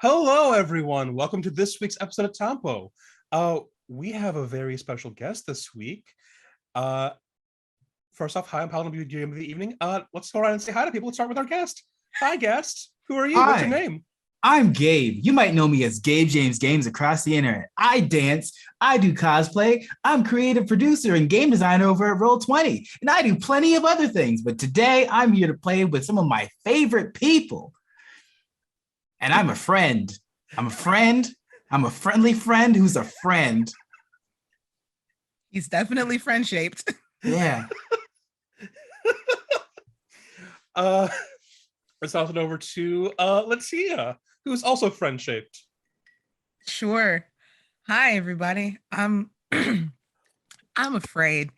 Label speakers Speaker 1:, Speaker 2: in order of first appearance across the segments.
Speaker 1: Hello, everyone. Welcome to this week's episode of Tampo. We have a very special guest this week. First off, hi, I'm Paladin of the evening. Let's go around and say hi to people. Let's start with our guest. Hi, guest. Who are you?
Speaker 2: Hi.
Speaker 1: What's your name?
Speaker 2: I'm Gabe. You might know me as Gabe James Games across the internet. I dance, I do cosplay, I'm creative producer and game designer over at Roll20, and I do plenty of other things. But today I'm here to play with some of my favorite people. And I'm a friend. I'm a friendly friend who's a friend.
Speaker 3: He's definitely friend-shaped.
Speaker 2: Yeah.
Speaker 1: Let's toss it over to Latia, who's also friend-shaped.
Speaker 3: Sure. Hi, everybody. I'm afraid.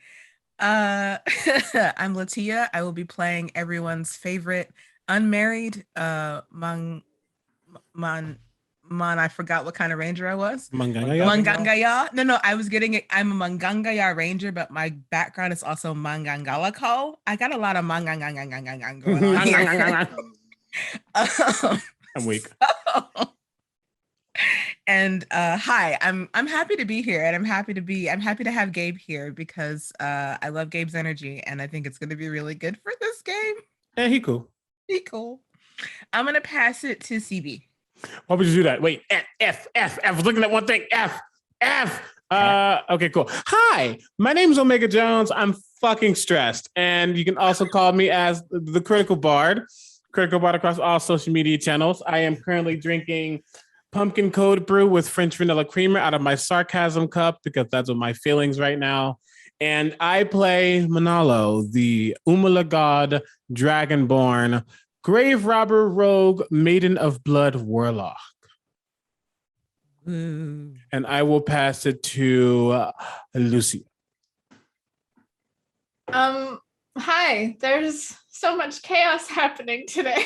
Speaker 3: I'm Latia. I will be playing everyone's favorite unmarried I forgot what kind of ranger I was. Mangangaya. No, I was getting it. I'm a Mangangaya ranger, but my background is also Mangangalako. I got a lot of Mangangangangangang going on here.
Speaker 1: I'm weak.
Speaker 3: And hi, I'm happy to be here, and I'm happy to have Gabe here because I love Gabe's energy, and I think it's going to be really good for this game.
Speaker 1: Yeah, he cool.
Speaker 3: I'm gonna pass it to CB.
Speaker 4: Why would you do that? Wait, F. I was looking at one thing. F. Okay, cool. Hi, my name is Omega Jones. I'm fucking stressed. And you can also call me as the Critical Bard. Critical Bard across all social media channels. I am currently drinking pumpkin cold brew with French vanilla creamer out of my sarcasm cup because that's what my feelings right now. And I play Manalo, the Umala God, Dragonborn, Grave Robber Rogue, Maiden of Blood Warlock. And I will pass it to Lucy.
Speaker 5: Hi, there's so much chaos happening today.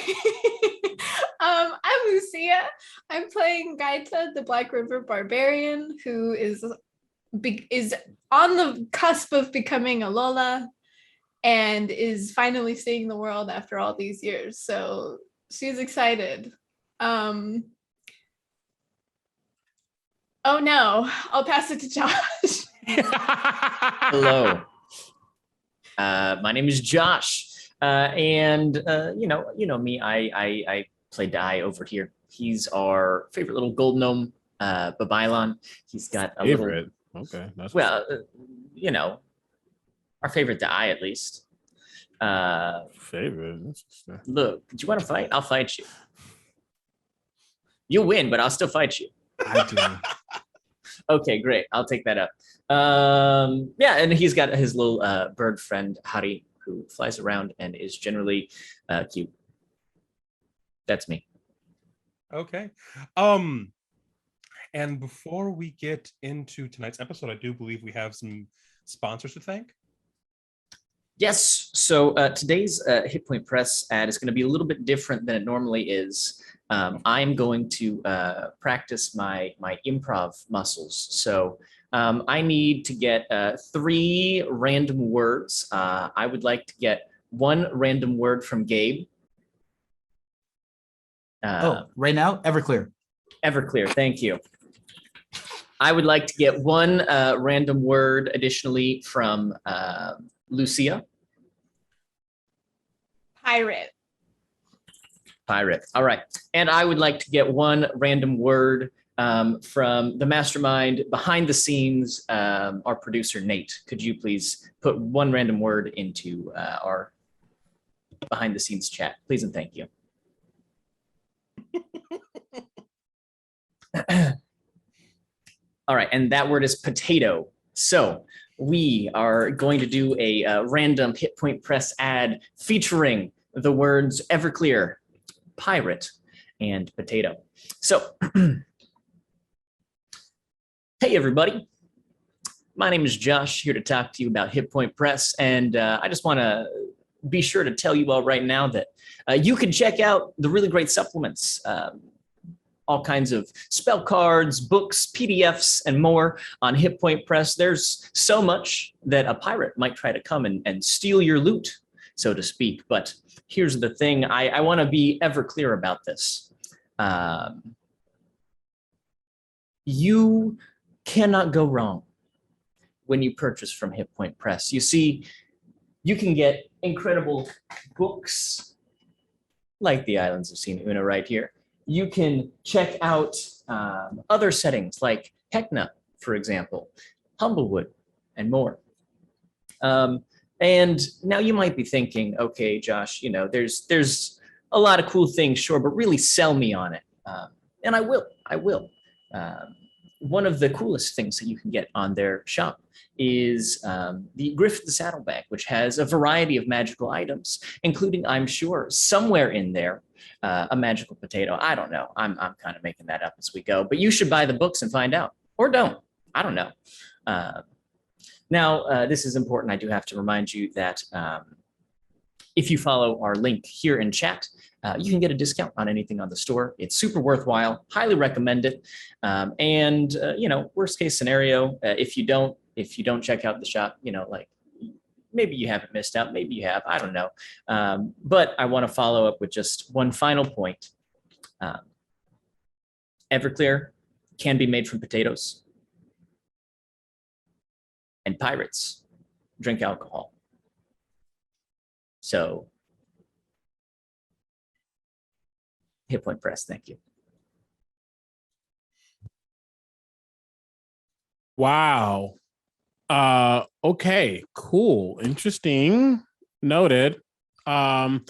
Speaker 5: I'm Lucia. I'm playing Gaita, the Black River Barbarian, who is on the cusp of becoming a Lola and is finally seeing the world after all these years. So she's excited. Oh no, I'll pass it to Josh.
Speaker 6: Hello. My name is Josh. And you know me, I play Dai over here. He's our favorite little gold gnome, Babylon. He's got a
Speaker 4: favorite.
Speaker 6: Little...
Speaker 4: Okay. That's
Speaker 6: our favorite Dai at least.
Speaker 4: Favorite.
Speaker 6: Look, do you want to fight? I'll fight you. You'll win, but I'll still fight you.
Speaker 2: I do.
Speaker 6: Okay, great. I'll take that up. Yeah, and he's got his little bird friend, Hari, who flies around and is generally cute. That's me.
Speaker 1: Okay. And before we get into tonight's episode, I do believe we have some sponsors to thank.
Speaker 6: Yes. So today's Hit Point Press ad is going to be a little bit different than it normally is. I'm going to practice my improv muscles. So I need to get 3 random words. I would like to get 1 random word from Gabe.
Speaker 2: Right now, Everclear.
Speaker 6: Everclear, thank you. I would like to get 1 random word additionally from Lucia. Pirate. All right. And I would like to get 1 random word from the mastermind behind the scenes, our producer, Nate. Could you please put 1 random word into our behind the scenes chat? Please and thank you. All right. And that word is potato. So we are going to do a random Hit Point Press ad featuring the words Everclear, pirate, and potato. So, hey everybody, my name is Josh, here to talk to you about Hit Point Press, and I just want to be sure to tell you all right now that you can check out the really great supplements, all kinds of spell cards, books, PDFs, and more on Hit Point Press. There's so much that a pirate might try to come and steal your loot, so to speak. But here's the thing, I want to be ever clear about this. you cannot go wrong when you purchase from Hit Point Press. You see, you can get incredible books like The Islands of Seen Una right here. You can check out other settings like Heckna, for example, Humblewood, and more. And now you might be thinking, okay, Josh, you know, there's a lot of cool things, sure, but really sell me on it. And I will. One of the coolest things that you can get on their shop is the Griff the Saddlebag, which has a variety of magical items, including, I'm sure, somewhere in there, a magical potato. I don't know. I'm kind of making that up as we go, but you should buy the books and find out, or don't. I don't know. Now, this is important. I do have to remind you that if you follow our link here in chat, you can get a discount on anything on the store. It's super worthwhile. Highly recommend it. And you know, worst case scenario, if you don't check out the shop, you know, like maybe you haven't missed out. Maybe you have. I don't know. But I want to follow up with just one final point. Everclear can be made from potatoes, and pirates drink alcohol. So, Hit Point Press, thank you.
Speaker 4: Wow. Okay, cool, interesting, noted. I'm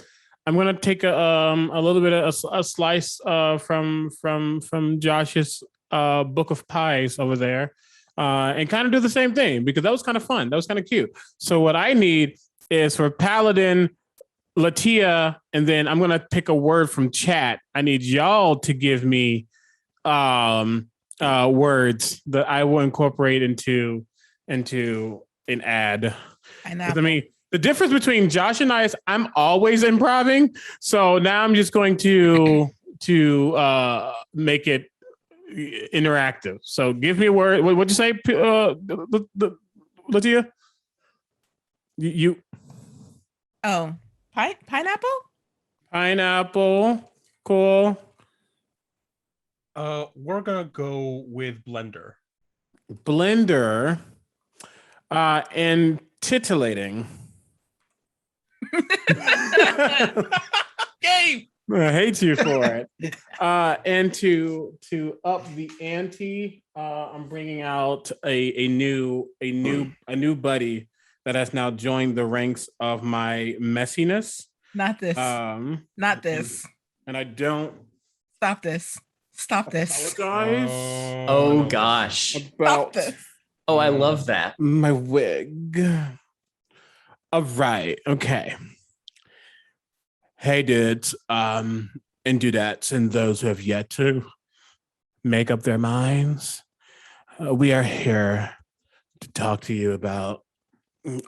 Speaker 4: gonna take a little bit of a slice from Josh's book of pies over there, and kind of do the same thing, because that was kind of fun. That was kind of cute. So what I need is for Paladin, Latia, and then I'm gonna pick a word from chat. I need y'all to give me words that I will incorporate into an ad. I mean, the difference between Josh and I is I'm always improving. So now I'm just going to make it interactive. So give me a word. What'd you say, Latia? You.
Speaker 3: Oh, pineapple?
Speaker 4: Pineapple. Cool.
Speaker 1: We're gonna go with blender.
Speaker 4: Blender. And titillating.
Speaker 3: Gabe.
Speaker 4: I hate you for it. And to up the ante, I'm bringing out a new buddy that has now joined the ranks of my messiness.
Speaker 3: Not this. Not this.
Speaker 4: And I don't.
Speaker 3: Stop this. Stop this.
Speaker 4: Apologize.
Speaker 6: Oh gosh.
Speaker 3: Stop this.
Speaker 6: Oh, I love that.
Speaker 4: My wig. All right. Okay. Hey, dudes, and dudettes, and those who have yet to make up their minds. We are here to talk to you about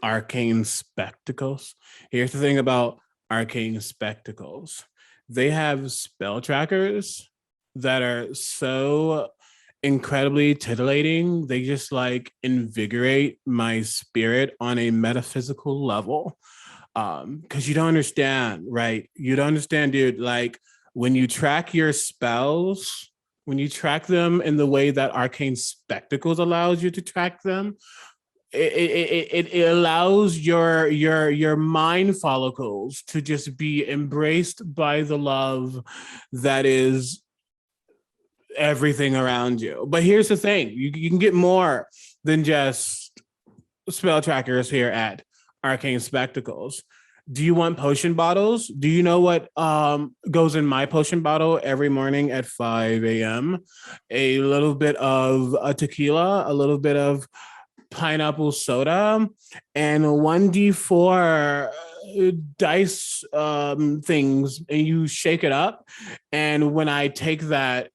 Speaker 4: arcane spectacles. Here's the thing about arcane spectacles. They have spell trackers that are so incredibly titillating. They just like invigorate my spirit on a metaphysical level. Because you don't understand, right? You don't understand, dude. Like when you track your spells, when you track them in the way that arcane spectacles allows you to track them, it allows your mind follicles to just be embraced by the love that is everything around you. But here's the thing, you can get more than just spell trackers here at Arcane Spectacles. Do you want potion bottles? Do you know what goes in my potion bottle every morning at 5 a.m.? A little bit of a tequila, a little bit of pineapple soda, and 1d4 dice things, and you shake it up. And when I take that,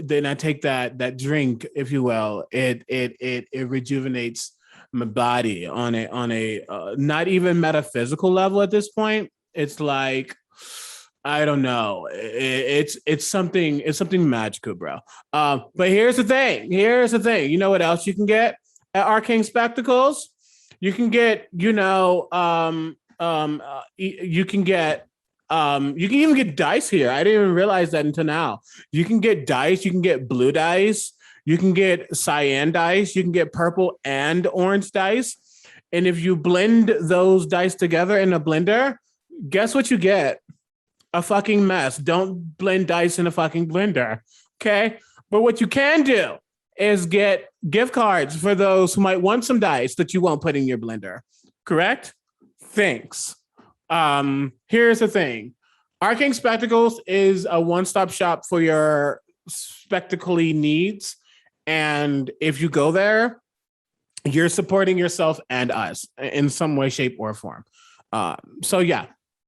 Speaker 4: then I take that drink, if you will, it rejuvenates my body on a not even metaphysical level at this point. It's like, I don't know. It's something magical, bro. But here's the thing. You know what else you can get at Arcane Spectacles? You can get, you can even get dice here. I didn't even realize that until now. You can get dice. You can get blue dice. You can get cyan dice. You can get purple and orange dice. And if you blend those dice together in a blender, guess what you get? A fucking mess. Don't blend dice in a fucking blender. Okay? But what you can do is get gift cards for those who might want some dice that you won't put in your blender. Correct? Thanks. Here's the thing. Arcane Spectacles is a one-stop shop for your spectacle-y needs. And if you go there, you're supporting yourself and us in some way, shape, or form. So yeah.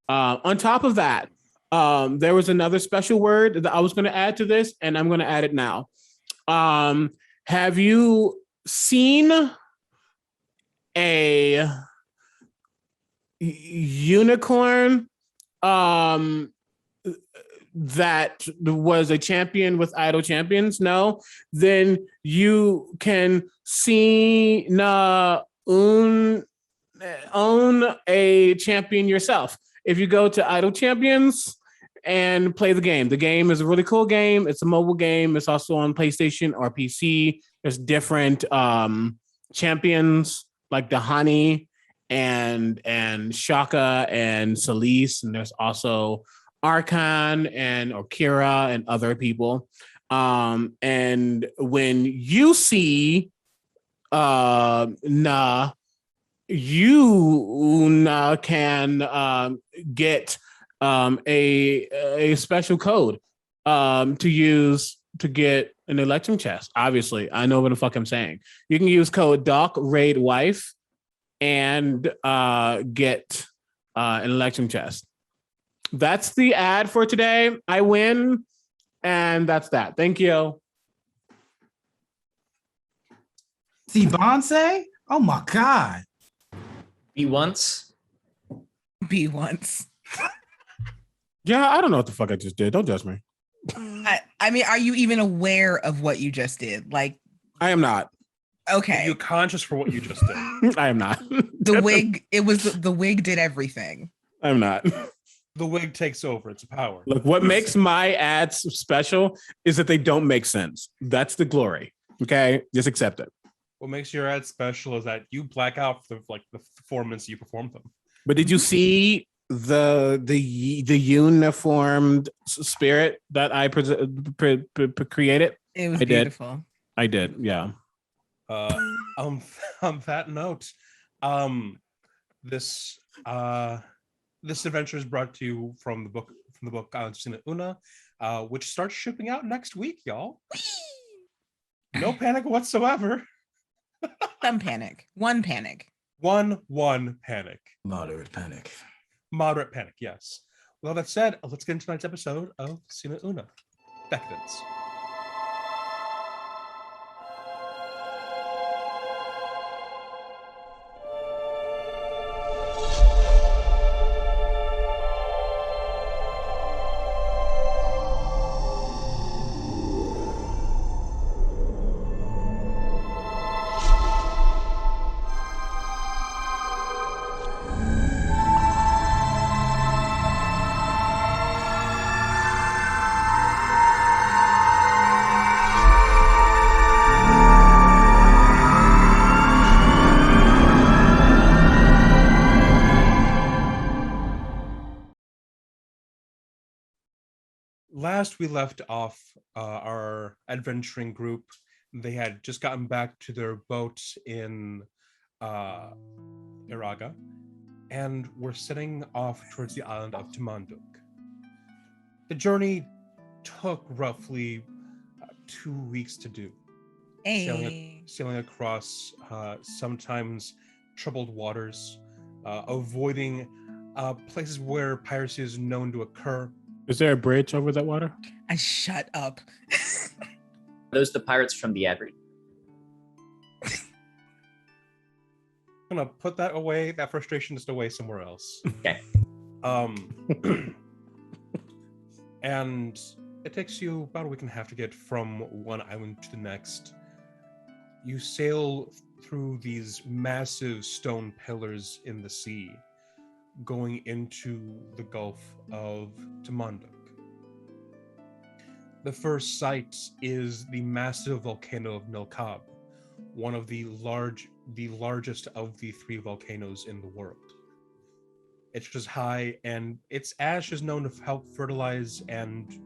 Speaker 4: On top of that, there was another special word that I was going to add to this, and I'm going to add it now. Have you seen a unicorn that was a champion with Idle Champions? No? Then you can own a champion yourself. If you go to Idle Champions and play the game. The game is a really cool game. It's a mobile game. It's also on PlayStation or PC. There's different champions like Dahani and Shaka and Celise, and there's also Arkan and Okira and other people. And when you see you can get a special code to use to get an electrum chest. Obviously, I know what the fuck I'm saying. You can use code DocRaidWife and get an electrum chest. That's the ad for today. I win, and that's that. Thank you.
Speaker 2: See Bonsai? Oh my god.
Speaker 6: Be once.
Speaker 4: Yeah, I don't know what the fuck I just did. Don't judge me.
Speaker 3: I mean, are you even aware of what you just did? Like,
Speaker 4: I am not.
Speaker 3: Okay.
Speaker 1: Are you conscious for what you just did?
Speaker 4: I am not.
Speaker 3: The wig, the wig did everything.
Speaker 4: I'm not.
Speaker 1: The wig takes over. It's a power.
Speaker 4: Look, what makes my ads special is that they don't make sense. That's the glory. Okay? Just accept it.
Speaker 1: What makes your ad special is that you black out for the 4 minutes you performed them.
Speaker 4: But did you see the uniformed spirit that I created?
Speaker 3: It was
Speaker 4: I
Speaker 3: beautiful.
Speaker 4: Did. I did, yeah.
Speaker 1: On that note, this adventure is brought to you from the book Sina Una, which starts shipping out next week, y'all. No panic whatsoever.
Speaker 3: Some panic. One panic.
Speaker 1: One panic.
Speaker 2: Moderate panic.
Speaker 1: Moderate panic, yes. Well, that said, let's get into tonight's episode of Sina Una, Decadence. Last we left off, our adventuring group, they had just gotten back to their boat in Iraga, and were setting off towards the island of Tamanduk. The journey took roughly 2 weeks to do.
Speaker 3: Hey.
Speaker 1: Sailing across sometimes troubled waters, avoiding places where piracy is known to occur.
Speaker 4: Is there a bridge over that water?
Speaker 3: I shut up.
Speaker 6: Are those the pirates from the ad read?
Speaker 1: I'm gonna put that away, that frustration just away somewhere else.
Speaker 6: Okay.
Speaker 1: And it takes you about a week and a half to get from one island to the next. You sail through these massive stone pillars in the sea, going into the Gulf of Tamanduk. The first sight is the massive volcano of Nilkab, one of the largest of the 3 volcanoes in the world. It's just high, and its ash is known to help fertilize and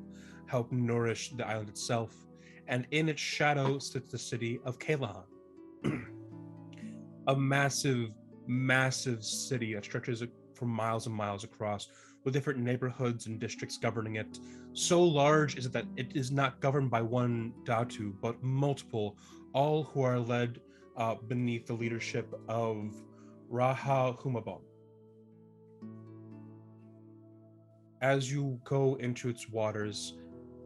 Speaker 1: help nourish the island itself. And in its shadow sits the city of Kalahan, a massive, massive city that stretches for miles and miles across, with different neighborhoods and districts governing it. So large is it that it is not governed by one Datu, but multiple, all who are led beneath the leadership of Raha Humabon. As you go into its waters,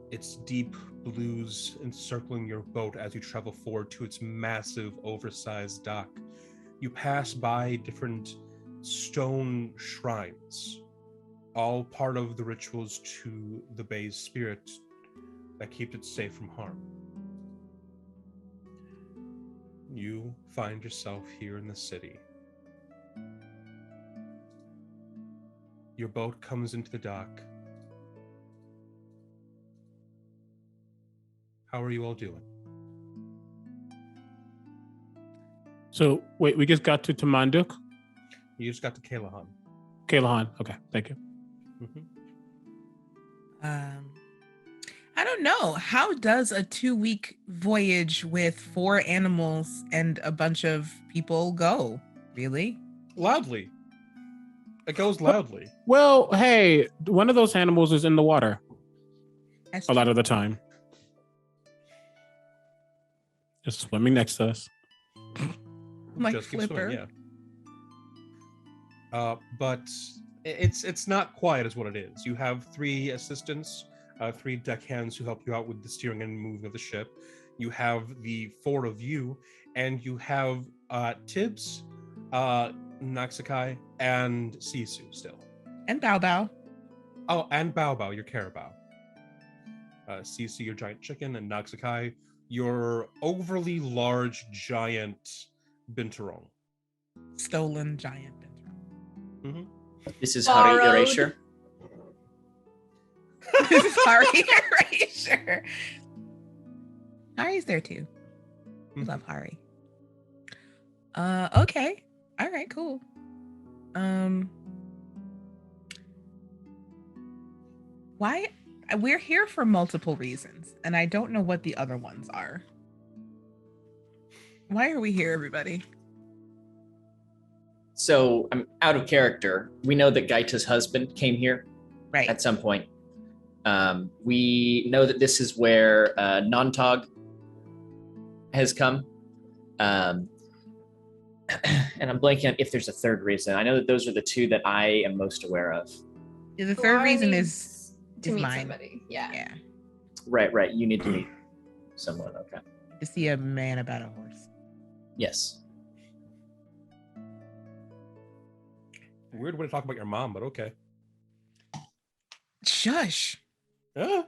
Speaker 1: its deep blues encircling your boat as you travel forward to its massive, oversized dock, you pass by different stone shrines, all part of the rituals to the bay's spirit that keep it safe from harm. You find yourself here in the city. Your boat comes into the dock. How are you all doing?
Speaker 4: So, wait, we just got to Tamanduk?
Speaker 1: You just got to Kalahan.
Speaker 4: Kalahan. Okay, thank you.
Speaker 3: I don't know. How does a 2-week voyage with 4 animals and a bunch of people go? Really?
Speaker 1: Loudly. It goes loudly.
Speaker 4: Well, hey, one of those animals is in the water a lot of the time. Just swimming next to us.
Speaker 3: Like
Speaker 1: Just keep
Speaker 3: Flipper.
Speaker 1: swimming, yeah. But it's not quiet as what it is. You have 3 assistants, 3 deckhands who help you out with the steering and moving of the ship. You have the 4 of you, and you have Tibbs, Naxakai, and Sisu still.
Speaker 3: And Bao Bao.
Speaker 1: Oh, and Bao Bao, your carabao. Sisu, your giant chicken, and Naxakai, your overly large giant binturong.
Speaker 3: Stolen giant binturong.
Speaker 1: Mm-hmm.
Speaker 6: This is Hari
Speaker 5: Borrowed.
Speaker 6: Erasure.
Speaker 3: This is Hari Erasure. Hari's there too. We love Hari. Okay. All right, cool. Why we're here for multiple reasons, and I don't know what the other ones are. Why are we here, everybody?
Speaker 6: So I'm out of character. We know that Gaita's husband came here
Speaker 3: Right.
Speaker 6: at some point. We know that this is where Nontog has come. And I'm blanking on if there's a third reason. I know that those are the 2 that I am most aware of.
Speaker 3: The third reason
Speaker 5: Laura
Speaker 3: is
Speaker 5: to meet
Speaker 3: mine.
Speaker 5: somebody. Yeah.
Speaker 3: Yeah.
Speaker 6: Right. You need to meet someone. Okay.
Speaker 3: To see a man about a horse.
Speaker 6: Yes.
Speaker 1: Weird way to talk about your mom, but okay.
Speaker 3: Shush.
Speaker 1: Yeah.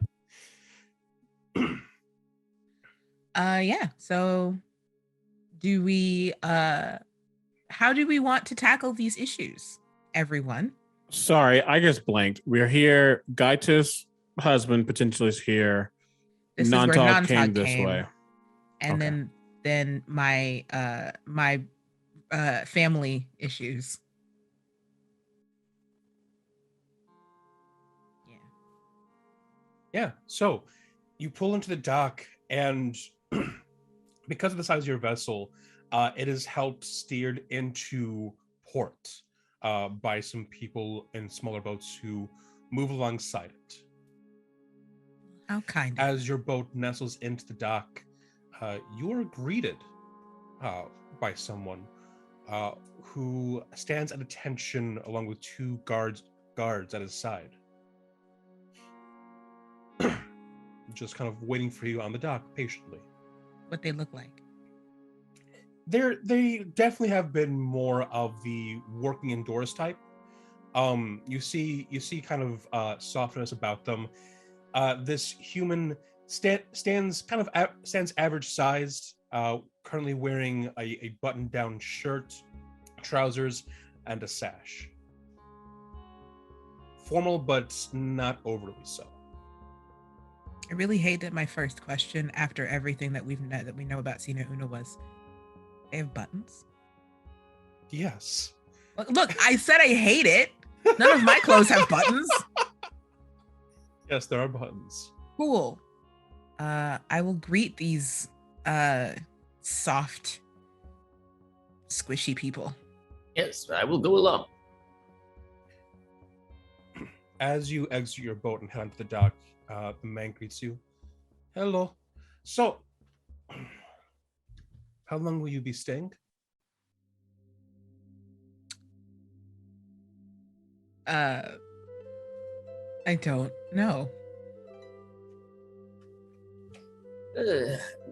Speaker 3: Yeah. So do we how do we want to tackle these issues, everyone?
Speaker 4: Sorry, I just blanked. We're here. Gaita's husband potentially is here.
Speaker 3: This is where
Speaker 4: Nontog
Speaker 3: Nontog
Speaker 4: came this way.
Speaker 3: And
Speaker 4: Okay.
Speaker 3: then my family issues.
Speaker 1: Yeah, so you pull into the dock, and because of the size of your vessel, it is helped steered into port by some people in smaller boats who move alongside it.
Speaker 3: How kind.
Speaker 1: As your boat nestles into the dock, you are greeted by someone who stands at attention along with 2 guards at his side. Just kind of waiting for you on the dock patiently.
Speaker 3: What they look like.
Speaker 1: They definitely have been more of the working indoors type. You see kind of softness about them. This human stands average sized, currently wearing a button-down shirt, trousers, and a sash. Formal, but not overly so.
Speaker 3: I really hate that my first question after everything that we know about Sina Una was, they have buttons?
Speaker 1: Yes.
Speaker 3: Look, I said I hate it. None of my clothes have buttons.
Speaker 1: Yes, there are buttons.
Speaker 3: Cool. I will greet these soft, squishy people.
Speaker 6: Yes, I will go along.
Speaker 1: As you exit your boat and head onto the dock, the man greets you. Hello. So, how long will you be staying?
Speaker 3: I don't know.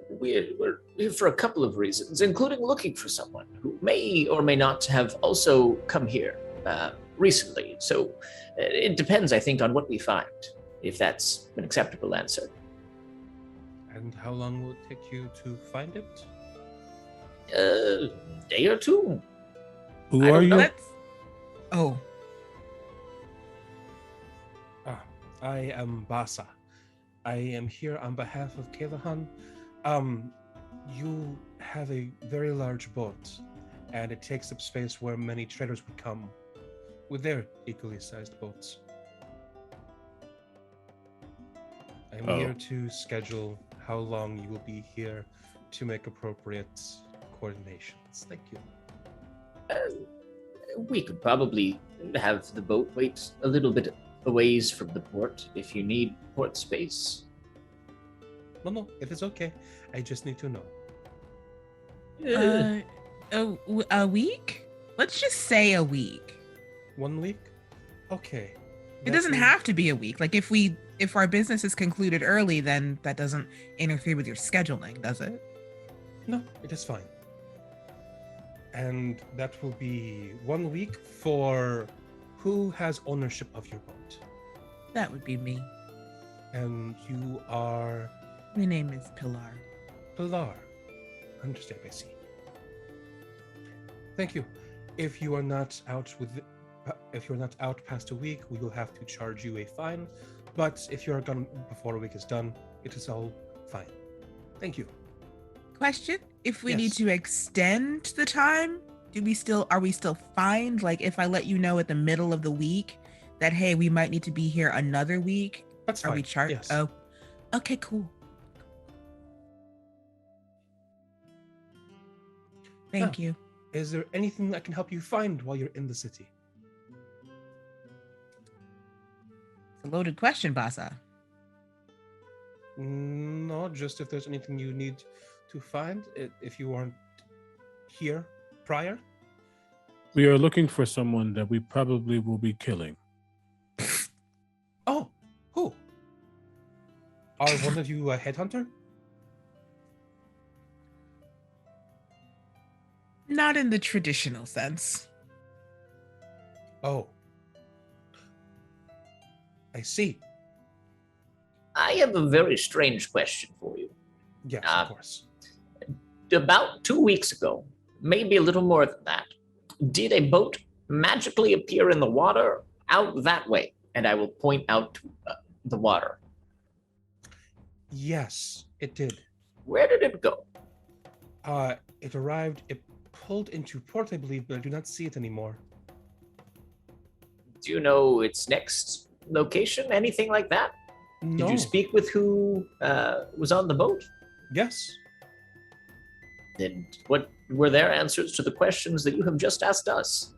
Speaker 6: We're here for a couple of reasons, including looking for someone who may or may not have also come here recently. So it depends, I think, on what we find, if that's an acceptable answer.
Speaker 1: And how long will it take you to find it?
Speaker 6: Day or two.
Speaker 4: Who are you?
Speaker 3: Oh.
Speaker 1: I am Basa. I am here on behalf of Kalahan. You have a very large boat, and it takes up space where many traders would come with their equally sized boats. I'm here to schedule how long you will be here to make appropriate coordinations. Thank you.
Speaker 6: We could probably have the boat wait a little bit a ways from the port if you need port space.
Speaker 1: No, it is okay. I just need to know.
Speaker 3: A week? Let's just say a week.
Speaker 1: 1 week? Okay.
Speaker 3: It doesn't have to be a week. Like if our business is concluded early, then that doesn't interfere with your scheduling, does it?
Speaker 1: No, it is fine. And that will be 1 week for who has ownership of your boat.
Speaker 3: That would be me.
Speaker 1: And you are?
Speaker 3: My name is Pilar.
Speaker 1: Pilar. Understand, I see. Thank you. If you are not out past a week, we will have to charge you a fine. But if you are gone before a week is done, it is all fine. Thank you.
Speaker 3: Question: if we need to extend the time, are we still fine? Like if I let you know at the middle of the week that, hey, we might need to be here another week.
Speaker 1: That's fine.
Speaker 3: Are we charged?
Speaker 1: Yes.
Speaker 3: Oh, okay, cool. Thank you.
Speaker 1: Is there anything that can help you find while you're in the city?
Speaker 3: It's a loaded question, Basa.
Speaker 1: No, just if there's anything you need to find, if you weren't here prior.
Speaker 4: We are looking for someone that we probably will be killing.
Speaker 1: Oh, who? Are one of you a headhunter?
Speaker 3: Not in the traditional sense.
Speaker 1: Oh. I see.
Speaker 6: I have a very strange question for you.
Speaker 1: Yes, of course.
Speaker 6: About 2 weeks ago, maybe a little more than that, did a boat magically appear in the water out that way? And I will point out to the water.
Speaker 1: Yes, it did.
Speaker 6: Where did it go?
Speaker 1: It arrived, it pulled into port, I believe, but I do not see it anymore.
Speaker 6: Do you know its next location? Anything like that?
Speaker 1: No.
Speaker 6: Did you speak with who was on the boat?
Speaker 1: Yes.
Speaker 6: And what were their answers to the questions that you have just asked us?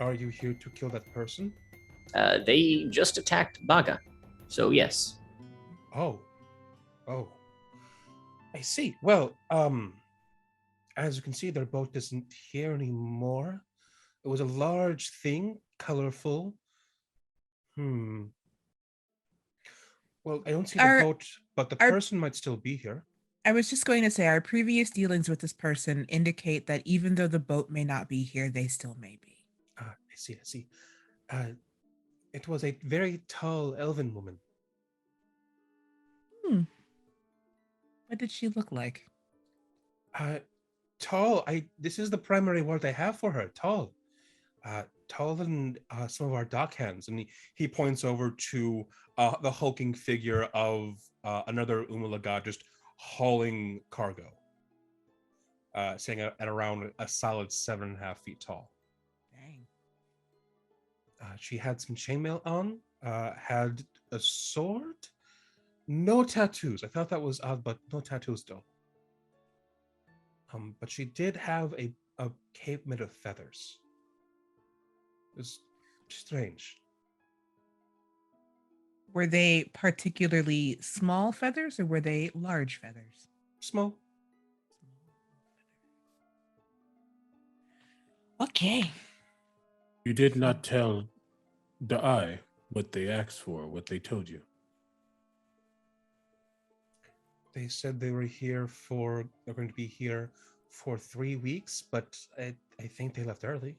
Speaker 1: Are you here to kill that person?
Speaker 6: They just attacked Baga. So yes.
Speaker 1: Oh. I see. Well, as you can see, their boat isn't here anymore. It was a large thing, colorful. Well, I don't see the boat, but the person might still be here.
Speaker 3: I was just going to say, our previous dealings with this person indicate that even though the boat may not be here, they still may be.
Speaker 1: I see. It was a very tall elven woman.
Speaker 3: What did she look like?
Speaker 1: Tall. This is the primary word I have for her. Tall. taller than some of our dock hands. And he points over to the hulking figure of another Umalaga just hauling cargo, saying at around a solid 7.5 feet tall.
Speaker 3: Dang.
Speaker 1: She had some chainmail on, had a sword, no tattoos. I thought that was odd, but no tattoos though. But she did have a cape made of feathers. It was strange.
Speaker 3: Were they particularly small feathers or were they large feathers?
Speaker 1: Small.
Speaker 3: Okay.
Speaker 4: You did not tell the eye what they asked for, what they told you.
Speaker 1: They said they're going to be here for 3 weeks, but I think they left early.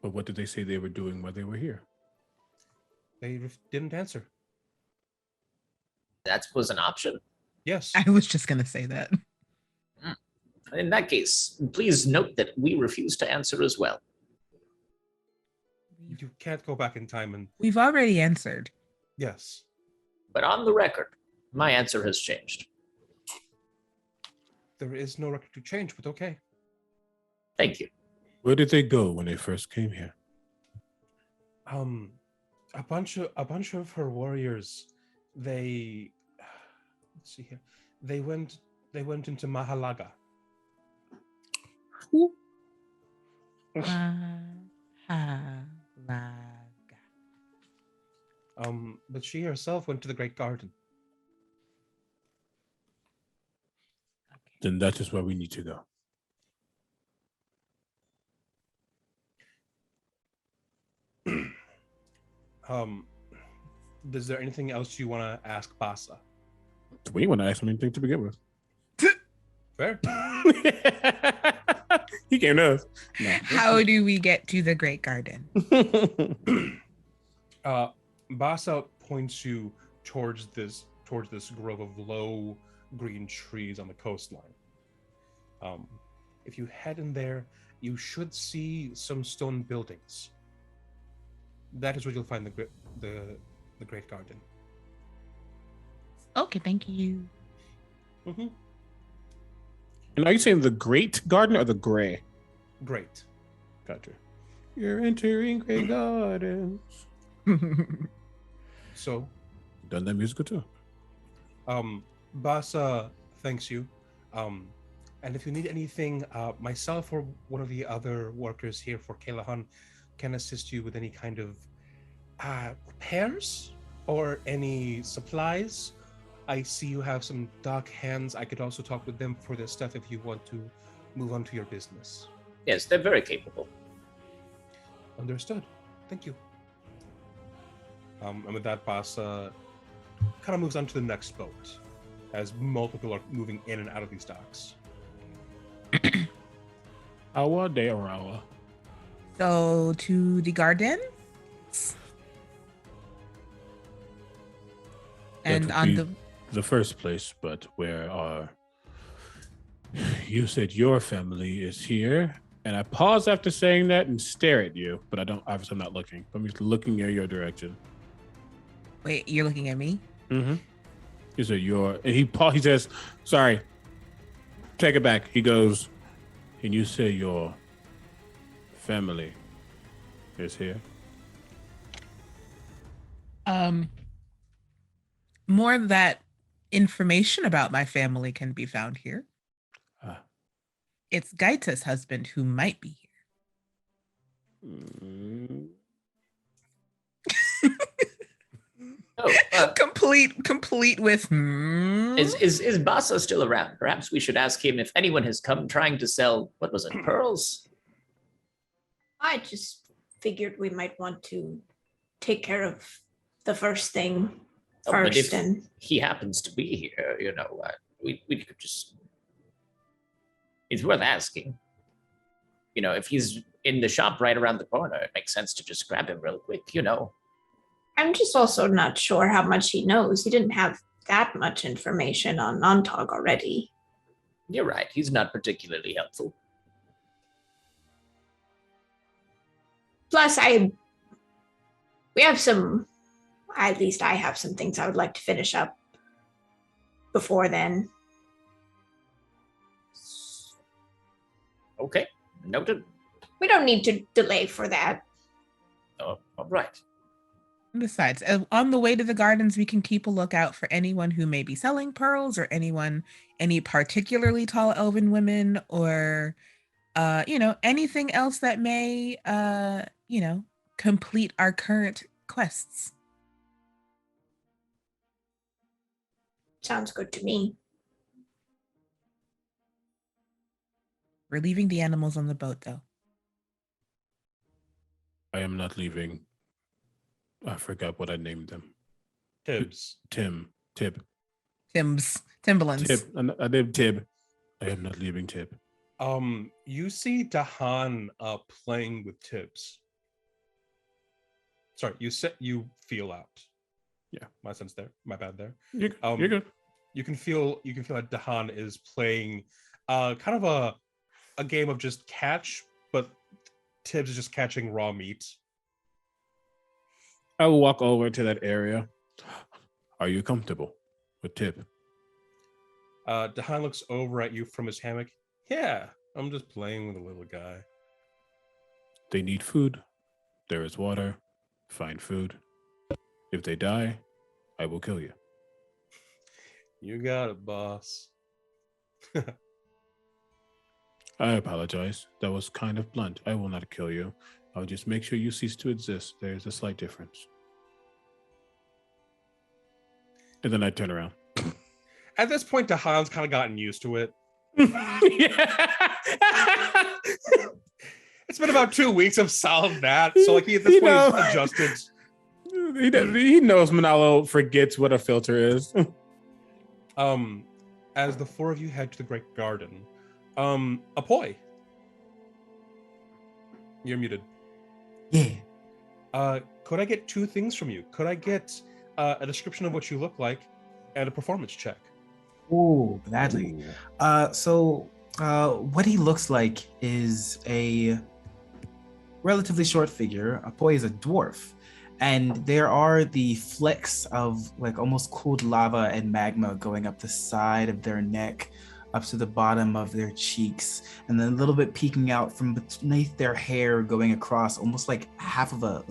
Speaker 4: But what did they say they were doing while they were here?
Speaker 1: They didn't answer.
Speaker 6: That was an option.
Speaker 1: Yes.
Speaker 3: I was just going to say that.
Speaker 6: In that case, please note that we refuse to answer as well.
Speaker 1: You can't go back in time and...
Speaker 3: We've already answered.
Speaker 1: Yes.
Speaker 6: But on the record, my answer has changed.
Speaker 1: There is no record to change, but okay.
Speaker 6: Thank you.
Speaker 4: Where did they go when they first came here?
Speaker 1: A bunch of her warriors, let's see here. They went into Mahalaga. But she herself went to the Great Garden.
Speaker 4: Then that is where we need to go.
Speaker 1: Is there anything else you want to ask Basa?
Speaker 4: We want to ask him anything to begin with.
Speaker 1: Fair.
Speaker 4: He came to us. No.
Speaker 3: How do we get to the Great Garden?
Speaker 1: Basa points you towards this grove of low green trees on the coastline. If you head in there, you should see some stone buildings. That is where you'll find the Great Garden.
Speaker 3: Okay, thank you.
Speaker 1: Mm-hmm.
Speaker 4: And are you saying the Great Garden or the Gray?
Speaker 1: Great.
Speaker 4: Gotcha. You're entering Great Gardens.
Speaker 1: So,
Speaker 4: Done that musical too.
Speaker 1: Basa thanks you. And if you need anything, myself or one of the other workers here for Kelahan can assist you with any kind of repairs or any supplies. I see you have some dark hands. I could also talk with them for this stuff if you want to move on to your business.
Speaker 6: Yes, they're very capable.
Speaker 1: Understood. Thank you. And with that, Basa kind of moves on to the next boat, as multiple are moving in and out of these docks.
Speaker 4: Awa de Arawa.
Speaker 3: So to the garden? And on
Speaker 4: the first place, but where are you said your family is here, and I pause after saying that and stare at you, but obviously I'm not looking. I'm just looking at your direction.
Speaker 3: Wait, you're looking at me?
Speaker 4: Mm-hmm. He said and he says, sorry, take it back. He goes, and you say your family is here?
Speaker 3: More of that information about my family can be found here. It's Gaita's husband who might be here. Complete with
Speaker 6: Is Basa still around? Perhaps we should ask him if anyone has come trying to sell, what was it, pearls?
Speaker 5: I just figured we might want to take care of the first thing first.
Speaker 6: But if
Speaker 5: and
Speaker 6: he happens to be here, we could just, it's worth asking. If he's in the shop right around the corner, it makes sense to just grab him real quick,
Speaker 5: I'm just also not sure how much he knows. He didn't have that much information on Nontog already.
Speaker 6: You're right. He's not particularly helpful.
Speaker 5: Plus, at least I have some things I would like to finish up before then.
Speaker 6: Okay, noted.
Speaker 5: We don't need to delay for that.
Speaker 6: Oh, all right.
Speaker 3: Besides, on the way to the gardens, we can keep a lookout for anyone who may be selling pearls or any particularly tall elven women or, anything else that may, complete our current quests.
Speaker 5: Sounds good to me.
Speaker 3: We're leaving the animals on the boat, though.
Speaker 4: I am not leaving. I forgot what I named them.
Speaker 1: Tibbs.
Speaker 4: Tib.
Speaker 3: Timberlands.
Speaker 4: Tib. I named Tib. I am not leaving Tib.
Speaker 1: You see Dahan playing with Tibbs. Sorry, you feel out.
Speaker 4: Yeah,
Speaker 1: my sense there. My bad there.
Speaker 4: You're good.
Speaker 1: You can feel that Dahan is playing kind of a game of just catch, but Tibbs is just catching raw meat.
Speaker 4: I will walk over to that area. Are you comfortable with Tib?
Speaker 1: Dahan looks over at you from his hammock. Yeah, I'm just playing with a little guy.
Speaker 4: They need food. There is water. Find food. If they die, I will kill you.
Speaker 1: You got it, boss.
Speaker 4: I apologize. That was kind of blunt. I will not kill you. I'll just make sure you cease to exist. There's a slight difference. And then I turn around.
Speaker 1: At this point, Dahan's kind of gotten used to it. It's been about 2 weeks of solid that. So like he at this point he's adjusted.
Speaker 4: He knows Manalo forgets what a filter is.
Speaker 1: As the four of you head to the Great Garden, Apoy. You're muted.
Speaker 2: Yeah.
Speaker 1: Could I get two things from you? Could I get a description of what you look like and a performance check?
Speaker 2: Oh, gladly. So what he looks like is a relatively short figure. Apoy is a dwarf. And there are the flecks of like almost cooled lava and magma going up the side of their neck, up to the bottom of their cheeks, and then a little bit peeking out from beneath their hair, going across almost like half of a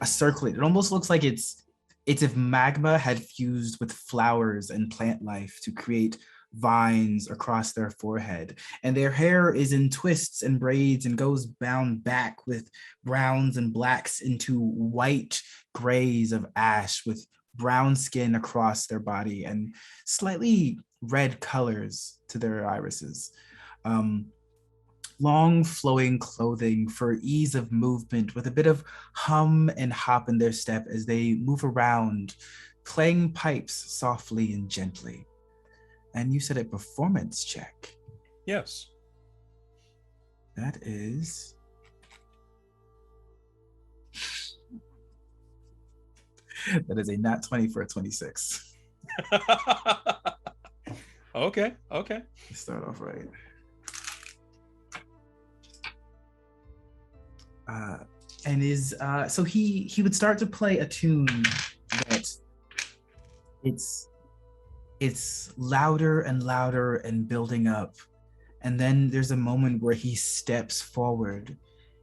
Speaker 2: circlet. It almost looks like it's if magma had fused with flowers and plant life to create vines across their forehead. And their hair is in twists and braids and goes bound back with browns and blacks into white grays of ash with brown skin across their body and slightly red colors to their irises. Long flowing clothing for ease of movement with a bit of hum and hop in their step as they move around, playing pipes softly and gently. And you said a performance check.
Speaker 1: Yes.
Speaker 2: That is... that is a nat 20 for a 26.
Speaker 1: Okay.
Speaker 2: Let's start off right. So he would start to play a tune that it's louder and louder and building up. And then there's a moment where he steps forward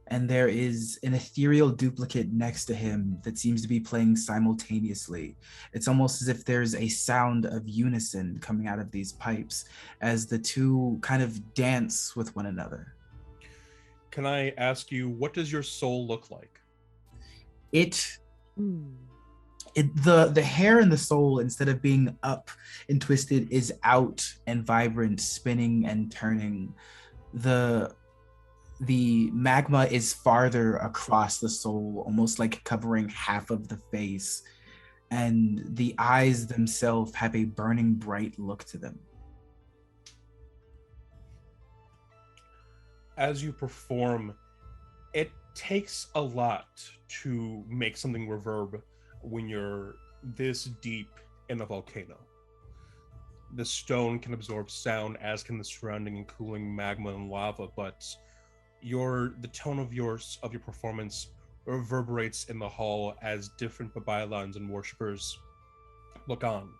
Speaker 2: and there is an ethereal duplicate next to him that seems to be playing simultaneously. It's almost as if there's a sound of unison coming out of these pipes as the two kind of dance with one another.
Speaker 1: Can I ask you, what does your soul look like?
Speaker 2: The hair in the soul, instead of being up and twisted, is out and vibrant, spinning and turning. The magma is farther across the soul, almost like covering half of the face. And the eyes themselves have a burning bright look to them.
Speaker 1: As you perform, it takes a lot to make something reverb when you're this deep in a volcano. The stone can absorb sound, as can the surrounding and cooling magma and lava, but the tone of your performance reverberates in the hall as different Babailans and worshippers look on.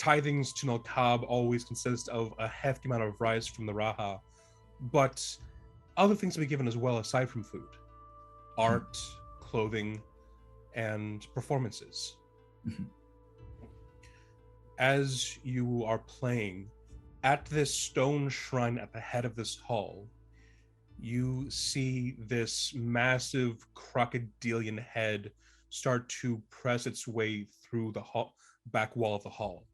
Speaker 1: Tithings to Nalkab always consist of a hefty amount of rice from the Raha, but other things to be given as well aside from food. Art, clothing, and performances.
Speaker 2: Mhm.
Speaker 1: As you are playing, at this stone shrine at the head of this hall, you see this massive crocodilian head start to press its way through the back wall of the hall.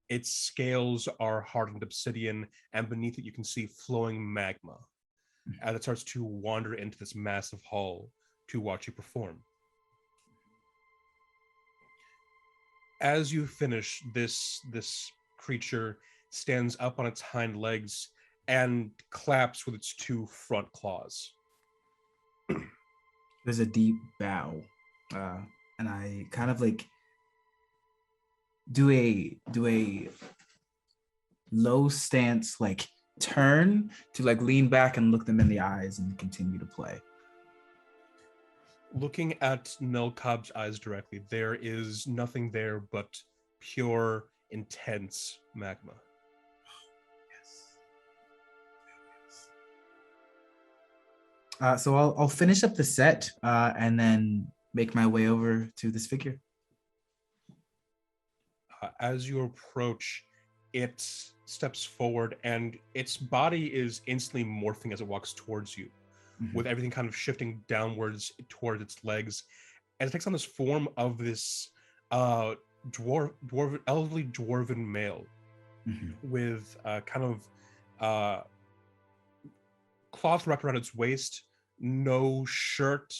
Speaker 1: Its scales are hardened obsidian, and beneath it you can see flowing magma as it starts to wander into this massive hall to watch you perform. As you finish, this creature stands up on its hind legs and claps with its two front claws.
Speaker 2: There's a deep bow, and I kind of like do a low stance, like turn to like lean back and look them in the eyes and continue to play.
Speaker 1: Looking at Nalkab's eyes directly, there is nothing there but pure, intense magma.
Speaker 2: So I'll finish up the set and then make my way over to this figure.
Speaker 1: As you approach, it steps forward and its body is instantly morphing as it walks towards you, with everything kind of shifting downwards towards its legs. And it takes on this form of this elderly dwarven male with kind of cloth wrapped around its waist, no shirt,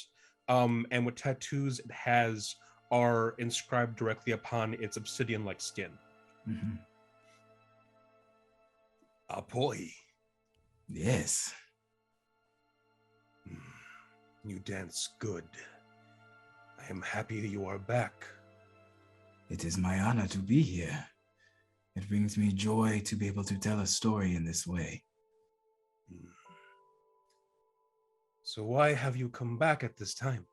Speaker 1: and what tattoos it has are inscribed directly upon its obsidian-like skin. Boy.
Speaker 2: Yes.
Speaker 1: You dance good. I am happy that you are back.
Speaker 2: It is my honor to be here. It brings me joy to be able to tell a story in this way.
Speaker 1: So why have you come back at this time?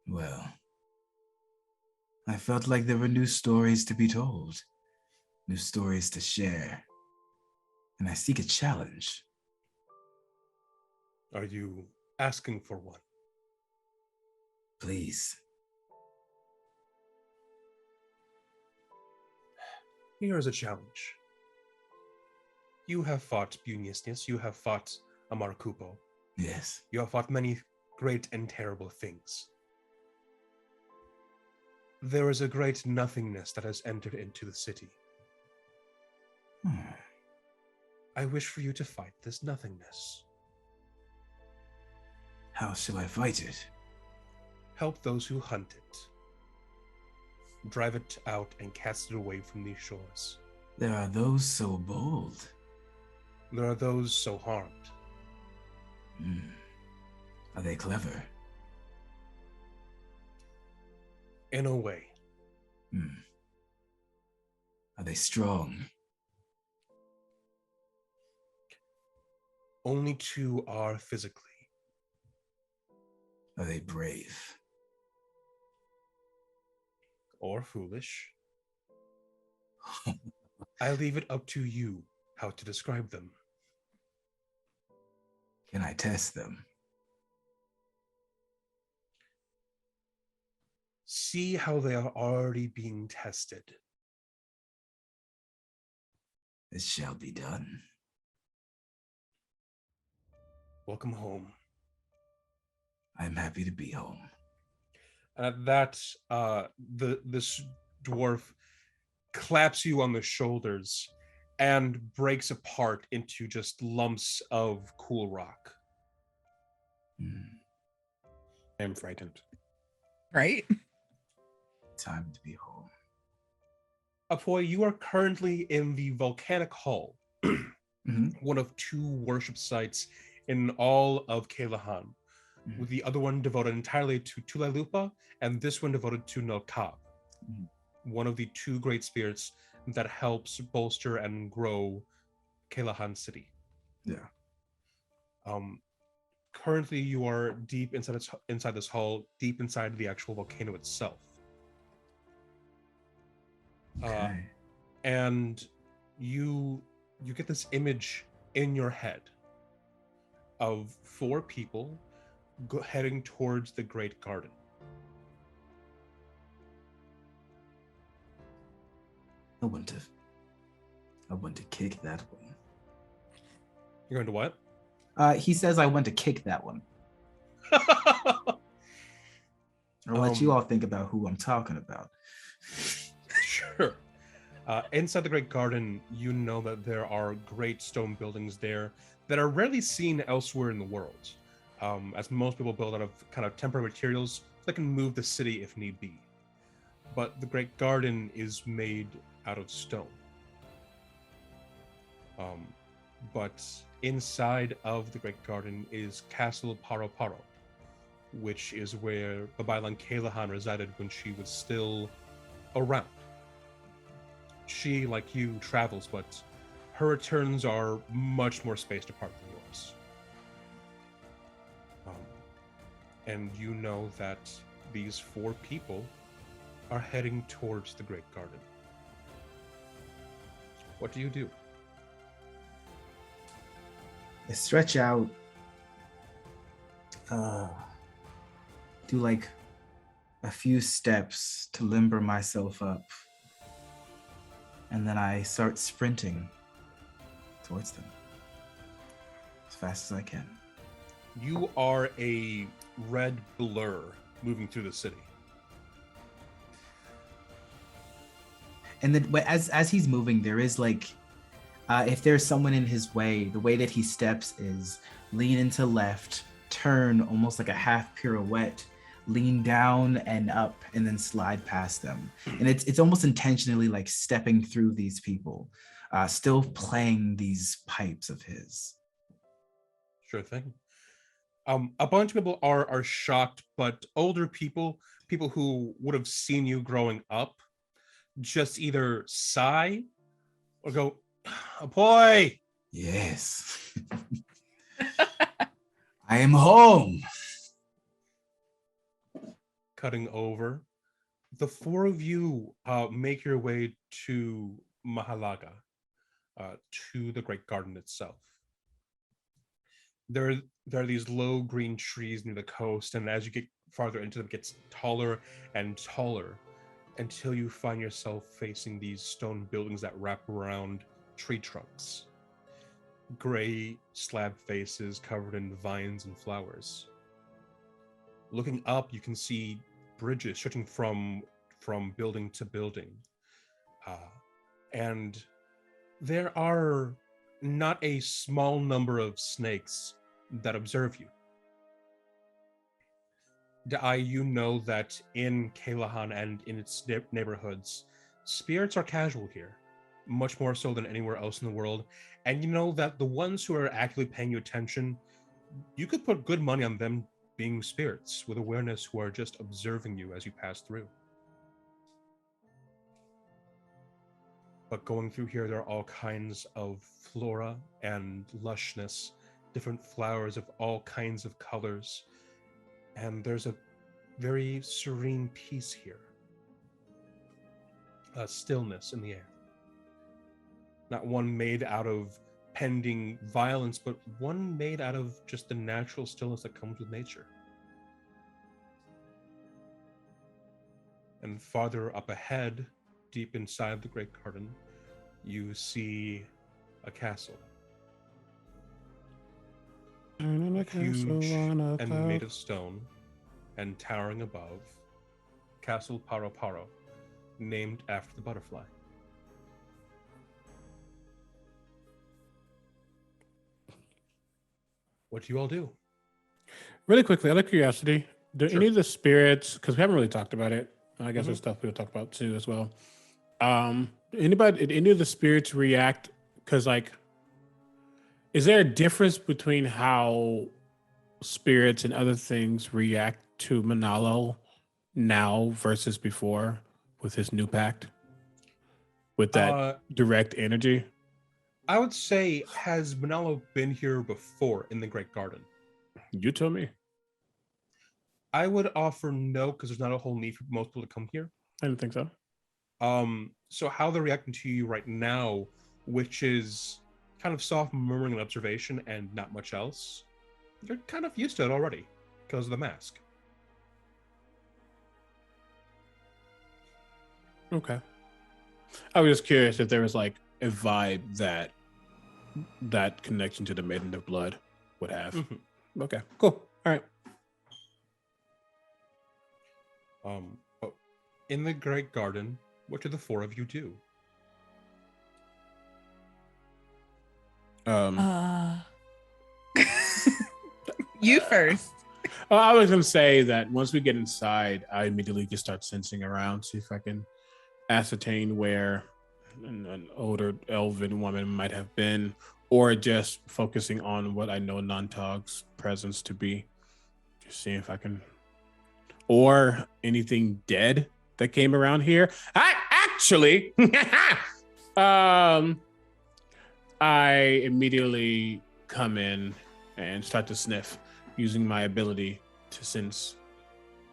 Speaker 2: Well, I felt like there were new stories to be told, new stories to share, and I seek a challenge.
Speaker 1: Are you asking for one?
Speaker 2: Please.
Speaker 1: Here is a challenge. You have fought Buniusnius, you have fought Amarkupo.
Speaker 2: Yes.
Speaker 1: You have fought many great and terrible things. There is a great nothingness that has entered into the city. I wish for you to fight this nothingness.
Speaker 2: How shall I fight it?
Speaker 1: Help those who hunt it. Drive it out and cast it away from these shores.
Speaker 2: There are those so bold.
Speaker 1: There are those so harmed.
Speaker 2: Are they clever?
Speaker 1: In a way.
Speaker 2: Are they strong?
Speaker 1: Only two are physically.
Speaker 2: Are they brave?
Speaker 1: Or foolish. I leave it up to you how to describe them.
Speaker 2: Can I test them?
Speaker 1: See how they are already being tested.
Speaker 2: It shall be done.
Speaker 1: Welcome home.
Speaker 2: I'm happy to be home.
Speaker 1: And at that, this dwarf claps you on the shoulders and breaks apart into just lumps of cool rock.
Speaker 4: I am frightened.
Speaker 3: Right?
Speaker 2: Time to be home.
Speaker 1: Apoy, you are currently in the volcanic hall, one of two worship sites in all of Kalahan, with the other one devoted entirely to Tulalupa, and this one devoted to Nalkab, one of the two great spirits that helps bolster and grow Kalahan City.
Speaker 2: Yeah.
Speaker 1: Currently, you are deep inside this hall, deep inside the actual volcano itself.
Speaker 2: Okay.
Speaker 1: And you get this image in your head of 4 people heading towards the Great Garden.
Speaker 2: I want to kick that one.
Speaker 1: You're going to what?
Speaker 2: He says I want to kick that one. I'll let you all think about who I'm talking about.
Speaker 1: Sure. Inside the Great Garden, you know that there are great stone buildings there that are rarely seen elsewhere in the world, as most people build out of kind of temporary materials that can move the city if need be. But the Great Garden is made out of stone. But inside of the Great Garden is Castle Paro Paro, which is where Babaylan Kalahan resided when she was still around. She, like you, travels, but her returns are much more spaced apart than yours. And you know that these 4 people are heading towards the Great Garden. What do you do?
Speaker 2: I stretch out, do like a few steps to limber myself up, and then I start sprinting towards them as fast as I can.
Speaker 1: You are a red blur moving through the city.
Speaker 2: And then as he's moving, there is like, if there's someone in his way, the way that he steps is lean into left, turn almost like a half pirouette, lean down and up, and then slide past them. And it's almost intentionally like stepping through these people, still playing these pipes of his.
Speaker 1: Sure thing. A bunch of people are shocked, but older people who would have seen you growing up, just either sigh or go, "Oh boy!"
Speaker 2: Yes. I am home.
Speaker 1: Cutting over, the 4 of you make your way to Mahalaga, to the Great Garden itself. There are these low green trees near the coast, and as you get farther into them, it gets taller and taller until you find yourself facing these stone buildings that wrap around tree trunks. Gray slab faces covered in vines and flowers. Looking up, you can see bridges stretching from building to building. And there are not a small number of snakes that observe you. You know that in Kalahan and in its neighborhoods, spirits are casual here, much more so than anywhere else in the world. And you know that the ones who are actively paying you attention, you could put good money on them being spirits with awareness who are just observing you as you pass through. But going through here, there are all kinds of flora and lushness, different flowers of all kinds of colors, and there's a very serene peace here. A stillness in the air. Not one made out of pending violence, but one made out of just the natural stillness that comes with nature. And farther up ahead, deep inside the Great Garden, you see a castle. Huge and made of stone, and towering above, Castle Paro Paro, named after the butterfly. What do you all do?
Speaker 4: Really quickly, out of curiosity, do
Speaker 1: Sure.
Speaker 4: any of the spirits, because we haven't really talked about it, I guess there's stuff we'll talk about too as well. Did any of the spirits react? Because like, is there a difference between how spirits and other things react to Manalo now versus before with his new pact? With that direct energy?
Speaker 1: I would say, has Manalo been here before in the Great Garden?
Speaker 4: You tell me.
Speaker 1: I would offer no, because there's not a whole need for most people to come here.
Speaker 4: I didn't think so.
Speaker 1: So how they're reacting to you right now, which is kind of soft murmuring and observation and not much else, they're kind of used to it already because of the mask.
Speaker 4: Okay. I was just curious if there was like a vibe that connection to the Maiden of Blood would have. Mm-hmm. Okay, cool. All right.
Speaker 1: But in the Great Garden, what do the four of you do?
Speaker 3: You first.
Speaker 4: Well, I was going to say that once we get inside, I immediately just start sensing around, see if I can ascertain where an older elven woman might have been, or just focusing on what I know Nantog's presence to be. Just seeing if I can, or anything dead that came around here. Actually, I immediately come in and start to sniff, using my ability to sense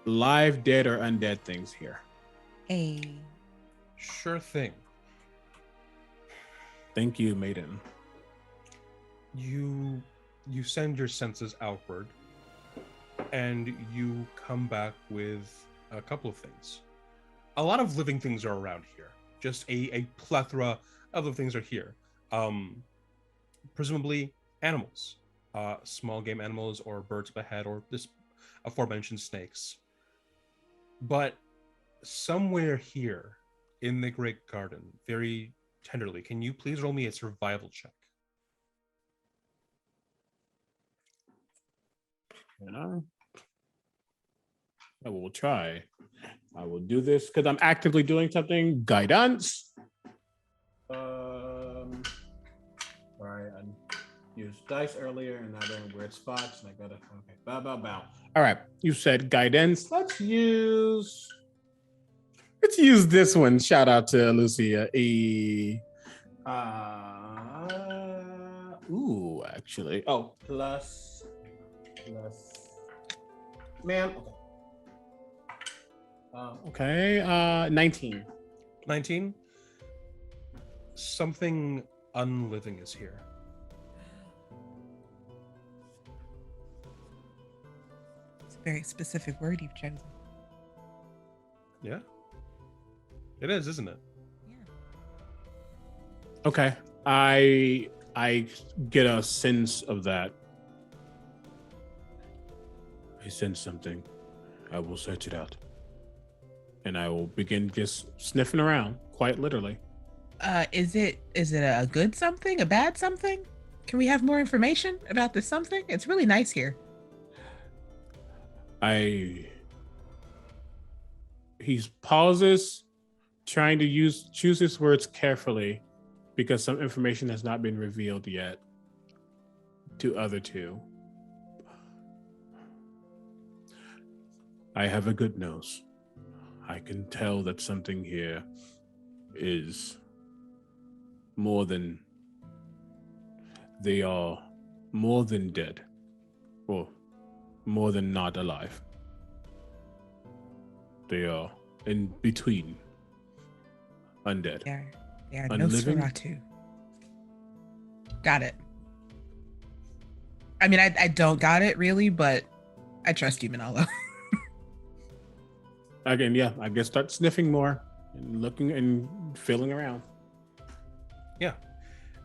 Speaker 4: live, dead, or undead things here.
Speaker 3: Hey.
Speaker 1: Sure thing.
Speaker 4: Thank you, Maiden.
Speaker 1: You send your senses outward, and you come back with a couple of things. A lot of living things are around here. Just a plethora of the things are here. Presumably animals. Small game animals or birds of a head or this aforementioned snakes. But somewhere here in the Great Garden, very tenderly, can you please roll me a survival check?
Speaker 4: I will try. I will do this because I'm actively doing something. Guidance. Sorry, I used dice earlier and now they're in weird spots, and I gotta. Okay, bow. All right, you said guidance. Let's use this one. Shout out to Lucia. Actually. Oh, plus. Man. Okay. 19.
Speaker 1: 19. Something unliving is here.
Speaker 3: It's a very specific word you've chosen.
Speaker 1: Yeah. It is, isn't it?
Speaker 3: Yeah.
Speaker 4: Okay. I get a sense of that. I sense something. I will search it out. And I will begin just sniffing around, quite literally.
Speaker 3: Is it a good something, a bad something? Can we have more information about this something? It's really nice here.
Speaker 4: He pauses, trying to choose his words carefully, because some information has not been revealed yet to other two. I have a good nose. I can tell that something here is more than, they are more than dead, or more than not alive. They are in between undead.
Speaker 3: They are
Speaker 4: Unliving?
Speaker 3: Nosferatu. Got it. I mean, I don't got it really, but I trust you, Manalo.
Speaker 4: Again, yeah, I guess start sniffing more and looking and feeling around.
Speaker 1: Yeah.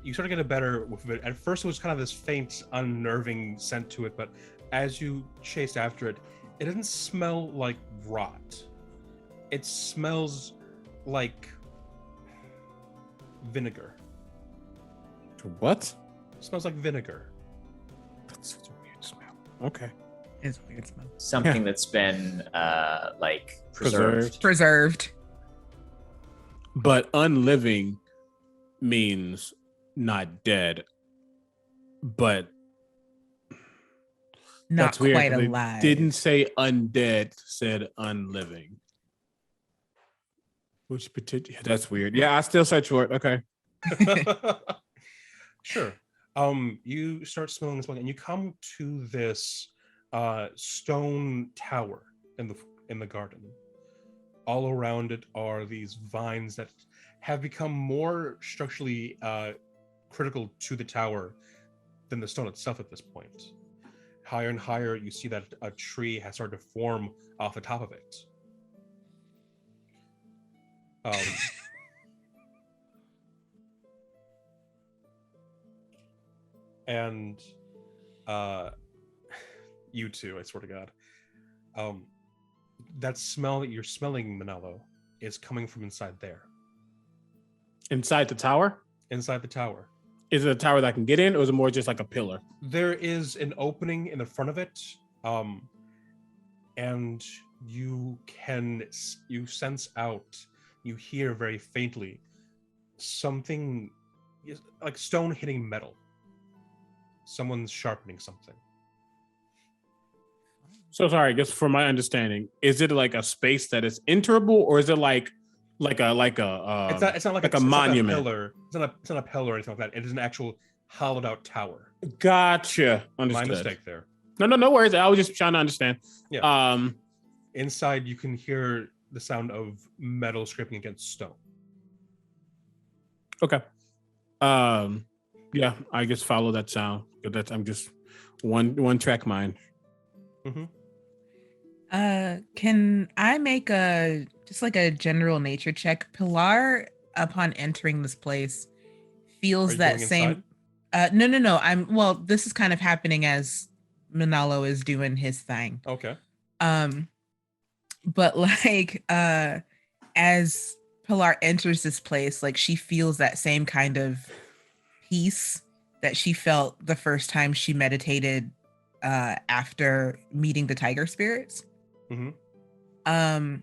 Speaker 1: You sort of get a better whiff of it. At first, it was kind of this faint, unnerving scent to it, but as you chase after it, it doesn't smell like rot. It smells like vinegar.
Speaker 4: What?
Speaker 1: It smells like vinegar.
Speaker 4: That's such a weird smell. Okay.
Speaker 3: It's a weird smell.
Speaker 6: Something that's been like preserved.
Speaker 3: Preserved.
Speaker 4: But unliving means not dead, but
Speaker 3: Not
Speaker 4: that's weird.
Speaker 3: quite
Speaker 4: They
Speaker 3: alive.
Speaker 4: didn't say undead, said unliving. Which particular? That's weird. Yeah, I still search for it. Okay.
Speaker 1: Sure. You start smelling this one, and you come to this stone tower in the garden. All around it are these vines that have become more structurally critical to the tower than the stone itself at this point. Higher and higher, you see that a tree has started to form off the top of it. And you two, I swear to God. That smell that you're smelling, Manalo, is coming from inside there.
Speaker 4: Inside the tower?
Speaker 1: Inside the tower.
Speaker 4: Is it a tower that I can get in, or is it more just like a pillar?
Speaker 1: There is an opening in the front of it, and you sense out, you hear very faintly something like stone hitting metal. Someone's sharpening something.
Speaker 4: So sorry, I guess from my understanding, is it like a space that is enterable, or is it like a
Speaker 1: it's not like
Speaker 4: a monument?
Speaker 1: It's not a pillar or anything like that. It is an actual hollowed out tower.
Speaker 4: Gotcha. Understood.
Speaker 1: My mistake there.
Speaker 4: No worries. I was just trying to understand.
Speaker 1: Yeah. Inside, you can hear the sound of metal scraping against stone.
Speaker 4: Okay. Yeah, I just follow that sound. I'm just one track mind.
Speaker 1: Mm-hmm.
Speaker 3: Can I make a general nature check? Pilar, upon entering this place, feels that same. No. This is kind of happening as Manalo is doing his thing.
Speaker 1: Okay.
Speaker 3: But like, as Pilar enters this place, like she feels that same kind of peace that she felt the first time she meditated after meeting the tiger spirits.
Speaker 1: Mm-hmm.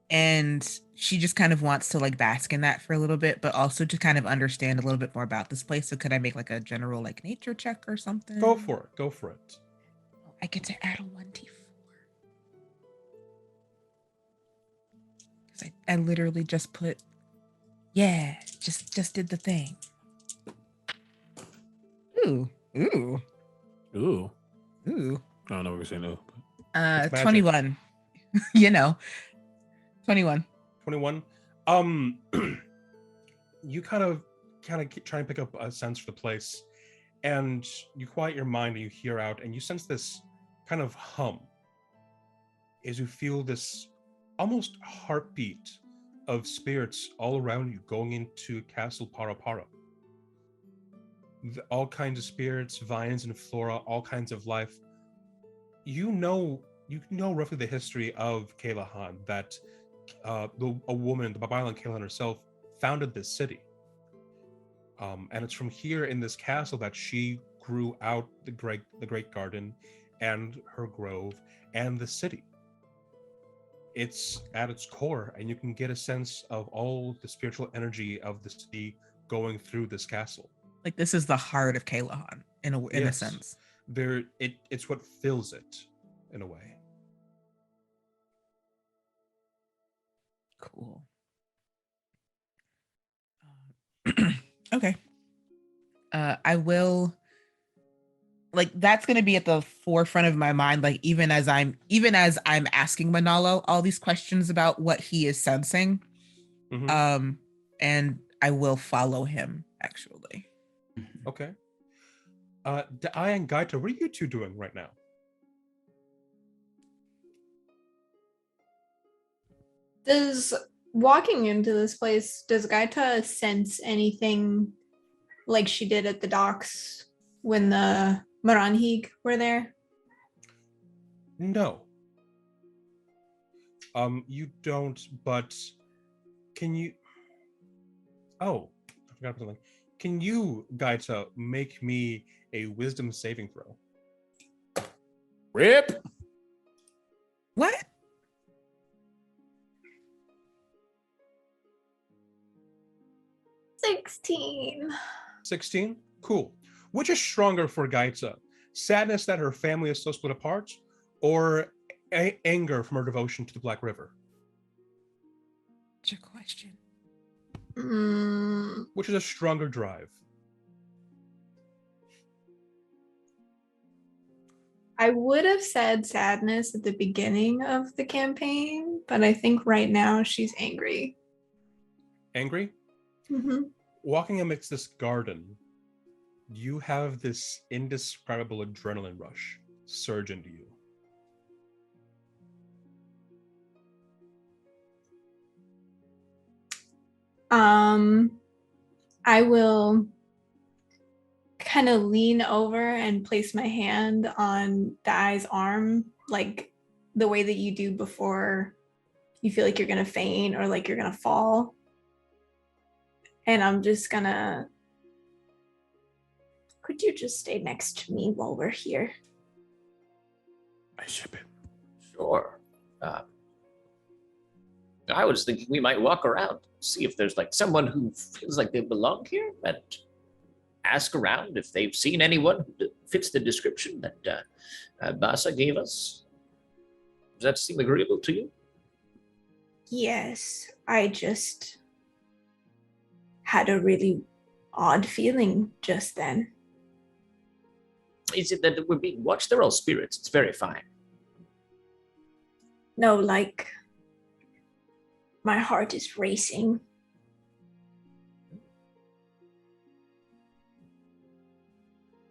Speaker 3: And she just kind of wants to like bask in that for a little bit, but also to kind of understand a little bit more about this place. So could I make like a general like nature check or something?
Speaker 1: Go for it.
Speaker 3: I get to add a 1d4. Because I literally just put, just did the thing. Ooh.
Speaker 4: I don't know what we're saying. No.
Speaker 3: 21. 21.
Speaker 1: 21. You kind of try and pick up a sense for the place, and you quiet your mind and you hear out, and you sense this kind of hum as you feel this almost heartbeat of spirits all around you going into Castle Parapara. All kinds of spirits, vines and flora, all kinds of life. You know roughly the history of Kalahan, that a woman, the Babaylan Kalahan herself, founded this city. And it's from here in this castle that she grew out the great garden and her grove and the city. It's at its core, and you can get a sense of all the spiritual energy of the city going through this castle.
Speaker 3: Like this is the heart of Kalahan in a sense.
Speaker 1: It's what fills it in a way.
Speaker 3: Cool. Okay. I will, like, that's going to be at the forefront of my mind, like even as I'm asking Manalo all these questions about what he is sensing.
Speaker 1: Mm-hmm.
Speaker 3: And I will follow him actually.
Speaker 1: Okay. Dai and Gaita, what are you two doing right now?
Speaker 5: Does walking into this place, does Gaita sense anything like she did at the docks when the Maranhig were there?
Speaker 1: No. You don't, but can you... Oh, I forgot something. Can you, Gaita, make me a wisdom saving throw?
Speaker 4: Rip!
Speaker 3: What?
Speaker 5: $16.
Speaker 1: 16? Cool. Which is stronger for Gaita? Sadness that her family is so split apart, or anger from her devotion to the Black River?
Speaker 3: What's your question?
Speaker 1: Which is a stronger drive?
Speaker 5: I would have said sadness at the beginning of the campaign, but I think right now she's angry.
Speaker 1: Angry?
Speaker 5: Mm-hmm.
Speaker 1: Walking amidst this garden, you have this indescribable adrenaline rush surge into you.
Speaker 5: I will kind of lean over and place my hand on Dai's arm, like the way that you do before you feel like you're gonna faint or like you're gonna fall. And I'm just gonna, could you just stay next to me while we're here?
Speaker 4: I ship it.
Speaker 6: Sure. I was thinking we might walk around, see if there's like someone who feels like they belong here, and ask around if they've seen anyone who fits the description that Basa gave us. Does that seem agreeable to you?
Speaker 5: Yes, I just had a really odd feeling just then.
Speaker 6: Is it that we're being watched? They're all spirits. It's very fine.
Speaker 5: No, like my heart is racing.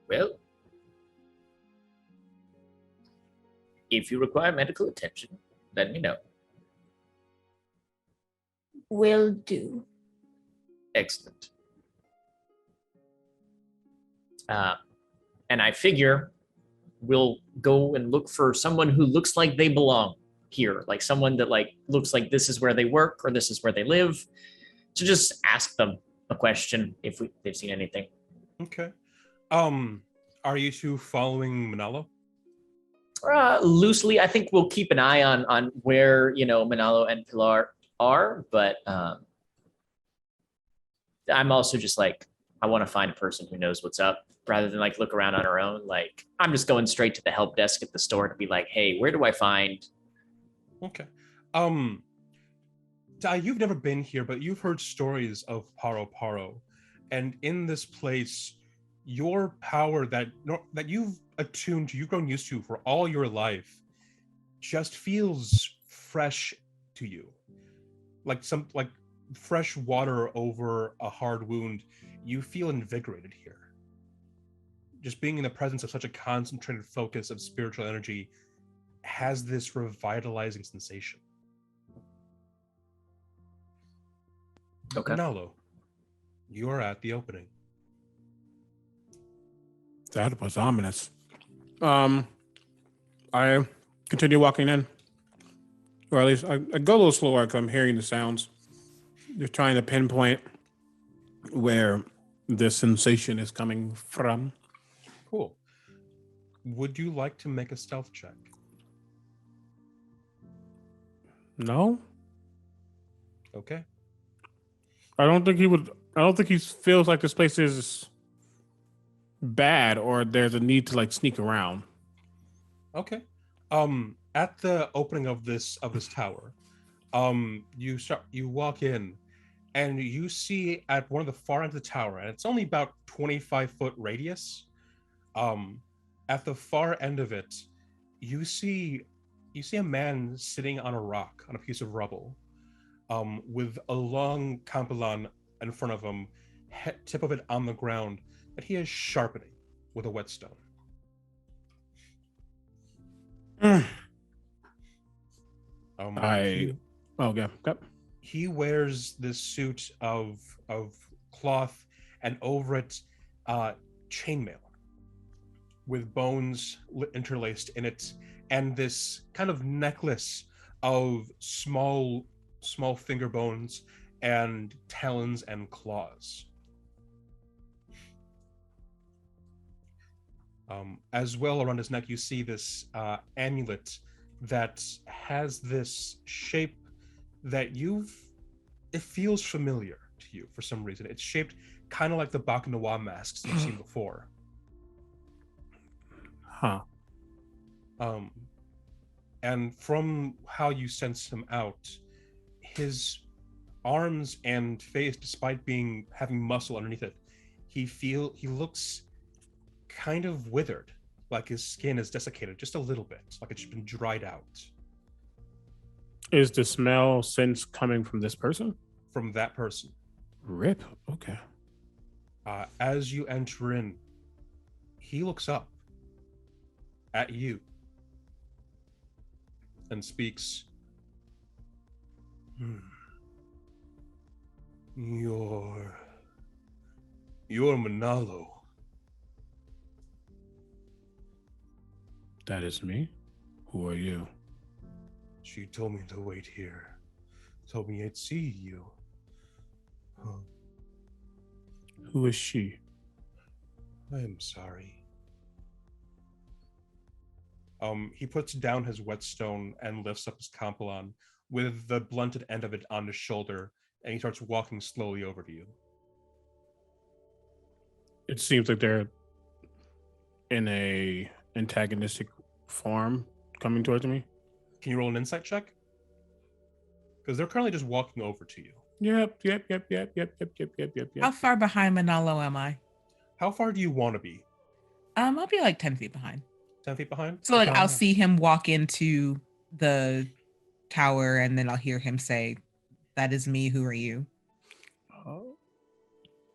Speaker 6: Well, if you require medical attention, let me know.
Speaker 5: Will do.
Speaker 6: Excellent. And I figure we'll go and look for someone who looks like they belong here, like someone that like looks like this is where they work or this is where they live. So just ask them a question if they've seen anything.
Speaker 1: Okay. Are you two following Manalo?
Speaker 6: Loosely, I think we'll keep an eye on where Manalo and Pilar are, but I'm also just like, I want to find a person who knows what's up rather than like look around on our own. Like I'm just going straight to the help desk at the store to be like, hey, where do I find?
Speaker 1: Okay. Dai, you've never been here, but you've heard stories of Paro Paro, and in this place, your power that you've attuned to, you've grown used to for all your life, just feels fresh to you, like fresh water over a hard wound. You feel invigorated here. Just being in the presence of such a concentrated focus of spiritual energy has this revitalizing sensation.
Speaker 6: Okay.
Speaker 1: Manalo, you are at the opening.
Speaker 4: That was ominous. I continue walking in, or at least I go a little slower because I'm hearing the sounds. Just trying to pinpoint where this sensation is coming from.
Speaker 1: Cool. Would you like to make a stealth check?
Speaker 4: No,
Speaker 1: Okay.
Speaker 4: I don't think he would. I don't think he feels like this place is bad or there's a need to like sneak around.
Speaker 1: Okay. At the opening of this tower, you walk in and you see at one of the far ends of the tower, and it's only about 25-foot radius. At the far end of it, you see a man sitting on a rock, on a piece of rubble, with a long kampilan in front of him, tip of it on the ground, that he is sharpening with a whetstone. He wears this suit of cloth, and over it, chainmail with bones interlaced in it, and this kind of necklace of small finger bones and talons and claws. As well, around his neck, you see this amulet that has this shape that it feels familiar to you for some reason. It's shaped kind of like the Bakanawa masks you've seen before.
Speaker 4: Huh.
Speaker 1: And from how you sense him out, his arms and face, despite having muscle underneath it, he looks kind of withered. like his skin is desiccated just a little bit, like it's been dried out.
Speaker 4: Is the smell sense coming from this person?
Speaker 1: From that person.
Speaker 4: Rip. Okay.
Speaker 1: As you enter in, he looks up at you and speaks. You're Manalo.
Speaker 4: That is me. Who are you?
Speaker 1: She told me to wait here. Told me I'd see you. Huh.
Speaker 4: Who is she?
Speaker 1: I am sorry. He puts down his whetstone and lifts up his Compilon with the blunted end of it on his shoulder, and he starts walking slowly over to you.
Speaker 4: It seems like they're in a antagonistic form coming towards me.
Speaker 1: Can you roll an insight check? Because they're currently just walking over to you.
Speaker 4: Yep.
Speaker 3: How far behind Manalo am I?
Speaker 1: How far do you want to be?
Speaker 3: I'll be like 10 feet behind.
Speaker 1: 10 feet behind?
Speaker 3: So like I'll see him walk into the tower and then I'll hear him say, "That is me, who are you?"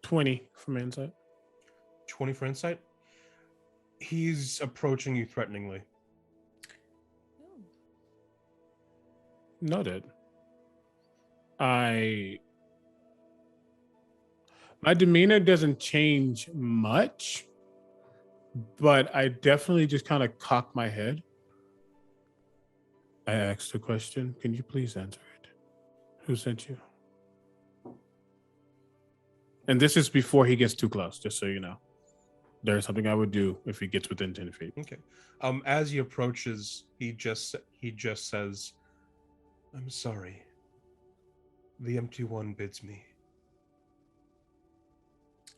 Speaker 4: 20 from insight.
Speaker 1: 20 for insight? He's approaching you threateningly.
Speaker 4: Noted. My demeanor doesn't change much, but I definitely just kind of cock my head. I asked a question. Can you please answer it? Who sent you? And this is before he gets too close, just so you know. There's something I would do if he gets within 10 feet.
Speaker 1: Okay. As he approaches, he just says, "I'm sorry. The empty one bids me."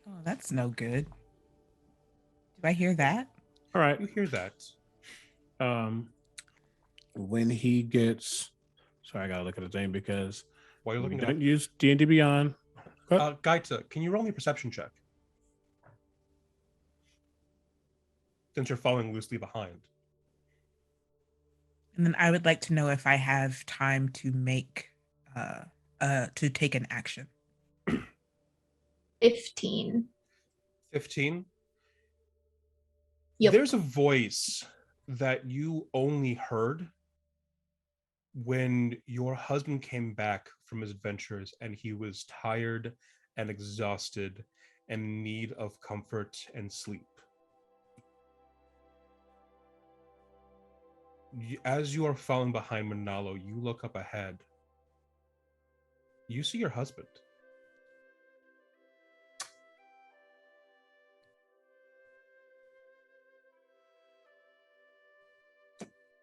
Speaker 3: Oh, that's no good. Do I hear that?
Speaker 1: All right. You hear that.
Speaker 4: When he gets... Sorry, I gotta look at the thing because
Speaker 1: while you're looking
Speaker 4: don't use D&D Beyond.
Speaker 1: Gaita, can you roll me a perception check? Since you're following loosely behind.
Speaker 3: And then I would like to know if I have time to make to take an action.
Speaker 5: 15.
Speaker 1: 15?
Speaker 5: Yep.
Speaker 1: There's a voice that you only heard when your husband came back from his adventures and he was tired and exhausted and in need of comfort and sleep. As you are following behind Manalo, you look up ahead. You see your husband.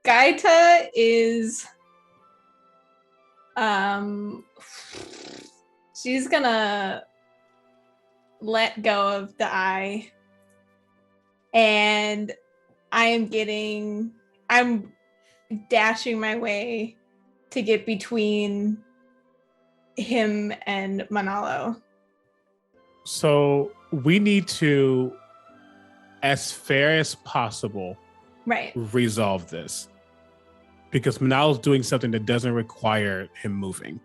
Speaker 5: Gaita is she's gonna let go of the eye, and I'm dashing my way to get between him and Manalo.
Speaker 4: So we need to, as fair as possible,
Speaker 5: right,
Speaker 4: resolve this. Because Manalo's doing something that doesn't require him moving.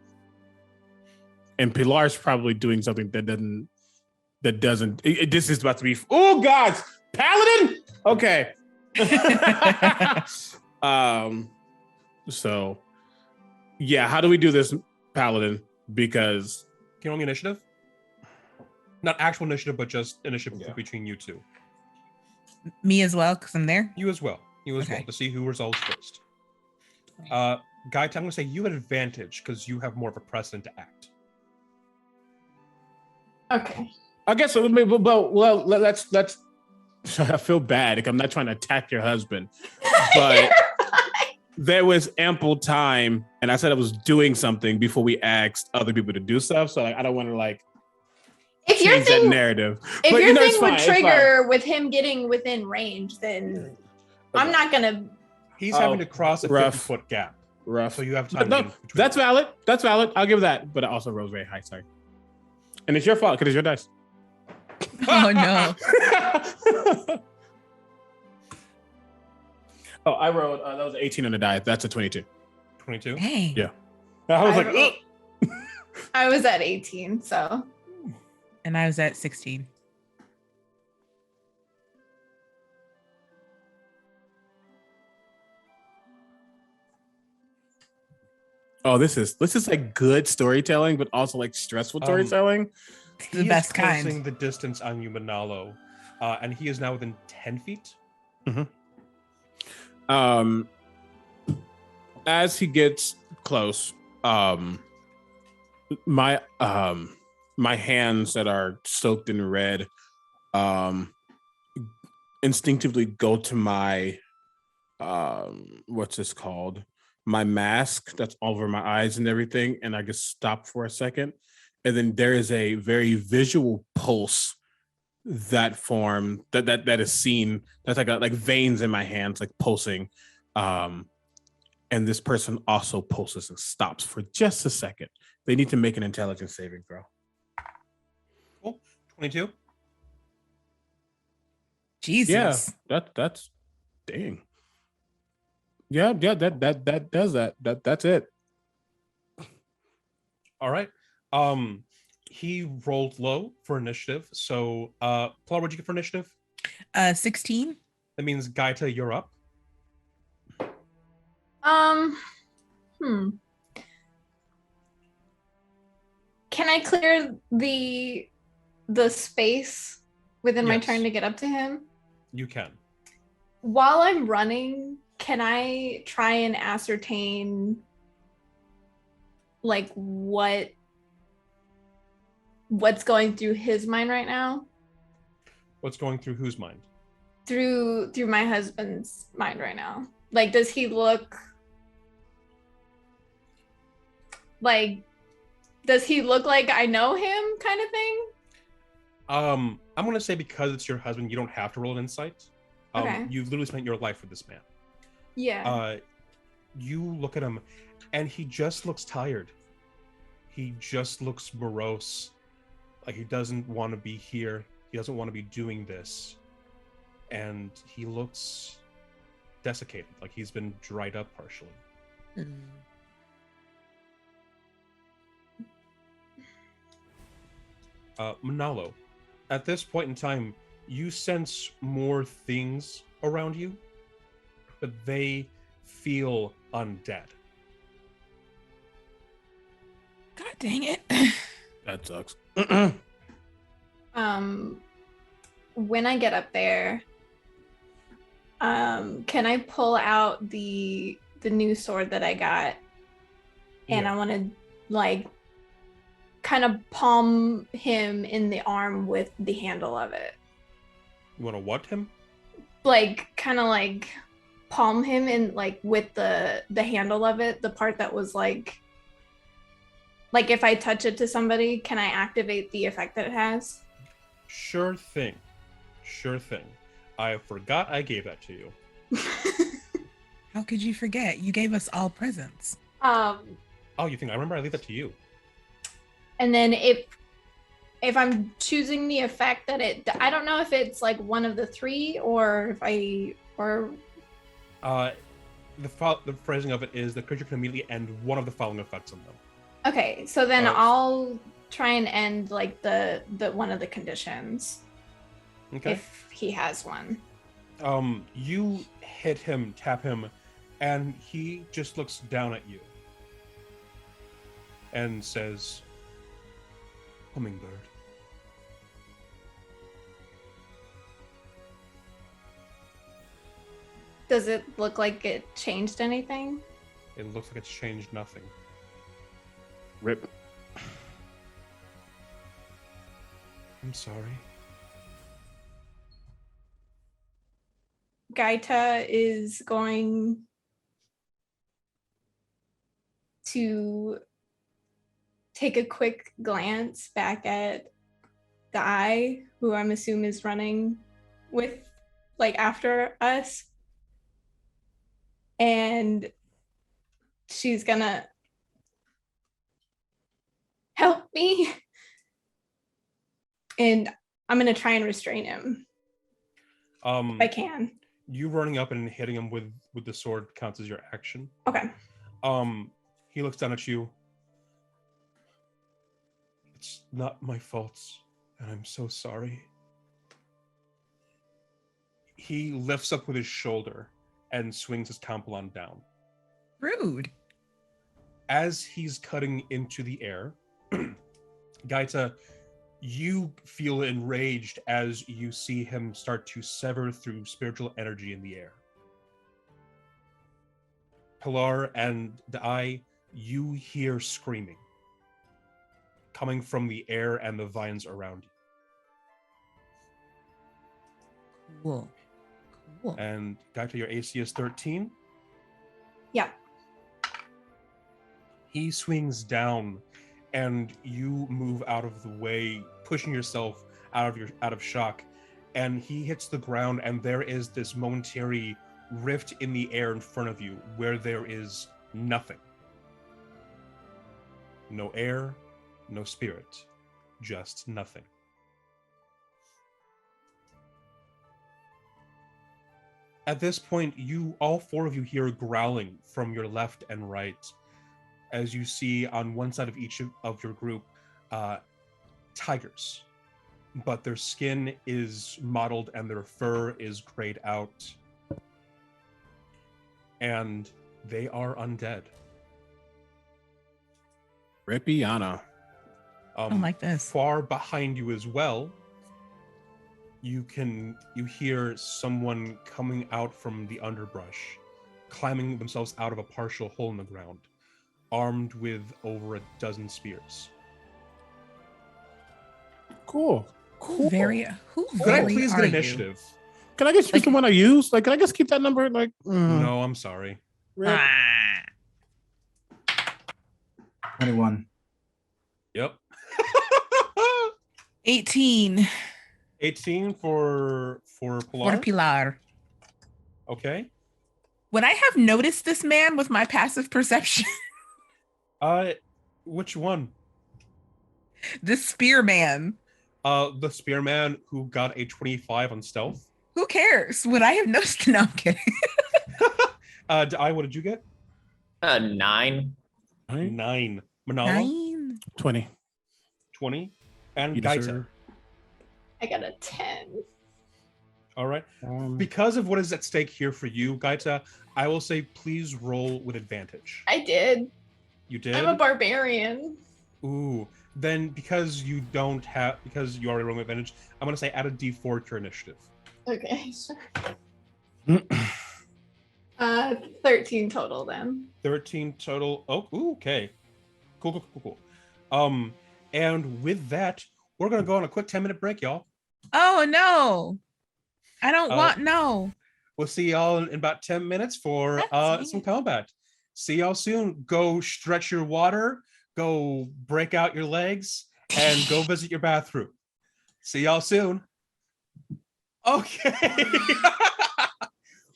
Speaker 4: And Pilar's probably doing something that doesn't. This is about to be, oh God, Paladin? Okay. So yeah, how do we do this, Paladin? Because
Speaker 1: can you roll me initiative? Not actual initiative, but just initiative between you two.
Speaker 3: Me as well, because I'm there?
Speaker 1: You as well. You as well, to see who resolves first. Gaita, I'm going to say you have advantage because you have more of a precedent to act.
Speaker 5: Okay.
Speaker 4: I guess, well, let's. I feel bad. Like I'm not trying to attack your husband, but there was ample time, and I said I was doing something before we asked other people to do stuff. So like, I don't want to
Speaker 5: if your
Speaker 4: change that narrative.
Speaker 5: If but, your thing would trigger with him getting within range, then I'm not gonna.
Speaker 1: He's having to cross a 50-foot gap.
Speaker 4: Rough.
Speaker 1: So you have time.
Speaker 4: No, that's valid. That's valid. I'll give that. But it also rolls very high. Sorry. And it's your fault because it's your dice.
Speaker 3: Oh no.
Speaker 4: Oh, I rolled. That was 18 on the die. That's a 22.
Speaker 1: 22.
Speaker 3: Dang.
Speaker 4: Yeah. I was like,
Speaker 5: rolled-
Speaker 4: ugh.
Speaker 5: I was at 18, so
Speaker 3: And I was at 16.
Speaker 4: Oh, this is like good storytelling, but also like stressful storytelling.
Speaker 3: The
Speaker 1: He
Speaker 3: best
Speaker 1: is closing
Speaker 3: kind.
Speaker 1: the distance on you, Manalo, and he is now within 10 feet.
Speaker 4: As he gets close, my hands that are soaked in red, instinctively go to my what's this called? My mask that's over my eyes and everything, and I just stop for a second, and then there is a very visual pulse that form that is seen. That's like veins in my hands, like pulsing. And this person also pulses and stops for just a second. They need to make an intelligence saving throw.
Speaker 1: Cool. 22.
Speaker 3: Jesus.
Speaker 4: Yeah, that's dang. Yeah, that does that. That's it.
Speaker 1: All right. He rolled low for initiative. So, Paula, what'd you get for initiative?
Speaker 3: 16.
Speaker 1: That means Gaita, you're up.
Speaker 5: Can I clear the space within my
Speaker 1: Yes.
Speaker 5: turn to get up to him?
Speaker 1: You can.
Speaker 5: While I'm running, can I try and ascertain like what's going through his mind right now?
Speaker 1: What's going through whose mind?
Speaker 5: Through my husband's mind right now. Like, does he look like I know him kind of thing?
Speaker 1: I'm gonna say because it's your husband, you don't have to roll an insight.
Speaker 5: Okay.
Speaker 1: You've literally spent your life with this man.
Speaker 5: Yeah.
Speaker 1: You look at him, and he just looks tired. He just looks morose, like he doesn't want to be here. He doesn't want to be doing this, and he looks desiccated, like he's been dried up partially. Manalo, at this point in time, you sense more things around you, but they feel undead.
Speaker 3: God dang it.
Speaker 4: That sucks.
Speaker 5: When I get up there, can I pull out the new sword that I got? And
Speaker 1: Yeah.
Speaker 5: I want to like kind of palm him in the arm with the handle of it.
Speaker 1: You want to what him?
Speaker 5: Like kind of like palm him in like with the handle of it, the part that was like if I touch it to somebody, can I activate the effect that it has?
Speaker 1: Sure thing. Sure thing. I forgot I gave that to you.
Speaker 3: How could you forget? You gave us all presents.
Speaker 1: Oh, you think I remember? I leave that to you.
Speaker 5: And then if I'm choosing the effect that I don't know if it's like one of the three or the
Speaker 1: phrasing of it is the creature can immediately end one of the following effects on them.
Speaker 5: Okay, so then
Speaker 1: Oh.
Speaker 5: I'll try and end like the one of the conditions
Speaker 1: Okay.
Speaker 5: if he has one.
Speaker 1: You hit him, tap him, and he just looks down at you and says, "Hummingbird."
Speaker 5: Does it look like it changed anything?
Speaker 1: It looks like it's changed nothing.
Speaker 4: Rip.
Speaker 1: I'm sorry.
Speaker 5: Gaita is going to take a quick glance back at the eye, who I'm assuming is running with, like, after us. And she's gonna help me. And I'm gonna try and restrain him if I can.
Speaker 1: You running up and hitting him with the sword counts as your action.
Speaker 5: Okay.
Speaker 1: He looks down at you. It's not my fault, and I'm so sorry. He lifts up with his shoulder and swings his Kampalon down.
Speaker 3: Rude.
Speaker 1: As he's cutting into the air, Gaita, you feel enraged as you see him start to sever through spiritual energy in the air. Pilar and Dai, you hear screaming coming from the air and the vines around you.
Speaker 3: Cool.
Speaker 1: And Gaita, your AC is 13.
Speaker 5: Yeah.
Speaker 1: He swings down and you move out of the way, pushing yourself out of shock, and he hits the ground, and there is this momentary rift in the air in front of you where there is nothing. No air, no spirit, just nothing. At this point, all four of you hear growling from your left and right, as you see on one side of each of your group, tigers, but their skin is mottled and their fur is grayed out, and they are undead.
Speaker 4: Ripiana.
Speaker 3: I don't like this.
Speaker 1: Far behind you as well, you hear someone coming out from the underbrush, climbing themselves out of a partial hole in the ground, armed with over a dozen spears.
Speaker 4: Cool.
Speaker 3: Who very
Speaker 1: Could I please get initiative?
Speaker 4: Can I just use the one I use? Like, can I just keep that number? Like,
Speaker 1: no, I'm sorry.
Speaker 2: 21.
Speaker 1: Yep.
Speaker 3: 18.
Speaker 1: 18 for Pilar?
Speaker 3: For Pilar.
Speaker 1: Okay.
Speaker 3: Would I have noticed this man with my passive perception?
Speaker 1: Which one?
Speaker 3: This spearman.
Speaker 1: The spearman who got a 25 on stealth.
Speaker 3: Who cares? Would I have noticed? No, I'm kidding.
Speaker 1: What did you get?
Speaker 6: 9.
Speaker 1: 9. Manala?
Speaker 3: 9.
Speaker 4: 20.
Speaker 1: 20. And
Speaker 4: Yes,
Speaker 1: Gaita.
Speaker 4: sir.
Speaker 5: I got a 10.
Speaker 1: All right. Because of what is at stake here for you, Gaita, I will say please roll with advantage.
Speaker 5: I did.
Speaker 1: You did?
Speaker 5: I'm a barbarian.
Speaker 1: Ooh. Then because you already rolled with advantage, I'm going to say add a d4 to your initiative.
Speaker 5: Okay, sure. 13 total then.
Speaker 1: 13 total. Oh, ooh, okay. Cool. And with that, we're going to go on a quick 10-minute break, y'all.
Speaker 3: Oh, no. I don't want, no.
Speaker 1: We'll see y'all in about 10 minutes for some combat. See y'all soon. Go stretch your water, go break out your legs, and go visit your bathroom. See y'all soon. Okay.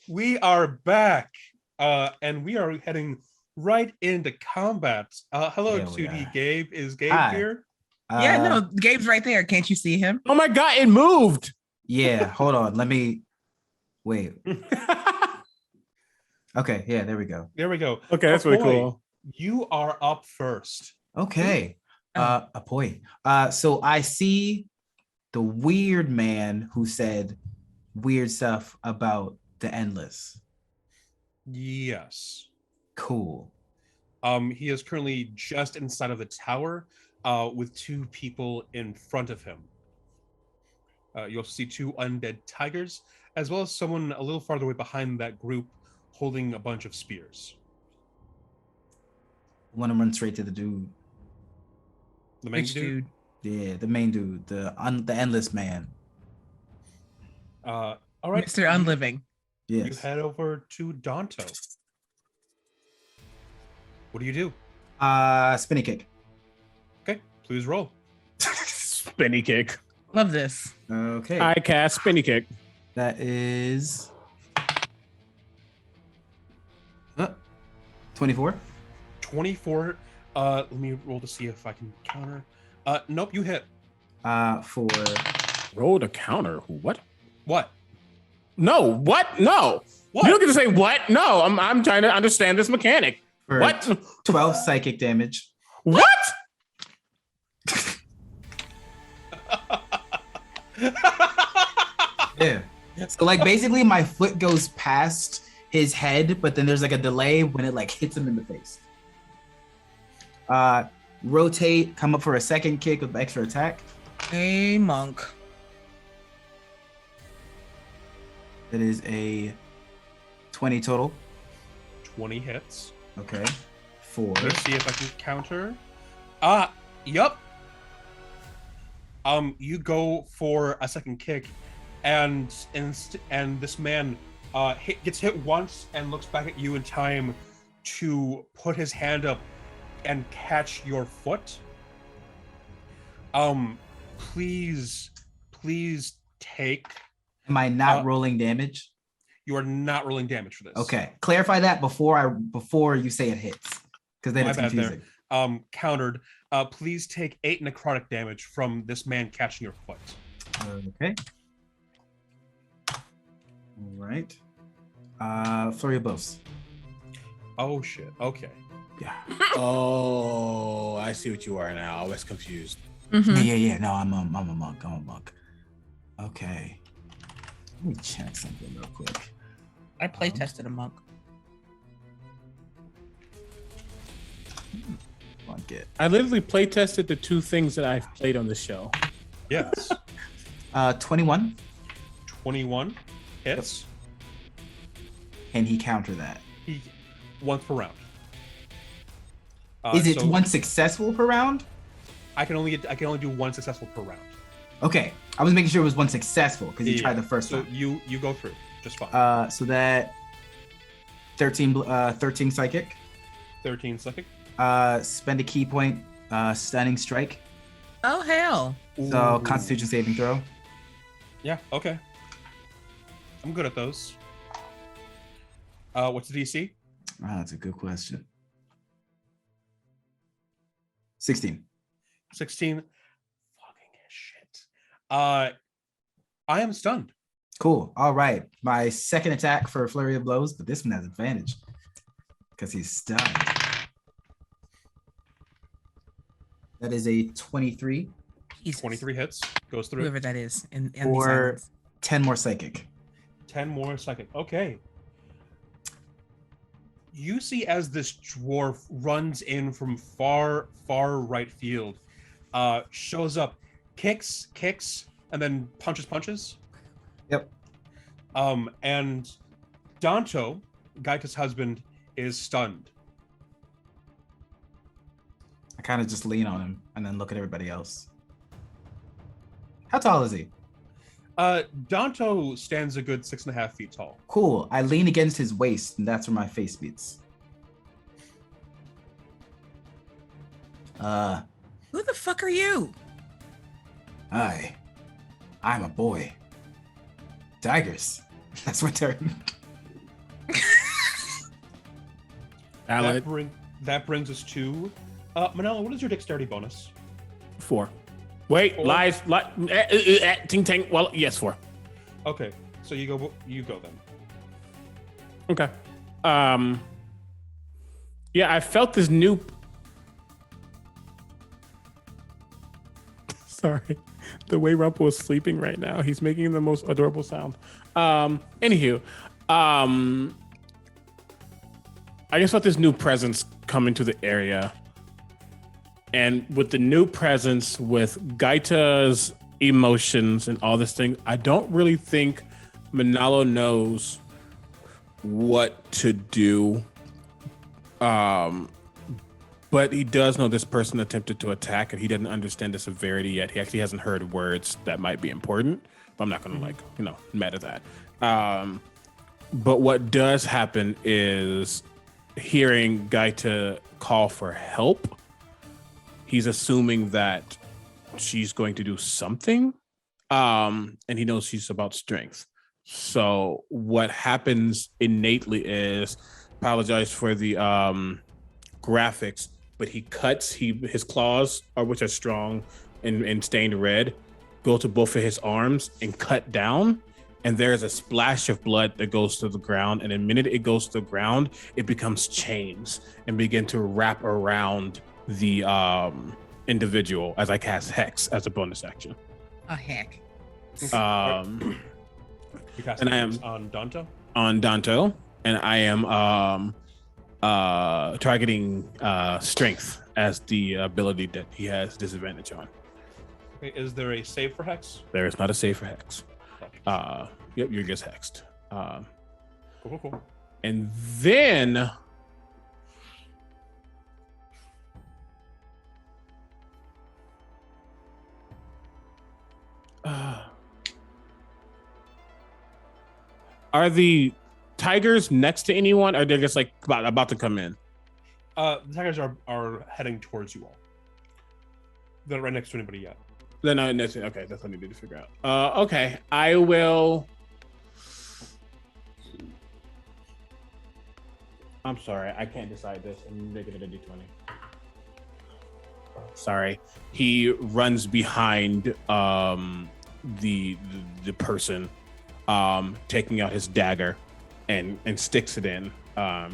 Speaker 1: We are back, and we are heading right into combat. Hello, 2D Gabe. Is Gabe here?
Speaker 3: Yeah, no, Gabe's right there. Can't you see him?
Speaker 4: Oh my God, it moved.
Speaker 2: Yeah, hold on. Let me wait. Okay, yeah, there we go.
Speaker 1: There we go.
Speaker 4: Okay, that's really cool.
Speaker 1: You are up first.
Speaker 2: Okay. Apoy. So I see the weird man who said weird stuff about the Endless.
Speaker 1: Yes.
Speaker 2: Cool.
Speaker 1: He is currently just inside of the tower, with 2 people in front of him. You'll see 2 undead tigers, as well as someone a little farther away behind that group holding a bunch of spears.
Speaker 2: I want to run straight to the dude.
Speaker 1: The main dude?
Speaker 2: Yeah, the main dude, the Endless man.
Speaker 1: All right.
Speaker 3: Mr. Unliving.
Speaker 2: Yes.
Speaker 1: You head over to Danto. What do you do?
Speaker 2: Spinny kick.
Speaker 1: Okay, please roll.
Speaker 4: Spinny kick.
Speaker 3: Love this.
Speaker 2: Okay.
Speaker 4: I cast spinny kick.
Speaker 2: That is 24.
Speaker 1: 24. Let me roll to see if I can counter. Nope, you hit.
Speaker 2: For
Speaker 4: Roll to counter. What?
Speaker 1: What?
Speaker 4: No, what? No.
Speaker 1: What?
Speaker 4: You don't get to say what? No, I'm trying to understand this mechanic.
Speaker 2: For
Speaker 4: What?
Speaker 2: 12 psychic damage.
Speaker 4: What?
Speaker 2: Yeah. So like basically my foot goes past his head, but then there's like a delay when it like hits him in the face. Rotate, come up for a second kick with extra attack.
Speaker 3: A monk.
Speaker 2: That is a 20 total.
Speaker 1: 20 hits.
Speaker 2: Okay. 4.
Speaker 1: Let's see if I can counter. Yup. You go for a second kick, and this man gets hit once and looks back at you in time to put his hand up and catch your foot. Please take.
Speaker 2: Am I not rolling damage?
Speaker 1: You are not rolling damage for this.
Speaker 2: Okay. Clarify that before you say it hits, because then
Speaker 1: My
Speaker 2: it's
Speaker 1: bad
Speaker 2: confusing.
Speaker 1: there. Countered. Please take 8 necrotic damage from this man catching your foot.
Speaker 2: Okay. All right. Flurry of blows.
Speaker 1: Oh shit. Okay.
Speaker 2: Yeah.
Speaker 4: Oh, I see what you are now. I was confused.
Speaker 3: Mhm.
Speaker 2: Yeah. No, I'm a monk. Okay. Let me check something real quick.
Speaker 3: I play tested a monk.
Speaker 4: I literally play tested the 2 things that I've played on the show.
Speaker 1: Yes.
Speaker 2: 21.
Speaker 1: 21 hits.
Speaker 2: Can he counter that?
Speaker 1: Once per round.
Speaker 2: Is it
Speaker 1: so
Speaker 2: one successful per round?
Speaker 1: I can only do one successful per round.
Speaker 2: Okay, I was making sure it was one successful because you tried the first
Speaker 1: so
Speaker 2: one.
Speaker 1: you go through just fine.
Speaker 2: So that 13 psychic.
Speaker 1: 13 psychic.
Speaker 2: Spend a key point. Stunning strike.
Speaker 3: Oh hell.
Speaker 2: So
Speaker 1: Ooh.
Speaker 2: Constitution saving throw.
Speaker 1: Yeah. Okay. I'm good at those. What's the DC?
Speaker 2: That's a good question. 16.
Speaker 1: 16. Fucking shit. I am stunned.
Speaker 2: Cool. All right. My second attack for a flurry of blows, but this one has advantage because he's stunned. That is a 23.
Speaker 3: Jesus.
Speaker 1: 23 hits. Goes through.
Speaker 3: Whoever that is. In these
Speaker 2: Or
Speaker 3: islands.
Speaker 2: 10 more psychic.
Speaker 1: 10 more psychic. Okay. You see as this dwarf runs in from far right field, shows up, kicks, and then punches.
Speaker 2: Yep.
Speaker 1: And Danto, Gaita's husband, is stunned.
Speaker 2: I kind of just lean on him and then look at everybody else. How tall is he?
Speaker 1: Danto stands a good 6.5 feet tall.
Speaker 2: Cool. I lean against his waist, and that's where my face meets.
Speaker 3: Who the fuck are you?
Speaker 2: I'm a boy. Tigers. That's my turn.
Speaker 4: Valid.
Speaker 1: That brings us to Manella. What is your dexterity bonus?
Speaker 4: 4. Wait,
Speaker 1: 4?
Speaker 4: lies. Ting ting. Well, yes, 4.
Speaker 1: Okay, so you go then.
Speaker 4: Okay. Yeah, I felt this new. Sorry, the way Rumple is sleeping right now, he's making the most adorable sound. Anywho, I just felt this new presence come into the area, and with the new presence, with Gaita's emotions and all this thing, I don't really think Manalo knows what to do. But he does know this person attempted to attack, and he doesn't understand the severity yet. He actually hasn't heard words that might be important, but I'm not going to meta that. But what does happen is hearing Gaita call for help, he's assuming that she's going to do something, and he knows she's about strength. So what happens innately is, apologize for the graphics, but he cuts, his claws, which are strong and stained red, go to both of his arms and cut down, and there is a splash of blood that goes to the ground. And the minute it goes to the ground, it becomes chains and begin to wrap around the individual as I cast Hex as a bonus action.
Speaker 3: Oh, heck.
Speaker 1: You cast
Speaker 4: And I
Speaker 1: Hex
Speaker 4: am-
Speaker 1: on Danto.
Speaker 4: On Danto, and I am targeting strength as the ability that he has disadvantage on.
Speaker 1: Okay, is there a save for Hex?
Speaker 4: There is not a save for Hex. Yep, you're just hexed.
Speaker 1: Cool.
Speaker 4: And then are the tigers next to anyone, or they're just like about to come in?
Speaker 1: The tigers are heading towards you all. They're not right next to anybody yet.
Speaker 4: Then okay, that's what I needed to figure out. Okay, I will. I'm sorry, I can't decide this. I'm making it a D20. Sorry, he runs behind the person, taking out his dagger, and sticks it in. To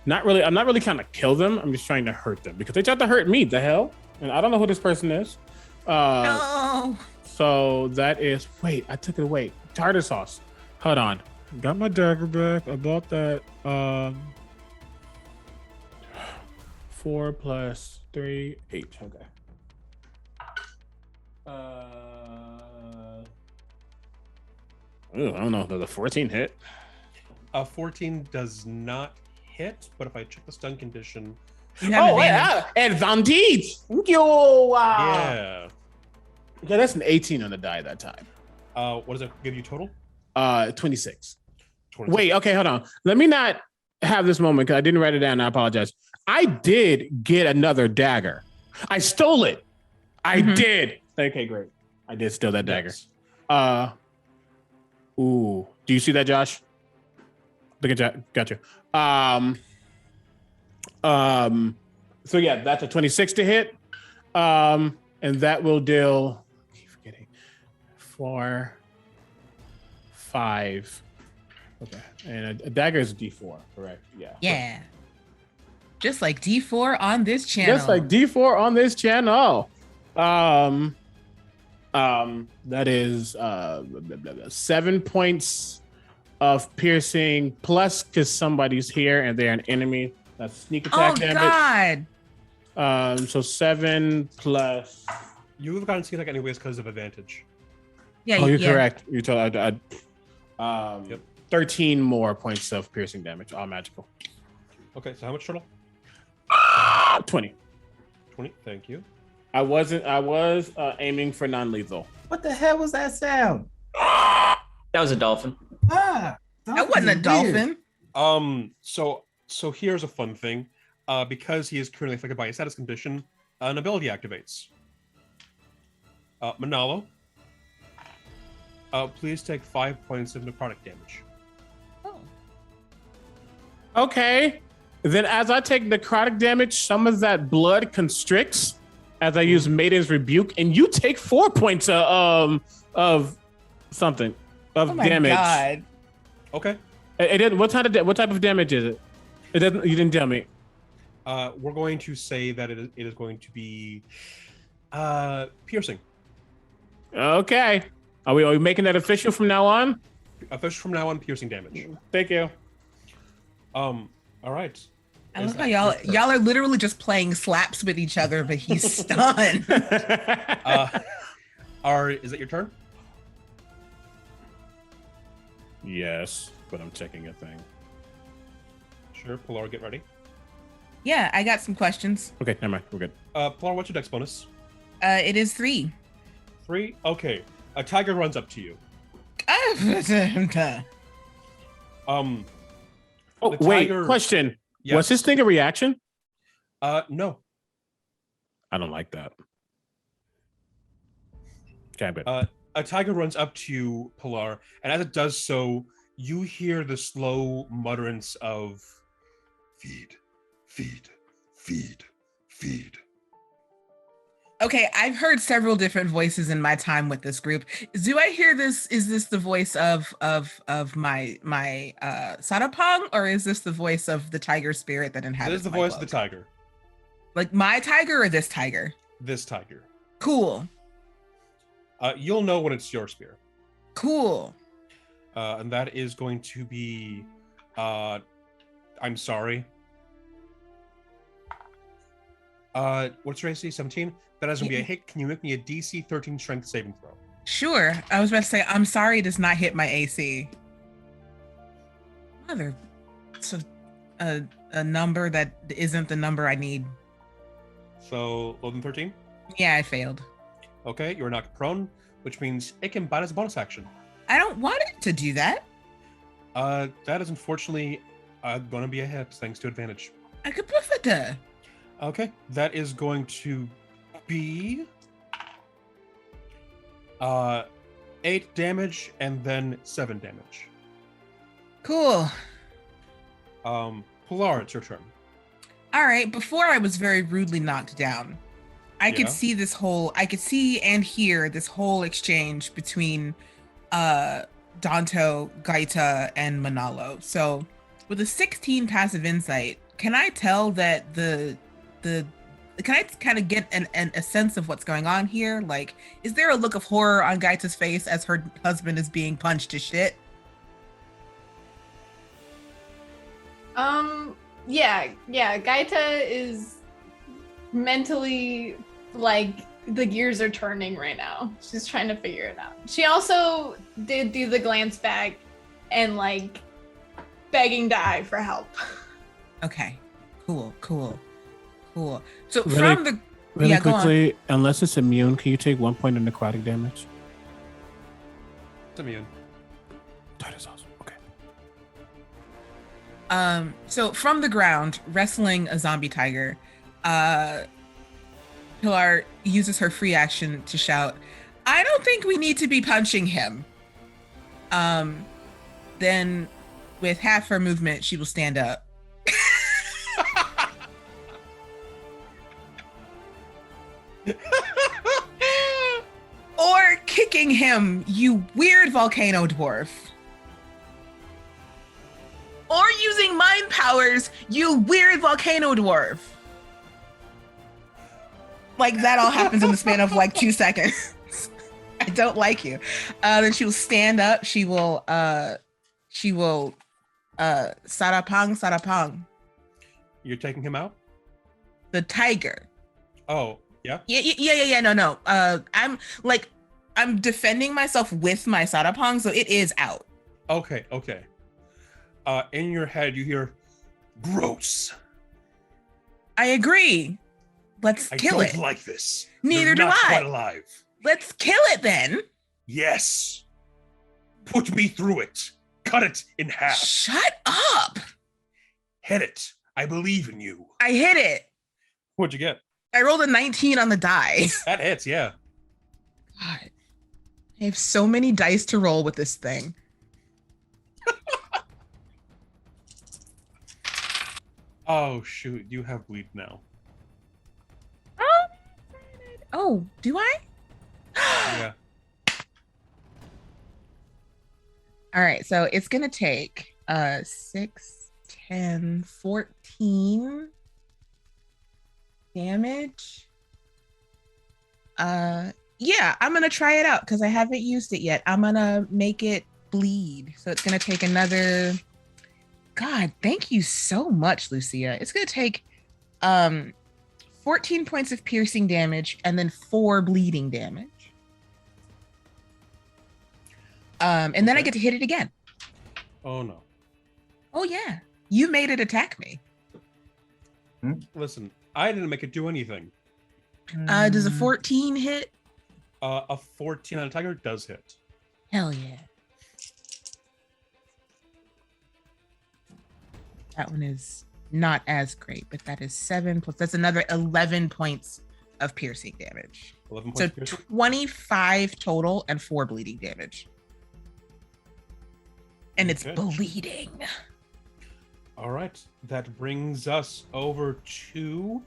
Speaker 4: not really. I'm not really trying to kill them. I'm just trying to hurt them because they tried to hurt me. The hell, and I don't know who this person is.
Speaker 3: No.
Speaker 4: So that is. Wait, I took it away. Tartar sauce. Hold on. Got my dagger back. I bought that. 4 + 3, 8. Okay. I don't know. Does a 14 hit?
Speaker 1: 14 does not hit, but if I check the stun condition,
Speaker 3: You have advantage.
Speaker 4: Advantage. Yo.
Speaker 1: yeah.
Speaker 4: Okay, that's an 18 on the die that time.
Speaker 1: What does it give you total?
Speaker 4: 26.
Speaker 1: 26.
Speaker 4: Wait, okay, hold on. Let me not have this moment because I didn't write it down. I apologize. I did get another dagger. I stole it. I did. Okay, great. I did steal that dagger.
Speaker 1: Yes.
Speaker 4: Ooh. Do you see that, Josh? Look at that. Gotcha. So yeah, that's a 26 to hit. And that will deal. I keep forgetting. 4, 5. Okay. And a dagger is a D4, correct? Yeah.
Speaker 3: Yeah. Just like D4 on this channel.
Speaker 4: Just like D4 on this channel. That is 7 points of piercing plus because somebody's here and they're an enemy. That's sneak attack damage.
Speaker 3: God.
Speaker 4: So 7 plus.
Speaker 1: You would have gotten sneak attack anyways because of advantage.
Speaker 3: Yeah.
Speaker 4: Oh, you're
Speaker 3: yeah.
Speaker 4: correct. You told.
Speaker 1: Yep.
Speaker 4: 13 more points of piercing damage, all magical.
Speaker 1: Okay, so how much total?
Speaker 4: 20.
Speaker 1: 20. Thank you.
Speaker 4: I was aiming for non-lethal.
Speaker 2: What the hell was that sound?
Speaker 6: That was a dolphin.
Speaker 3: That wasn't a dolphin.
Speaker 1: So here's a fun thing. Because he is currently affected by a status condition, an ability activates. Manalo, please take 5 points of necrotic damage.
Speaker 3: Oh.
Speaker 4: Okay. Then as I take necrotic damage, some of that blood constricts as I use Maiden's Rebuke, and you take 4 points of something of
Speaker 3: Oh my
Speaker 4: damage.
Speaker 3: God.
Speaker 1: Okay.
Speaker 4: It didn't. What type of damage is it? It doesn't. You didn't tell me.
Speaker 1: We're going to say that it is going to be piercing.
Speaker 4: Okay. Are we making that official from now on?
Speaker 1: Official from now on, piercing damage.
Speaker 4: Thank you.
Speaker 1: All right.
Speaker 3: I love how y'all are literally just playing slaps with each other, but he's stunned.
Speaker 1: Is that your turn?
Speaker 4: Yes, but I'm checking a thing.
Speaker 1: Sure. Pilar, get ready.
Speaker 3: Yeah, I got some questions.
Speaker 4: Okay, never mind. We're good.
Speaker 1: Pilar, what's your dex bonus?
Speaker 3: It is 3.
Speaker 1: 3. Okay. A tiger runs up to you.
Speaker 4: Oh,
Speaker 1: The
Speaker 4: wait.
Speaker 1: tiger-
Speaker 4: Question.
Speaker 1: Yes.
Speaker 4: Was this thing a reaction?
Speaker 1: No.
Speaker 4: I don't like that. Okay, but
Speaker 1: A tiger runs up to you, Pilar, and as it does so, you hear the slow mutterance of feed, feed, feed, feed.
Speaker 3: Okay, I've heard several different voices in my time with this group. Do I hear this? Is this the voice of my Sarapong, or is this the voice of the tiger spirit that inhabits?
Speaker 1: This is the voice of the tiger.
Speaker 3: Like my tiger or this tiger?
Speaker 1: This tiger.
Speaker 3: Cool.
Speaker 1: You'll know when it's your spear.
Speaker 3: Cool.
Speaker 1: And that is going to be, I'm sorry. What's your AC? 17? That is going to be a hit. Can you make me a DC 13 strength saving throw?
Speaker 3: Sure. I was about to say, I'm sorry does not hit my AC. Mother. It's a number that isn't the number I need.
Speaker 1: So, lower than 13?
Speaker 3: Yeah, I failed.
Speaker 1: Okay, you're knocked prone, which means it can bite as a bonus action.
Speaker 3: I don't want it to do that.
Speaker 1: That is unfortunately going to be a hit, thanks to advantage.
Speaker 3: I could prefer that.
Speaker 1: Okay, that is going to be 8 damage and then 7 damage.
Speaker 3: Cool.
Speaker 1: Pilar, it's your turn.
Speaker 3: All right, before I was very rudely knocked down. I could see and hear this whole exchange between Danto, Gaita, and Manalo. So with a 16 passive insight, can I tell that can I kind of get a sense of what's going on here? Like, is there a look of horror on Gaita's face as her husband is being punched to shit?
Speaker 5: Yeah. Gaita is mentally like the gears are turning right now. She's trying to figure it out. She also did do the glance back and like begging Dai for help.
Speaker 3: Okay, cool. So
Speaker 4: Really quickly, unless it's immune, can you take 1 point of necrotic damage?
Speaker 1: It's immune.
Speaker 4: That is awesome. Okay.
Speaker 3: So from the ground, wrestling a zombie tiger, Pilar uses her free action to shout, "I don't think we need to be punching him." Then with half her movement, she will stand up. Or kicking him, you weird volcano dwarf. Or using mind powers, you weird volcano dwarf. Like that all happens in the span of like 2 seconds. I don't like you. Then she will stand up. She will sarapang.
Speaker 1: You're taking him out?
Speaker 3: The tiger.
Speaker 1: Oh, yeah?
Speaker 3: Yeah. No. I'm defending myself with my sarapang, so it is out.
Speaker 1: Okay. In your head, you hear, "Gross.
Speaker 3: I agree. Let's kill it.
Speaker 1: I don't like this.
Speaker 3: Neither do
Speaker 1: not
Speaker 3: I.
Speaker 1: Quite alive.
Speaker 3: Let's kill it then.
Speaker 1: Yes. Put me through it. Cut it in half.
Speaker 3: Shut up.
Speaker 1: Hit it. I believe in you."
Speaker 3: I hit it.
Speaker 1: What'd you get?
Speaker 3: I rolled a 19 on the die.
Speaker 1: That hits, yeah.
Speaker 3: God. I have so many dice to roll with this thing.
Speaker 1: Oh, shoot. You have bleed now.
Speaker 3: Oh, do I?
Speaker 1: Yeah.
Speaker 3: All right, so it's going to take 6, 10, 14 damage. Yeah, I'm going to try it out because I haven't used it yet. I'm going to make it bleed. So it's going to take another... God, thank you so much, Lucia. It's going to take 14 points of piercing damage and then 4 bleeding damage. And then I get to hit it again.
Speaker 1: Oh, no.
Speaker 3: Oh, yeah. You made it attack me.
Speaker 1: Listen, I didn't make it do anything.
Speaker 3: Does a 14 hit?
Speaker 1: A 14 on a tiger does hit.
Speaker 3: Hell yeah. That one is not as great, but that is 7 plus. That's another 11 points of piercing damage.
Speaker 1: 11 points
Speaker 3: So
Speaker 1: of piercing?
Speaker 3: 25 total and 4 bleeding damage. And it's bleeding.
Speaker 1: All right. That brings us over to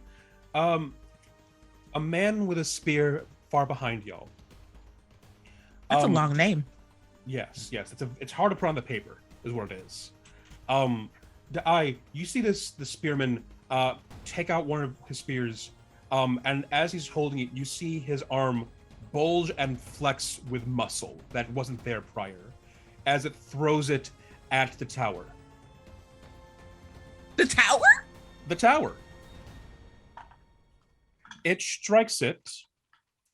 Speaker 1: A man with a spear far behind y'all.
Speaker 3: That's a long name.
Speaker 1: Yes. It's hard to put on the paper, is what it is. You see the spearman take out one of his spears, and as he's holding it, you see his arm bulge and flex with muscle that wasn't there prior, as it throws it at the tower.
Speaker 3: The tower?
Speaker 1: The tower. It strikes it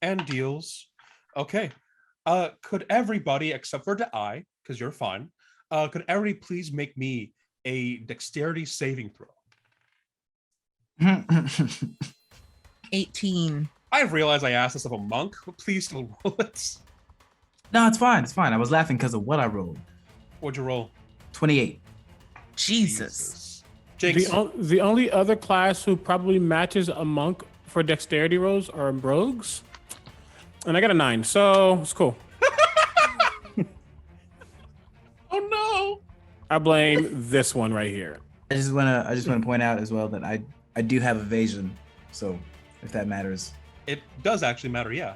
Speaker 1: and deals. Okay. Could everybody, except for I, because you're fine, could everybody please make me a dexterity saving throw?
Speaker 3: 18.
Speaker 1: I realize I asked this of a monk, but please still roll it.
Speaker 2: No, it's fine. It's fine. I was laughing because of what I rolled.
Speaker 1: What'd you roll?
Speaker 2: 28.
Speaker 3: Jesus.
Speaker 1: Jinx.
Speaker 4: The only other class who probably matches a monk for dexterity rolls are rogues. And I got a 9, so it's cool.
Speaker 1: Oh no!
Speaker 4: I blame this one right here.
Speaker 2: I just wanna point out as well that I do have evasion, so if that matters.
Speaker 1: It does actually matter, yeah.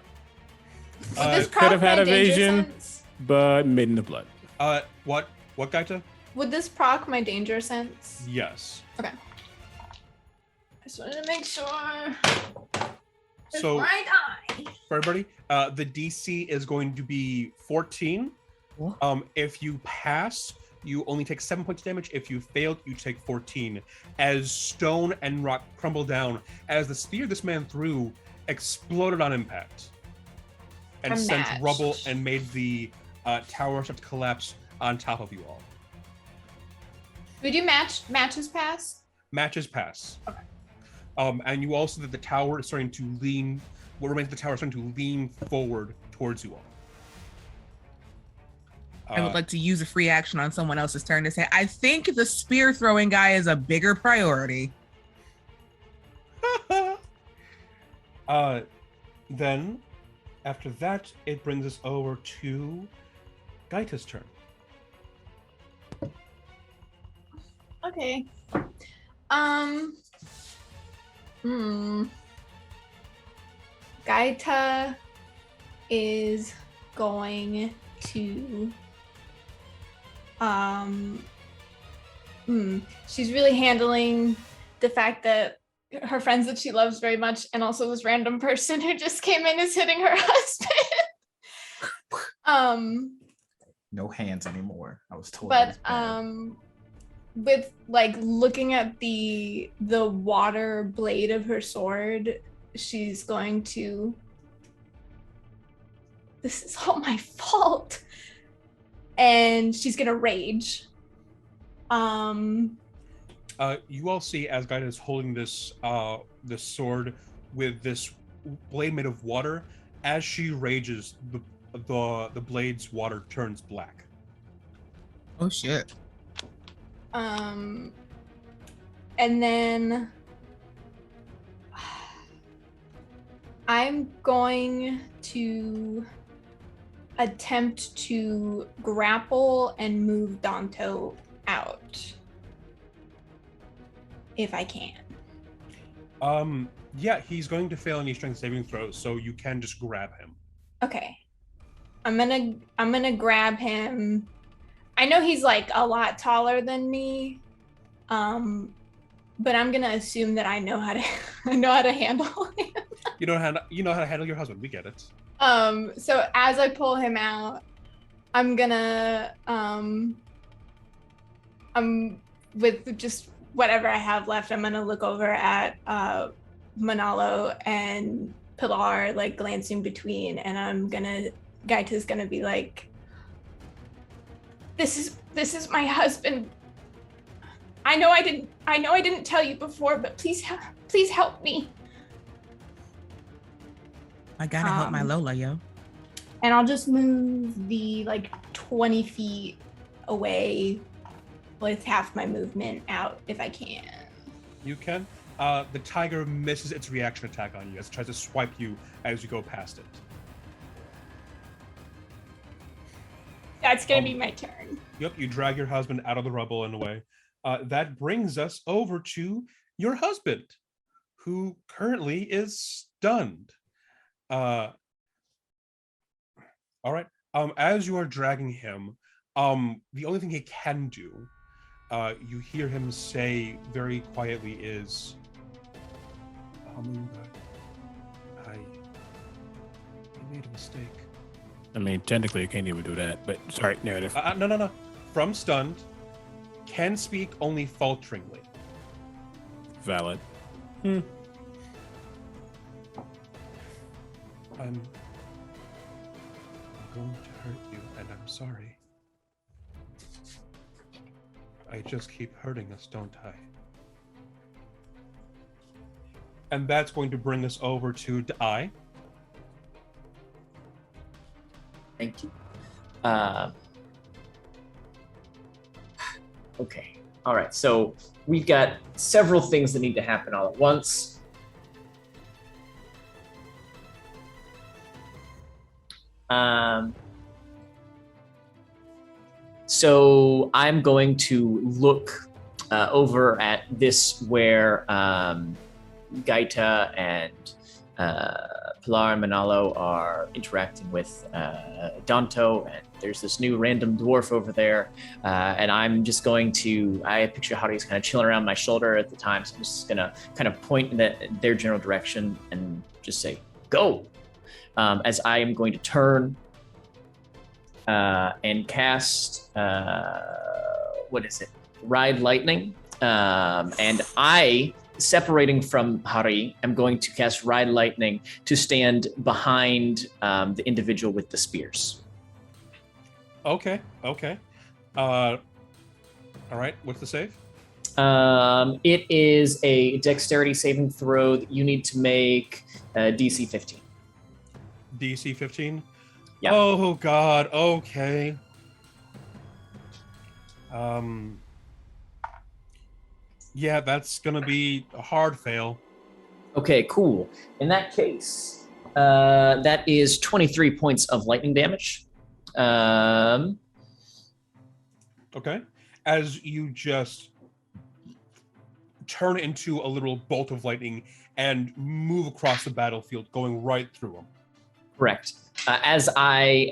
Speaker 5: Would this
Speaker 4: Could have
Speaker 5: proc
Speaker 4: had
Speaker 5: my danger
Speaker 4: evasion,
Speaker 5: sense?
Speaker 4: but Maiden of Blood.
Speaker 1: What, Gaita?
Speaker 5: Would this proc my danger sense?
Speaker 1: Yes.
Speaker 5: Okay. I just wanted to make sure.
Speaker 1: So,
Speaker 5: Before I die.
Speaker 1: for everybody, the DC is going to be 14. If you pass, you only take 7 points of damage. If you fail, you take 14. As stone and rock crumble down, as the spear this man threw exploded on impact and sent
Speaker 5: Unmatched.
Speaker 1: rubble and made the tower start to collapse on top of you all.
Speaker 5: We do matches pass?
Speaker 1: Matches pass.
Speaker 5: Okay.
Speaker 1: And you also that the tower is starting to lean. What remains of the tower is starting to lean forward towards you all.
Speaker 3: I would like to use a free action on someone else's turn to say, I think the spear throwing guy is a bigger priority.
Speaker 1: Then, after that, it brings us over to Gaita's turn.
Speaker 5: Okay. Gaita is going to she's really handling the fact that her friends that she loves very much and also this random person who just came in is hitting her husband.
Speaker 2: No hands anymore. I was told.
Speaker 5: But with like looking at the water blade of her sword, she's going to, this is all my fault, and she's gonna rage.
Speaker 1: You all see as Gaita is holding this this sword with this blade made of water. As she rages, the blade's water turns black.
Speaker 3: Oh shit.
Speaker 5: And then I'm going to attempt to grapple and move Danto out. If I can.
Speaker 1: Yeah, he's going to fail any strength saving throws, so you can just grab him.
Speaker 5: Okay. I'm gonna grab him. I know he's like a lot taller than me. But I'm gonna assume that I know how to handle him.
Speaker 1: You know how to handle your husband. We get it.
Speaker 5: So as I pull him out, I'm gonna with just whatever I have left, I'm gonna look over at Manalo and Pilar, like glancing between, and Gaita's gonna be like, This is my husband. I know I didn't tell you before, but please help me.
Speaker 3: I gotta help my Lola, yo.
Speaker 5: And I'll just move the 20 feet away with half my movement out if I can.
Speaker 1: You can. The tiger misses its reaction attack on you as it tries to swipe you as you go past it.
Speaker 5: That's gonna be my turn.
Speaker 1: Yep, you drag your husband out of the rubble and away. That brings us over to your husband, who currently is stunned. All right. As you are dragging him, the only thing he can do, you hear him say very quietly, is, I made a mistake.
Speaker 4: I mean, technically, you can't even do that, but sorry, narrative.
Speaker 1: No. From stunned, can speak only falteringly.
Speaker 4: Valid.
Speaker 1: I'm going to hurt you, and I'm sorry. I just keep hurting us, don't I? And that's going to bring us over to I.
Speaker 6: Thank you. Okay. All right. So we've got several things that need to happen all at once. So I'm going to look over at this where Gaita and Pilar and Manalo are interacting with Danto, and there's this new random dwarf over there, and I'm just going to, I picture Hari's kind of chilling around my shoulder at the time, so I'm just gonna kind of point in their general direction and just say, go, as I am going to turn and cast, what is it, Ride Lightning, and I, separating from Hari, I'm going to cast Ride Lightning to stand behind the individual with the spears.
Speaker 1: Okay. All right, what's the save?
Speaker 6: It is a dexterity saving throw that you need to make DC 15.
Speaker 1: DC 15?
Speaker 6: Yeah.
Speaker 1: Oh, God, okay. Yeah, that's gonna be a hard fail.
Speaker 6: Okay, cool. In that case, that is 23 points of lightning damage.
Speaker 1: Okay. As you just turn into a little bolt of lightning and move across the battlefield, going right through them.
Speaker 6: Correct. As I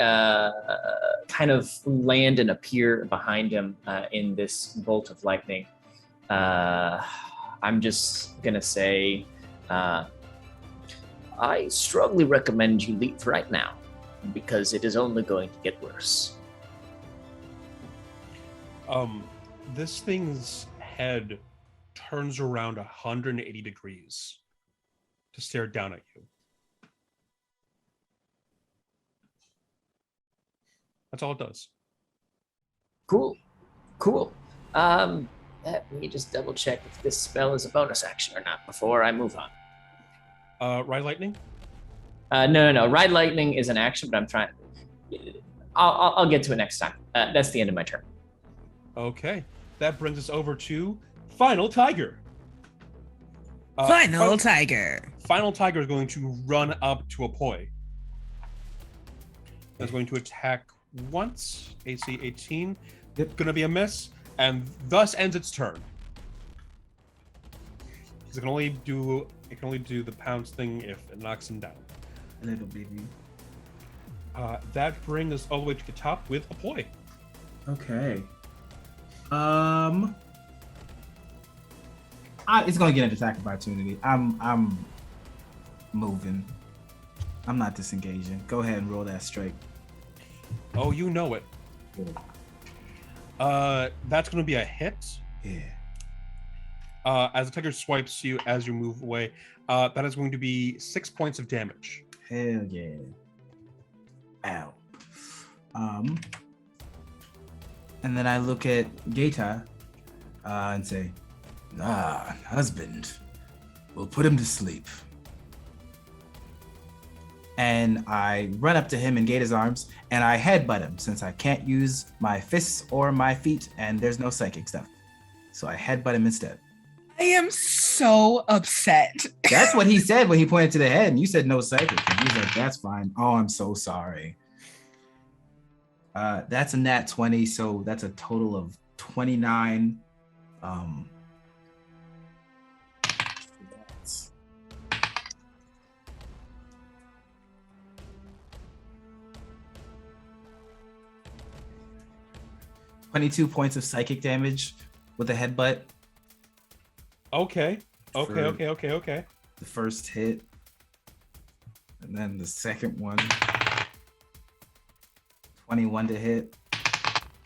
Speaker 6: kind of land and appear behind him in this bolt of lightning, I'm just gonna say, I strongly recommend you leave right now, because it is only going to get worse.
Speaker 1: This thing's head turns around 180 degrees to stare down at you. That's all it does.
Speaker 6: Cool. Let me just double check if this spell is a bonus action or not before I move on.
Speaker 1: Ride Lightning?
Speaker 6: No. Ride Lightning is an action, but I'm trying. I'll get to it next time. That's the end of my turn.
Speaker 1: Okay, that brings us over to Final Tiger.
Speaker 3: Final Tiger.
Speaker 1: Final Tiger is going to run up to Apoy. That's going to attack once. AC 18.
Speaker 2: Yep.
Speaker 1: Gonna be a miss, and thus ends its turn. Because it can only do the pounce thing if it knocks him down.
Speaker 2: Little baby.
Speaker 1: That brings us all the way to the top with Apoy.
Speaker 2: Okay. It's gonna get an attack of opportunity. I'm moving. I'm not disengaging. Go ahead and roll that strike.
Speaker 1: Oh, you know it. That's gonna be a hit.
Speaker 2: Yeah.
Speaker 1: As the tiger swipes you as you move away, that is going to be 6 points of damage.
Speaker 2: Hell yeah. Ow. And then I look at Gaita and say, husband, we'll put him to sleep. And I run up to him in Gaita's arms and I headbutt him since I can't use my fists or my feet and there's no psychic stuff. So I headbutt him instead.
Speaker 3: I am so upset.
Speaker 2: That's what he said when he pointed to the head and you said no psychic. And he's like, that's fine. Oh, I'm so sorry. That's a nat 20, so that's a total of 29. 22 points of psychic damage with a headbutt.
Speaker 1: Okay.
Speaker 2: For
Speaker 1: Okay.
Speaker 2: The first hit. And then the second one. 21 to hit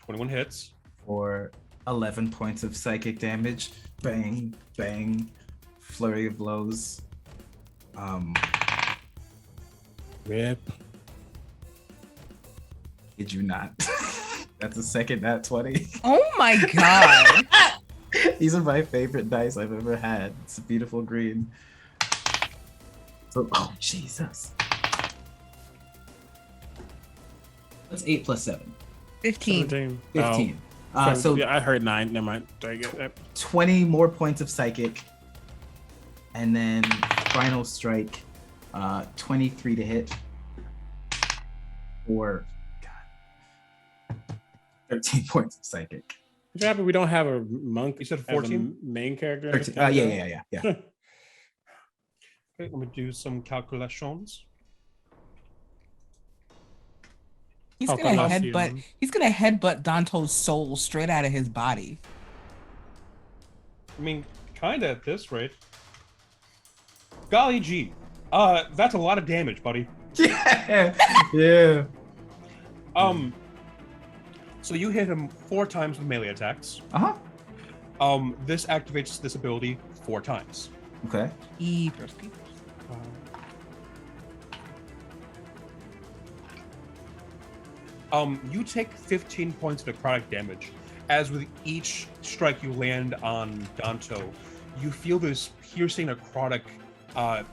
Speaker 1: 21 hits.
Speaker 2: for 11 points of psychic damage. Bang, bang. Flurry of blows.
Speaker 4: Rip.
Speaker 2: Did you not? That's the second nat 20.
Speaker 3: Oh my god.
Speaker 2: These are my favorite dice I've ever had. It's a beautiful green. So, oh, Jesus. That's 8 plus 7.
Speaker 3: 15.
Speaker 4: 17.
Speaker 2: 15.
Speaker 4: Oh,
Speaker 2: So
Speaker 4: yeah, I heard 9. Never mind. Did I get that?
Speaker 2: 20 more points of psychic. And then final strike, 23 to hit. For, God, 13 points of psychic.
Speaker 4: You happy we don't have a monk?
Speaker 1: You said
Speaker 4: as a
Speaker 1: 14?
Speaker 4: main character.
Speaker 2: 13, yeah.
Speaker 1: Okay, let me do some calculations.
Speaker 3: He's
Speaker 4: Oh,
Speaker 3: gonna
Speaker 4: Colosseum.
Speaker 3: headbutt. He's gonna headbutt Danto's soul straight out of his body.
Speaker 1: I mean, kinda at this rate. Golly gee. That's a lot of damage, buddy.
Speaker 2: Yeah.
Speaker 1: So you hit him 4 times with melee attacks.
Speaker 2: Uh-huh.
Speaker 1: This activates this ability 4 times.
Speaker 2: Okay.
Speaker 3: Peepers.
Speaker 1: You take 15 points of necrotic damage, as with each strike you land on Danto, you feel this piercing necrotic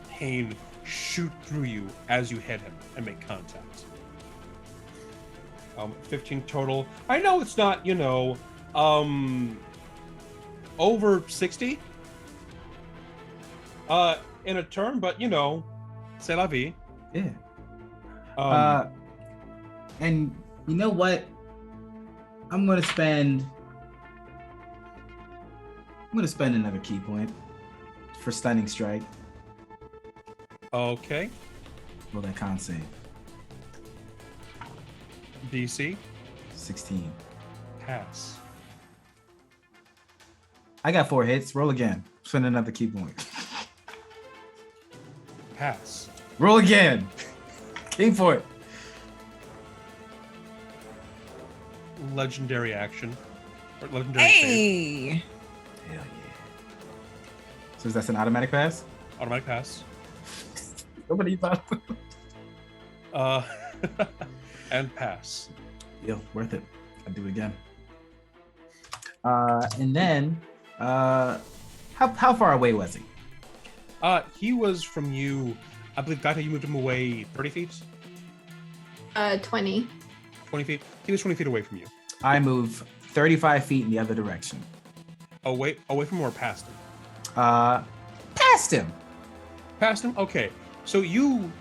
Speaker 1: pain shoot through you as you hit him and make contact. 15 total. I know it's not, over 60 in a turn, but c'est la vie.
Speaker 2: Yeah. And you know what? I'm gonna spend another key point for stunning strike.
Speaker 1: Okay.
Speaker 2: Roll that con save.
Speaker 1: DC
Speaker 2: 16.
Speaker 1: pass.
Speaker 2: I got 4 hits. Roll again. Spend another key point.
Speaker 1: Pass.
Speaker 2: Roll again. King for it.
Speaker 1: Legendary action. Or legendary save.
Speaker 3: Hey.
Speaker 2: Hell yeah. So that's an automatic pass?
Speaker 1: Automatic pass.
Speaker 2: Nobody thought.
Speaker 1: And pass.
Speaker 2: Yo, worth it. I'll do it again. And then, how far away was he?
Speaker 1: He was from you. I believe, Gaita, you moved him away 30 feet?
Speaker 5: 20.
Speaker 1: 20 feet? He was 20 feet away from you.
Speaker 2: I move 35 feet in the other direction.
Speaker 1: Away from him or past him?
Speaker 2: Past him.
Speaker 1: Past him? Okay. So you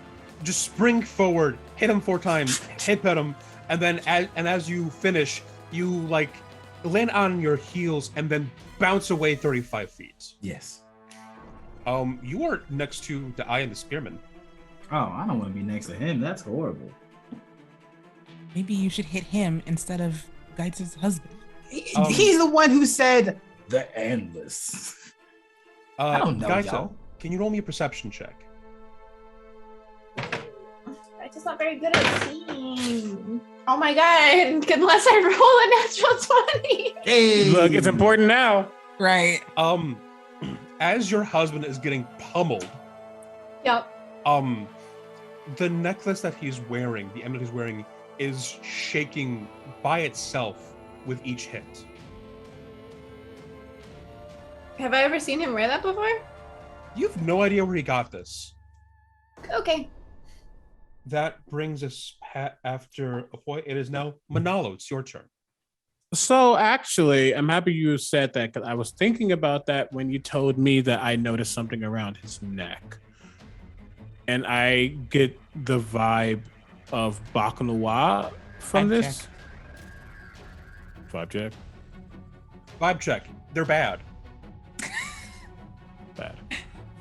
Speaker 1: just spring forward, hit him 4 times, hit him, and then as you finish, you land on your heels and then bounce away 35 feet.
Speaker 2: Yes.
Speaker 1: You are next to the Eye and the Spearman.
Speaker 2: Oh, I don't want to be next to him. That's horrible.
Speaker 3: Maybe you should hit him instead of Geit's husband.
Speaker 2: He's the one who said the endless. I don't know,
Speaker 1: Gaita,
Speaker 2: y'all.
Speaker 1: can you roll me a perception check?
Speaker 5: I'm just not very good at seeing. Oh my god, unless I roll a natural 20.
Speaker 2: Hey.
Speaker 4: Look, it's important now.
Speaker 3: Right.
Speaker 1: As your husband is getting pummeled,
Speaker 5: Yep.
Speaker 1: the necklace that he's wearing, the amulet he's wearing, is shaking by itself with each hit.
Speaker 5: Have I ever seen him wear that before?
Speaker 1: You have no idea where he got this.
Speaker 5: Okay.
Speaker 1: That brings us after Afoy. It is now Manalo. It's your turn.
Speaker 4: So actually, I'm happy you said that because I was thinking about that when you told me that I noticed something around his neck. And I get the vibe of Bacchanal from
Speaker 3: Vibe
Speaker 4: this. Vibe check.
Speaker 1: Vibe check. They're bad.
Speaker 4: Bad.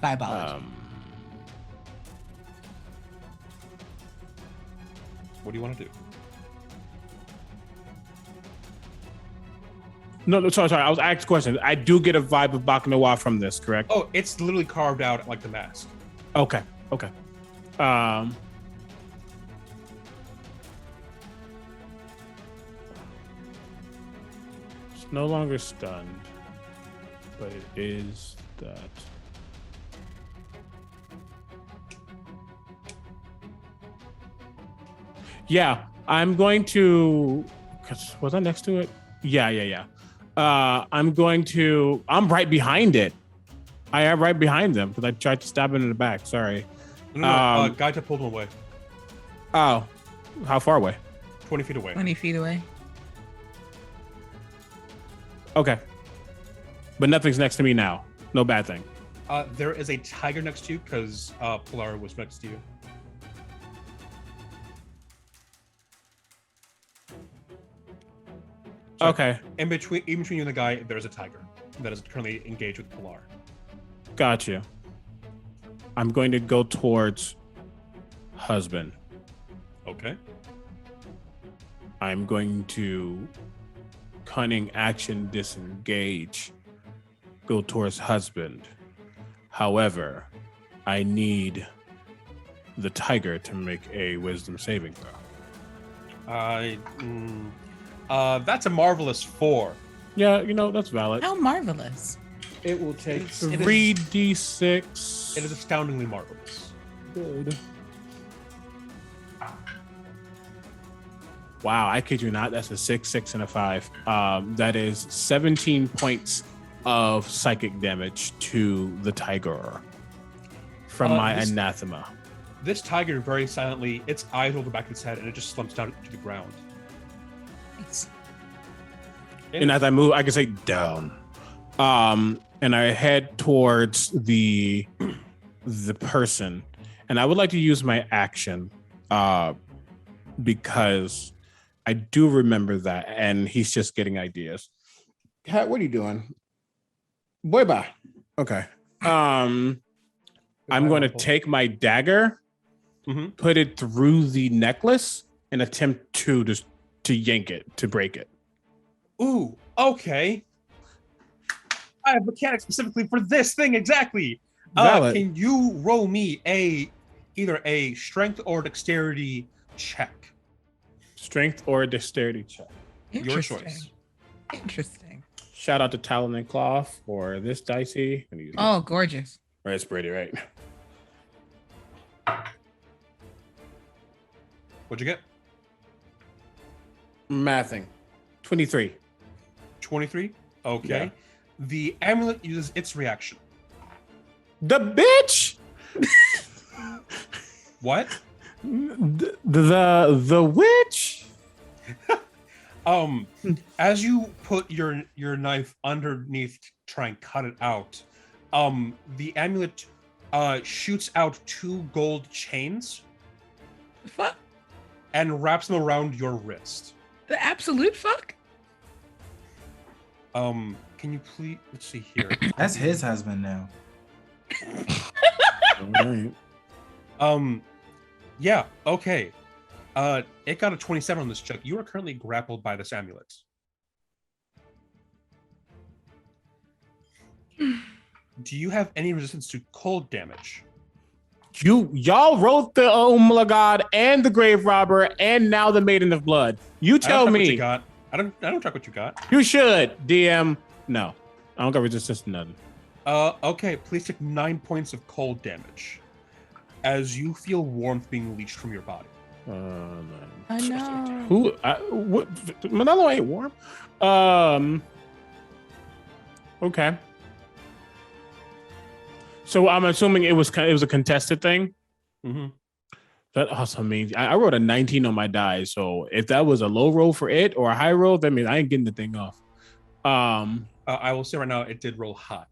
Speaker 3: Vibeology.
Speaker 1: What do you want to do?
Speaker 4: No, sorry. I was asked a question. I do get a vibe of Bacchanal from this, correct?
Speaker 1: Oh, it's literally carved out like the mask.
Speaker 4: Okay. It's no longer stunned, but it is that. Yeah, I'm going to. Was I next to it? Yeah. I'm right behind it. I am right behind them because I tried to stab him in the back. Sorry.
Speaker 1: No, Gaita pulled him away.
Speaker 4: Oh, how far away?
Speaker 1: 20 feet away.
Speaker 3: 20 feet away.
Speaker 4: Okay. But nothing's next to me now. No bad thing.
Speaker 1: There is a tiger next to you because Pilar was next to you. So
Speaker 4: okay.
Speaker 1: In between you and the guy, there's a tiger that is currently engaged with Pilar.
Speaker 4: Got you. I'm going to go towards husband.
Speaker 1: Okay.
Speaker 4: I'm going to cunning action disengage. Go towards husband. However, I need the tiger to make a wisdom saving throw.
Speaker 1: That's a marvelous 4.
Speaker 4: Yeah, that's valid.
Speaker 3: How marvelous.
Speaker 4: It will take 3d6.
Speaker 1: It is astoundingly marvelous.
Speaker 4: Good. Wow, I kid you not. That's a 6, 6, and a 5. That is 17 points of psychic damage to the tiger from my anathema.
Speaker 1: This tiger very silently, its eyes roll the back of its head, and it just slumps down to the ground.
Speaker 4: And as I move, I can say down. And I head towards the person, and I would like to use my action because I do remember that, and he's just getting ideas. Cat, what are you doing? Boy, bye. Okay. I'm going to take my dagger, put it through the necklace, and attempt to yank it, to break it.
Speaker 1: Ooh, okay. I have mechanics specifically for this thing exactly. Can you roll me either a strength or dexterity check?
Speaker 4: Strength or dexterity check.
Speaker 1: Your choice.
Speaker 3: Interesting.
Speaker 4: Shout out to Talon and Claw for this dicey.
Speaker 3: Oh, gorgeous.
Speaker 4: Right, it's pretty, right?
Speaker 1: What'd you get?
Speaker 4: Mathing. 23.
Speaker 1: 23? Okay.
Speaker 4: Yeah.
Speaker 1: The amulet uses its reaction.
Speaker 4: The bitch!
Speaker 1: What?
Speaker 4: The witch?
Speaker 1: As you put your knife underneath to try and cut it out, the amulet shoots out 2 gold chains.
Speaker 3: Fuck.
Speaker 1: And wraps them around your wrist.
Speaker 3: The absolute fuck?
Speaker 1: Can you please, let's see here.
Speaker 2: That's his husband now.
Speaker 1: Yeah, okay. It got a 27 on this check. You are currently grappled by this amulet. Do you have any resistance to cold damage?
Speaker 4: Y'all wrote the Umla God and the Grave Robber and now the Maiden of Blood. You tell me.
Speaker 1: What you got. I don't track what you got.
Speaker 4: You should, DM. No, I don't got resistance to nothing.
Speaker 1: Okay, please take 9 points of cold damage as you feel warmth being leached from your body.
Speaker 3: I know.
Speaker 4: What? Manolo ain't warm. Okay. So I'm assuming it was a contested thing.
Speaker 1: Mm-hmm.
Speaker 4: That also means I rolled a 19 on my die. So if that was a low roll for it or a high roll, that means I ain't getting the thing off.
Speaker 1: I will say right now, it did roll high.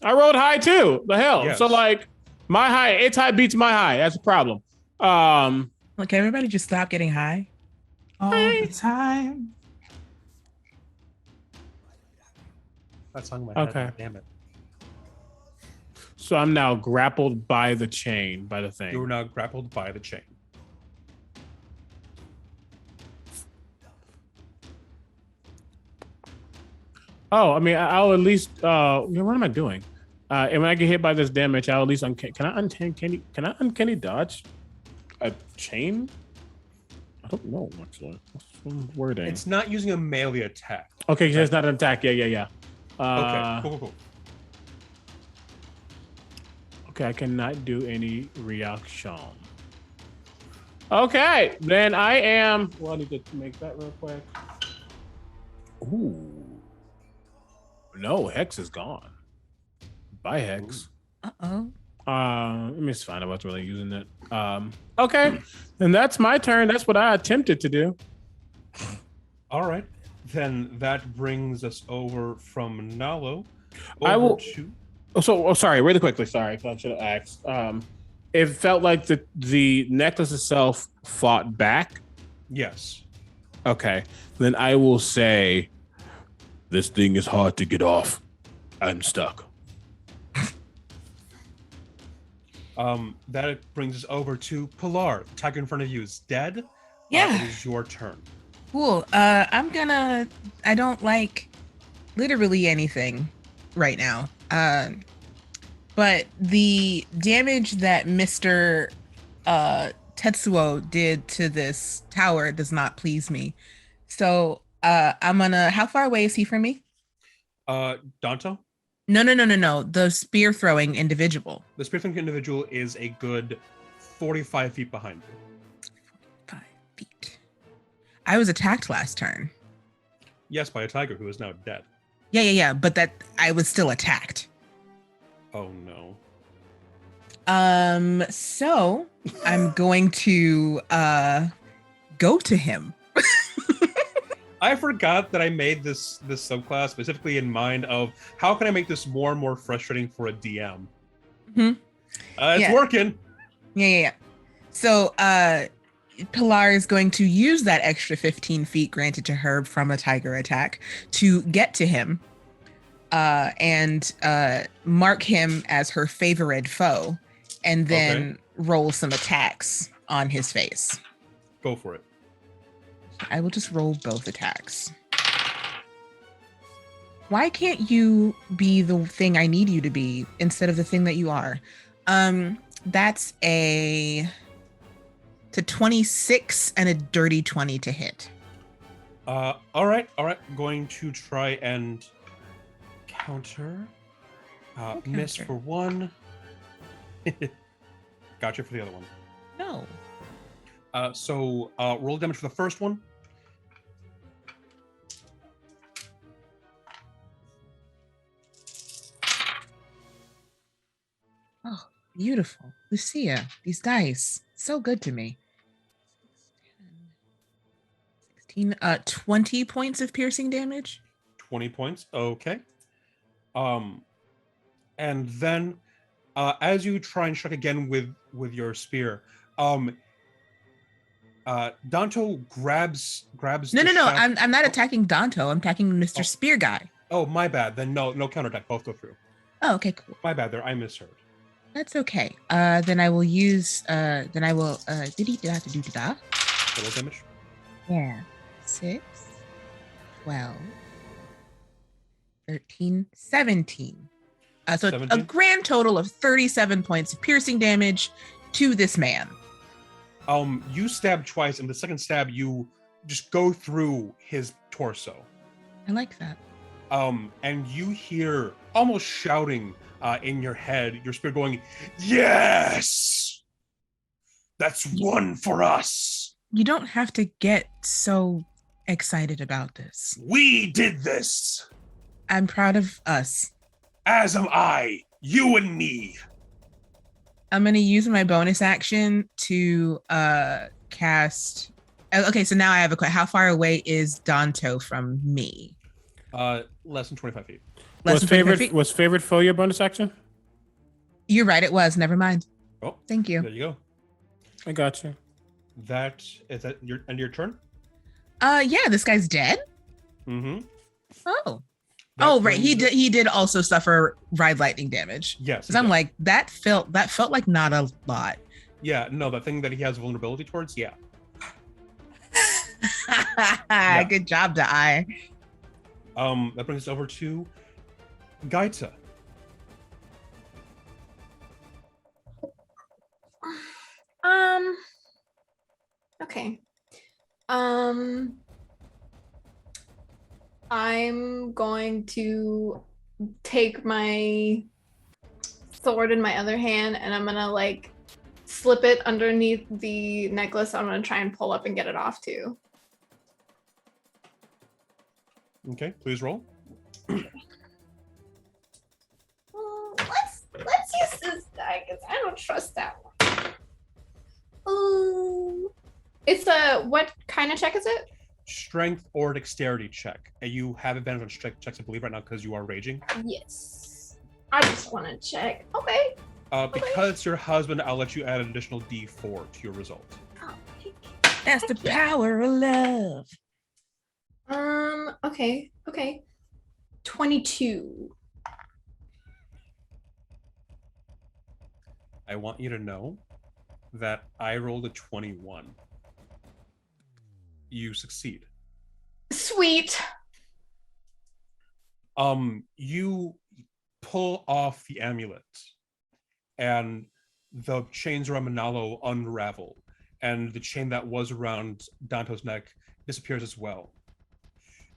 Speaker 4: I rolled high too. The hell.
Speaker 1: Yes.
Speaker 4: So like my high, its high beats my high. That's a problem.
Speaker 3: Look, everybody just stop getting high
Speaker 2: all the time.
Speaker 1: That song in my head.
Speaker 4: Okay.
Speaker 1: Damn it.
Speaker 4: So I'm now grappled by the chain, by the thing.
Speaker 1: You are now grappled by the chain.
Speaker 4: Oh, I mean, I'll at least. What am I doing? And when I get hit by this damage, I'll at least Can I uncanny dodge a chain? I don't know actually. What's some wording?
Speaker 1: It's not using a melee attack.
Speaker 4: Okay, so it's not an attack. Yeah.
Speaker 1: Okay, cool.
Speaker 4: Okay, I cannot do any reaction. Okay, then I am. Well, I need to make that real quick. Ooh. No, Hex is gone. Bye, Hex.
Speaker 3: Uh-oh.
Speaker 4: Let me just find out what's really using it. Okay, then that's my turn. That's what I attempted to do.
Speaker 1: All right, then that brings us over from Nalo.
Speaker 4: I will.
Speaker 1: To...
Speaker 4: sorry, really quickly. Sorry, I should have asked. It felt like the necklace itself fought back.
Speaker 1: Yes.
Speaker 4: Okay, then I will say, this thing is hard to get off. I'm stuck.
Speaker 1: That brings us over to Pilar. The tiger in front of you is dead.
Speaker 3: Yeah.
Speaker 1: It is your turn.
Speaker 3: Cool. I don't like literally anything right now. But the damage that Mr. Tetsuo did to this tower does not please me. So how far away is he from me?
Speaker 1: Danto?
Speaker 3: No. The spear throwing individual.
Speaker 1: The spear throwing individual is a good 45 feet behind you.
Speaker 3: 5 feet. I was attacked last turn.
Speaker 1: Yes, by a tiger who is now dead.
Speaker 3: Yeah. But that I was still attacked.
Speaker 1: Oh no.
Speaker 3: So I'm going to go to him.
Speaker 1: I forgot that I made this subclass specifically in mind of how can I make this more and more frustrating for a DM.
Speaker 3: Mm-hmm.
Speaker 1: It's working.
Speaker 3: Yeah. So Pilar is going to use that extra 15 feet granted to her from a tiger attack to get to him and mark him as her favorite foe, and then roll some attacks on his face.
Speaker 1: Go for it.
Speaker 3: I will just roll both attacks. Why can't you be the thing I need you to be instead of the thing that you are? That's a 26 and a dirty 20 to hit.
Speaker 1: All right. Going to try and counter. Miss for one. Gotcha for the other one.
Speaker 3: No.
Speaker 1: So roll damage for the first one.
Speaker 3: Oh, beautiful. Lucia, these dice, so good to me. 16, 20 points of piercing damage.
Speaker 1: 20 points. Okay. And then as you try and strike again with your spear, Danto grabs.
Speaker 3: No. I'm not attacking Danto. I'm attacking Mr. Spear guy.
Speaker 1: Oh, my bad. Then no counterattack. Both go through.
Speaker 3: Oh, okay, cool.
Speaker 1: My bad there. I misheard.
Speaker 3: That's okay. Then I will use. Did I have to do da?
Speaker 1: Total damage.
Speaker 3: Yeah. 6, 12, 13, 17. So 17? A grand total of 37 points of piercing damage to this man.
Speaker 1: You stab twice, and the second stab you just go through his torso.
Speaker 3: I like that.
Speaker 1: And you hear almost shouting in your head, your spirit going, "Yes! That's one for us!"
Speaker 3: You don't have to get so excited about this.
Speaker 1: We did this!
Speaker 3: I'm proud of us.
Speaker 1: As am I, you and me.
Speaker 3: I'm going to use my bonus action to cast. Okay, so now I have a question. How far away is Danto from me?
Speaker 1: Less than 25 feet.
Speaker 4: Was favorite foe your bonus action?
Speaker 3: You're right, it was. Never mind.
Speaker 1: Oh,
Speaker 3: thank you.
Speaker 1: There you go.
Speaker 4: I got you.
Speaker 1: That your end of your turn?
Speaker 3: Yeah, this guy's dead.
Speaker 1: Mm-hmm.
Speaker 3: Oh. Oh, right. He did also suffer ride lightning damage.
Speaker 1: Yes.
Speaker 3: Because I'm like, that felt like not a lot.
Speaker 1: Yeah, no, the thing that he has vulnerability towards, yeah.
Speaker 3: Good job, Dai.
Speaker 1: That brings us over to Gaita.
Speaker 5: Okay. I'm going to take my sword in my other hand and I'm gonna like slip it underneath the necklace. I'm gonna try and pull up and get it off too.
Speaker 1: Okay, please roll.
Speaker 5: Let's use this die because I don't trust that one. Ooh. It's what kind of check is it?
Speaker 1: Strength or dexterity check. And you have advantage on strength checks, I believe, right now because you are raging.
Speaker 5: Yes. I just want to check. Okay.
Speaker 1: Because it's your husband, I'll let you add an additional D4 to your result.
Speaker 5: Oh,
Speaker 3: That's the power of love.
Speaker 5: Okay. 22.
Speaker 1: I want you to know that I rolled a 21. You succeed.
Speaker 5: Sweet.
Speaker 1: You pull off the amulet and the chains around Manalo unravel and the chain that was around Danto's neck disappears as well.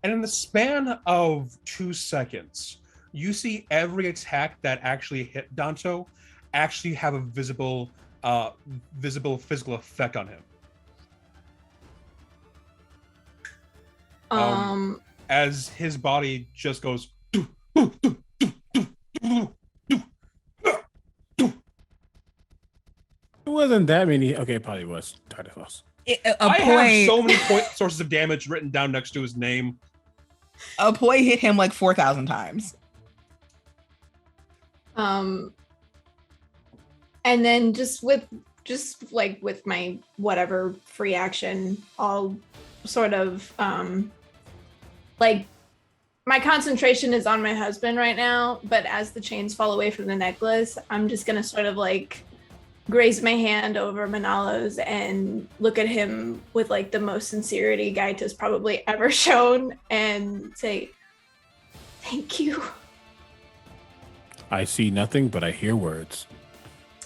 Speaker 1: And in the span of 2 seconds, you see every attack that actually hit Danto actually have a visible physical effect on him. As his body just goes.
Speaker 4: It wasn't that many. Okay, it probably was.
Speaker 1: I have so many sources of damage written down next to his name.
Speaker 3: Apoy hit him like 4,000 times.
Speaker 5: And then just with my whatever free action, I'll sort of like my concentration is on my husband right now, but as the chains fall away from the necklace, I'm just gonna sort of like graze my hand over Manalo's and look at him with like the most sincerity Gaita's probably ever shown and say, thank you.
Speaker 4: I see nothing, but I hear words.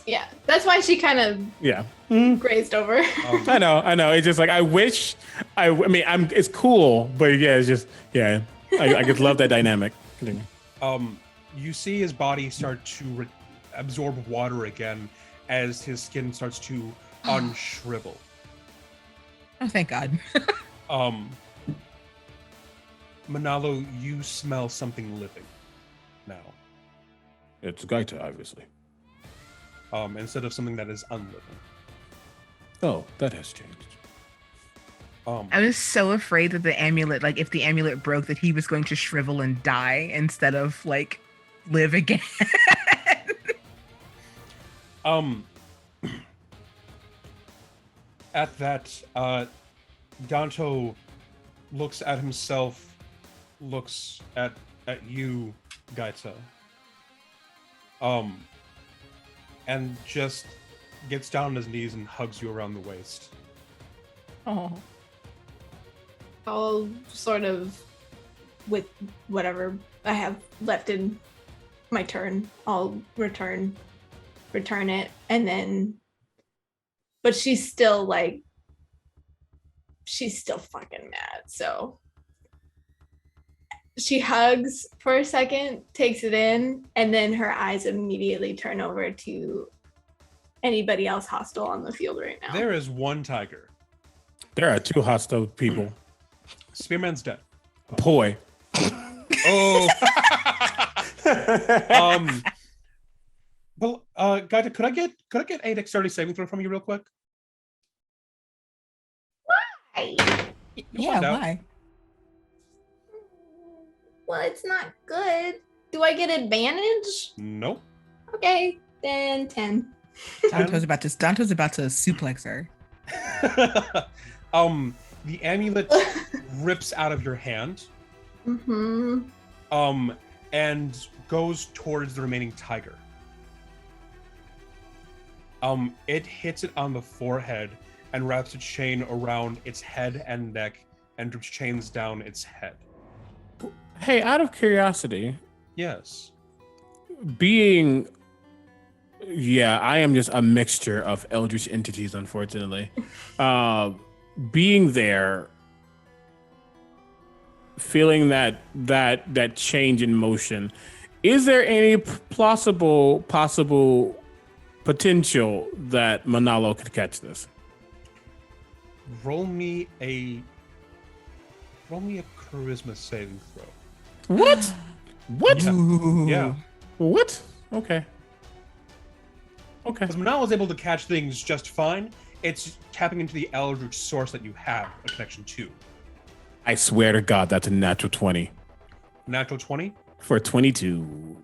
Speaker 5: Yeah, that's why she kind of grazed over.
Speaker 4: I know. It's just like I wish. It's cool, but yeah, it's just I just love that dynamic. Continue.
Speaker 1: You see his body start to absorb water again as his skin starts to unshrivel.
Speaker 3: Oh, thank God.
Speaker 1: Manalo, you smell something living now.
Speaker 4: It's Gaita, obviously.
Speaker 1: Instead of something that is unliving.
Speaker 4: Oh, that has changed.
Speaker 3: I was so afraid that the amulet, like if the amulet broke, that he was going to shrivel and die instead of like live again.
Speaker 1: At that, Danto looks at himself, looks at you, Gaita, and just gets down on his knees and hugs you around the waist.
Speaker 3: Oh.
Speaker 5: I'll sort of, with whatever I have left in my turn, I'll return it, and then, but she's still fucking mad, so she hugs for a second, takes it in, and then her eyes immediately turn over to anybody else hostile on the field right now.
Speaker 1: There is one tiger.
Speaker 4: There are 2 hostile people.
Speaker 1: Spearman's dead.
Speaker 4: Apoy.
Speaker 1: Oh. Well, Gaita, could I get a dexterity saving throw from you real quick?
Speaker 5: Why?
Speaker 3: Yeah, why?
Speaker 5: Well, it's not good. Do I get advantage?
Speaker 1: Nope.
Speaker 5: Okay, then 10.
Speaker 3: Danto's about to suplex her.
Speaker 1: The amulet rips out of your hand.
Speaker 5: Mm-hmm.
Speaker 1: And goes towards the remaining tiger. It hits it on the forehead and wraps a chain around its head and neck and chains down its head.
Speaker 4: Hey, out of curiosity,
Speaker 1: Yes.
Speaker 4: I am just a mixture of eldritch entities, unfortunately. Being there, feeling that change in motion, is there any possible potential that Manalo could catch this?
Speaker 1: Roll me a charisma saving throw.
Speaker 4: What? What?
Speaker 1: Yeah.
Speaker 4: What? Okay.
Speaker 1: Because Manal is able to catch things just fine. It's tapping into the eldritch source that you have a connection to.
Speaker 4: I swear to God, that's a natural 20.
Speaker 1: Natural 20?
Speaker 4: For 22.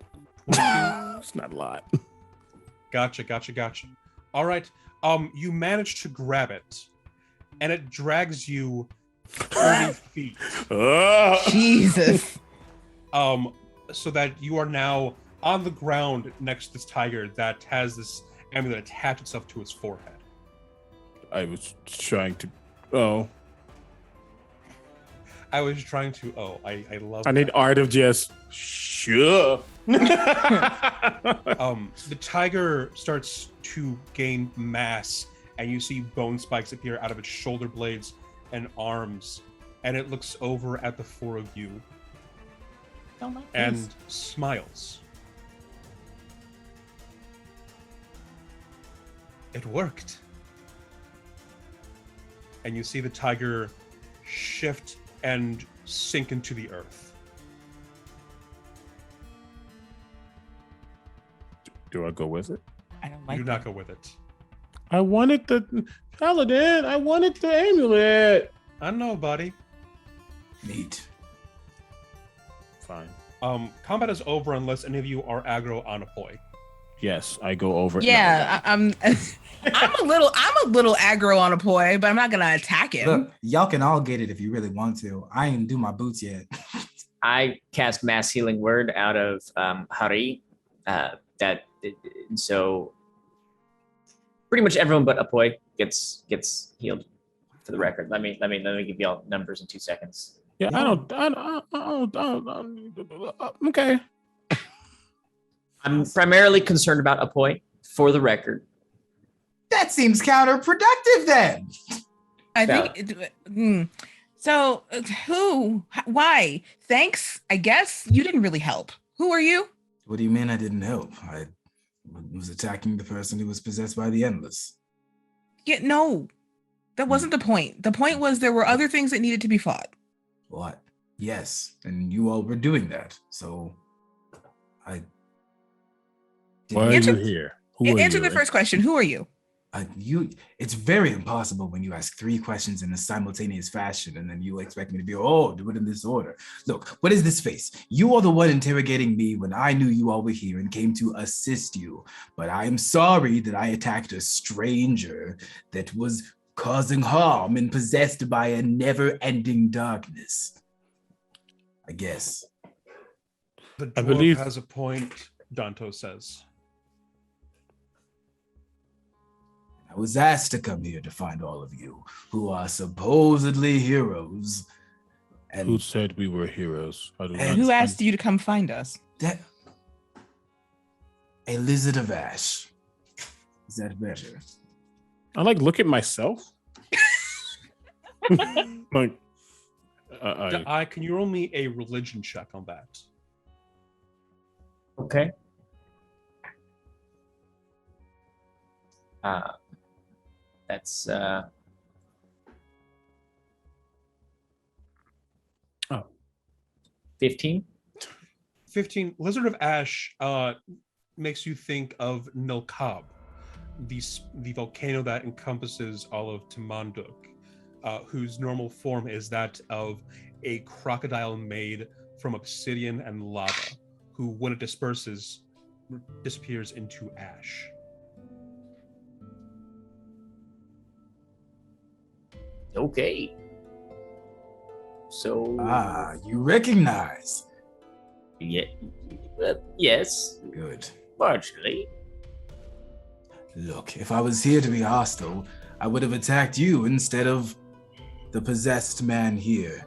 Speaker 4: It's not a lot.
Speaker 1: Gotcha. All right. You manage to grab it, and it drags you 30 feet.
Speaker 3: Jesus.
Speaker 1: So that you are now on the ground next to this tiger that has this amulet attach itself to its forehead.
Speaker 4: I was trying to. Oh.
Speaker 1: I was trying to. Oh, I love.
Speaker 4: I need art of just. Sure.
Speaker 1: The tiger starts to gain mass, and you see bone spikes appear out of its shoulder blades and arms, and it looks over at the four of you and smiles. It worked. And you see the tiger shift and sink into the earth.
Speaker 4: Do I go with it?
Speaker 3: I don't like
Speaker 1: You do
Speaker 3: that.
Speaker 1: not go with it.
Speaker 4: I wanted the paladin. I wanted the amulet.
Speaker 1: I know, buddy.
Speaker 2: Neat.
Speaker 4: Fine.
Speaker 1: Combat is over unless any of you are aggro on a poi.
Speaker 4: Yes, I go over.
Speaker 3: Yeah, I'm a little aggro on a poi, but I'm not gonna attack him.
Speaker 2: Look, y'all can all get it if you really want to. I ain't do my boots yet.
Speaker 6: I cast Mass Healing Word out of Hari. So pretty much everyone but Apoy gets healed. For the record, let me give y'all numbers in 2 seconds.
Speaker 4: Yeah, I don't. Okay.
Speaker 6: I'm primarily concerned about Apoy, for the record.
Speaker 2: That seems counterproductive then.
Speaker 3: I think. So who? Why? Thanks. I guess you didn't really help. Who are you?
Speaker 2: What do you mean I didn't help? I was attacking the person who was possessed by the Endless.
Speaker 3: Yeah, no, that wasn't the point. The point was there were other things that needed to be fought.
Speaker 2: What? Yes, and you all were doing that. So I.
Speaker 4: Why are you here?
Speaker 3: Answer the first question. Who are you?
Speaker 2: It's very impossible when you ask 3 questions in a simultaneous fashion and then you expect me to be, do it in this order. Look, what is this face? You are the one interrogating me when I knew you all were here and came to assist you. But I am sorry that I attacked a stranger that was causing harm and possessed by a never-ending darkness. I guess.
Speaker 1: The
Speaker 4: I
Speaker 1: dwarf
Speaker 4: believe
Speaker 1: has a point, Danto says.
Speaker 2: I was asked to come here to find all of you who are supposedly heroes. And
Speaker 4: who said we were heroes?
Speaker 3: Who asked you to come find us?
Speaker 2: That a lizard of ash. Is that better?
Speaker 4: I look at myself. Like,
Speaker 1: can you roll me a religion check on that?
Speaker 6: Okay. That's 15.
Speaker 1: 15. Lizard of Ash makes you think of Nilkab, the volcano that encompasses all of Tamanduk, whose normal form is that of a crocodile made from obsidian and lava, who, when it disperses, disappears into ash.
Speaker 6: Okay. So.
Speaker 2: You recognize.
Speaker 6: Yeah. Yes.
Speaker 2: Good.
Speaker 6: Largely.
Speaker 2: Look, if I was here to be hostile, I would have attacked you instead of the possessed man here.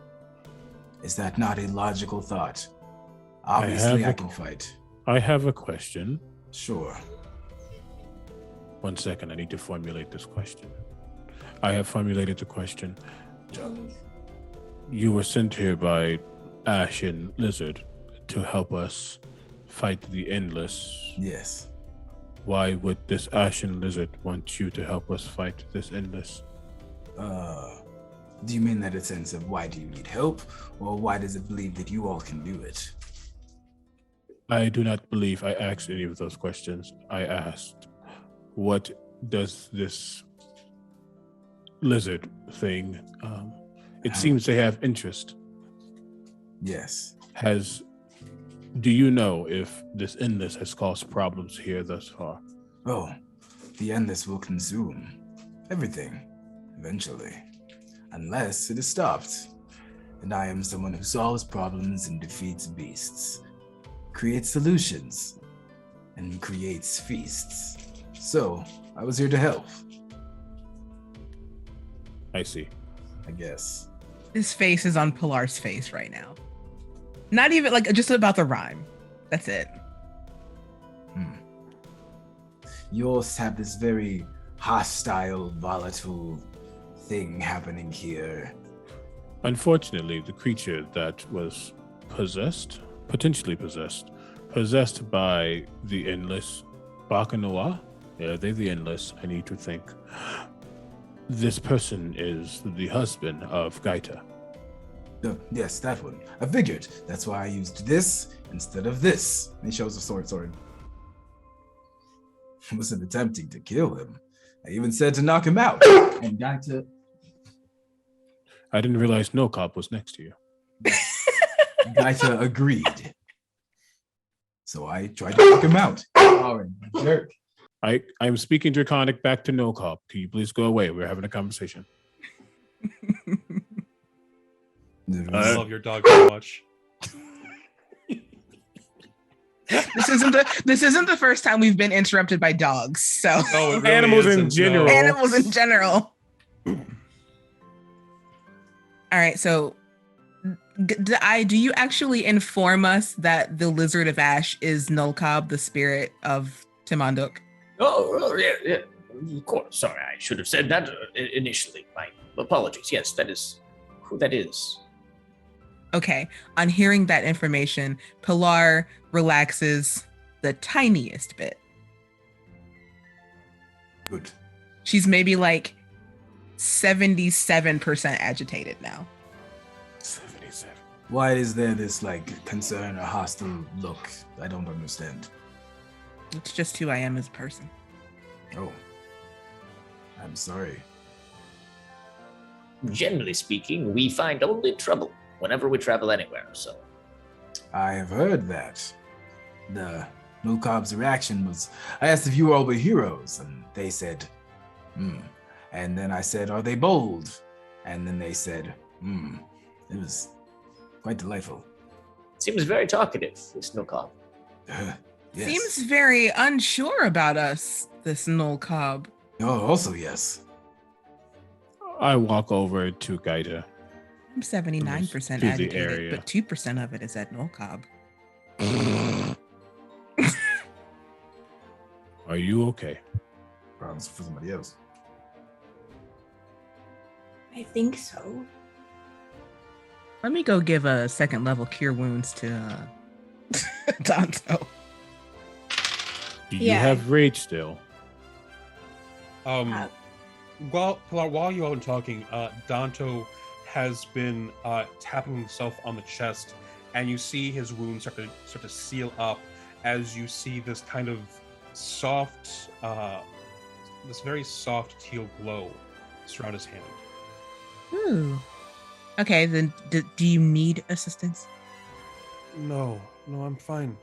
Speaker 2: Is that not a logical thought? Obviously, I can fight.
Speaker 4: I have a question.
Speaker 2: Sure.
Speaker 4: 1 second, I need to formulate this question. I have formulated the question. You were sent here by Ash and Lizard to help us fight the Endless.
Speaker 2: Yes.
Speaker 4: Why would this Ash and Lizard want you to help us fight this Endless?
Speaker 2: Do you mean that in a sense of why do you need help, or why does it believe that you all can do it?
Speaker 4: I do not believe I asked any of those questions. I asked, what does this lizard thing, it seems they have interest.
Speaker 2: Yes.
Speaker 4: Do you know if this Endless has caused problems here thus far?
Speaker 2: Oh, the Endless will consume everything, eventually. Unless it is stopped. And I am someone who solves problems and defeats beasts, creates solutions, and creates feasts. So, I was here to help.
Speaker 4: I see.
Speaker 2: I guess.
Speaker 3: His face is on Pilar's face right now. Not even like just about the rhyme. That's it.
Speaker 2: You all have this very hostile, volatile thing happening here.
Speaker 4: Unfortunately, the creature that was potentially possessed by the Endless, Bakanoa. Yeah, they're the Endless, I need to think. This person is the husband of Gaita.
Speaker 2: Yes, that one. I figured. That's why I used this instead of this. And he shows the sword. I wasn't attempting to kill him. I even said to knock him out. And Gaita...
Speaker 4: I didn't realize No Cop was next to you.
Speaker 2: Gaita agreed. So I tried to knock him out. Oh, jerk.
Speaker 4: I'm speaking Draconic back to No Cop. Can you please go away? We're having a conversation.
Speaker 1: I love your dog so much.
Speaker 3: This isn't the first time we've been interrupted by dogs. So
Speaker 1: No, it really
Speaker 4: Animals in
Speaker 1: isn't,
Speaker 4: general.
Speaker 1: no.
Speaker 3: Animals in general. All right, so do you actually inform us that the Lizard of Ash is Nulkob, the spirit of Timanduk?
Speaker 6: Oh, yeah. Of course. Sorry, I should have said that initially. My apologies. Yes, that is who that is.
Speaker 3: Okay, on hearing that information, Pilar relaxes the tiniest bit.
Speaker 2: Good.
Speaker 3: She's maybe like 77% agitated now.
Speaker 4: 77.
Speaker 2: Why is there this, concern or hostile look? I don't understand.
Speaker 3: It's just who I am as a person.
Speaker 2: Oh. I'm sorry.
Speaker 6: Generally speaking, we find only trouble whenever we travel anywhere, so.
Speaker 2: I have heard that. The Nulkob's reaction was, I asked if you all were heroes, and they said, And then I said, are they bold? And then they said, It was quite delightful.
Speaker 6: Seems very talkative, this Nulkob.
Speaker 2: Yes.
Speaker 3: Seems very unsure about us, this Nulkob.
Speaker 2: Oh, also yes.
Speaker 4: I walk over to Gaita.
Speaker 3: I'm 79%
Speaker 4: the
Speaker 3: agitated,
Speaker 4: area.
Speaker 3: but 2% of it is at Nulkob.
Speaker 4: Are you okay?
Speaker 2: Problems for somebody else.
Speaker 5: I think so.
Speaker 3: Let me go give a second level cure wounds to Danto.
Speaker 4: Do you
Speaker 5: Yeah.
Speaker 4: have rage still?
Speaker 1: While you all are talking, Danto has been tapping himself on the chest, and you see his wounds start to seal up as you see this kind of soft, this very soft teal glow surround his hand.
Speaker 3: Ooh. Okay, then do you need assistance?
Speaker 1: No, I'm fine.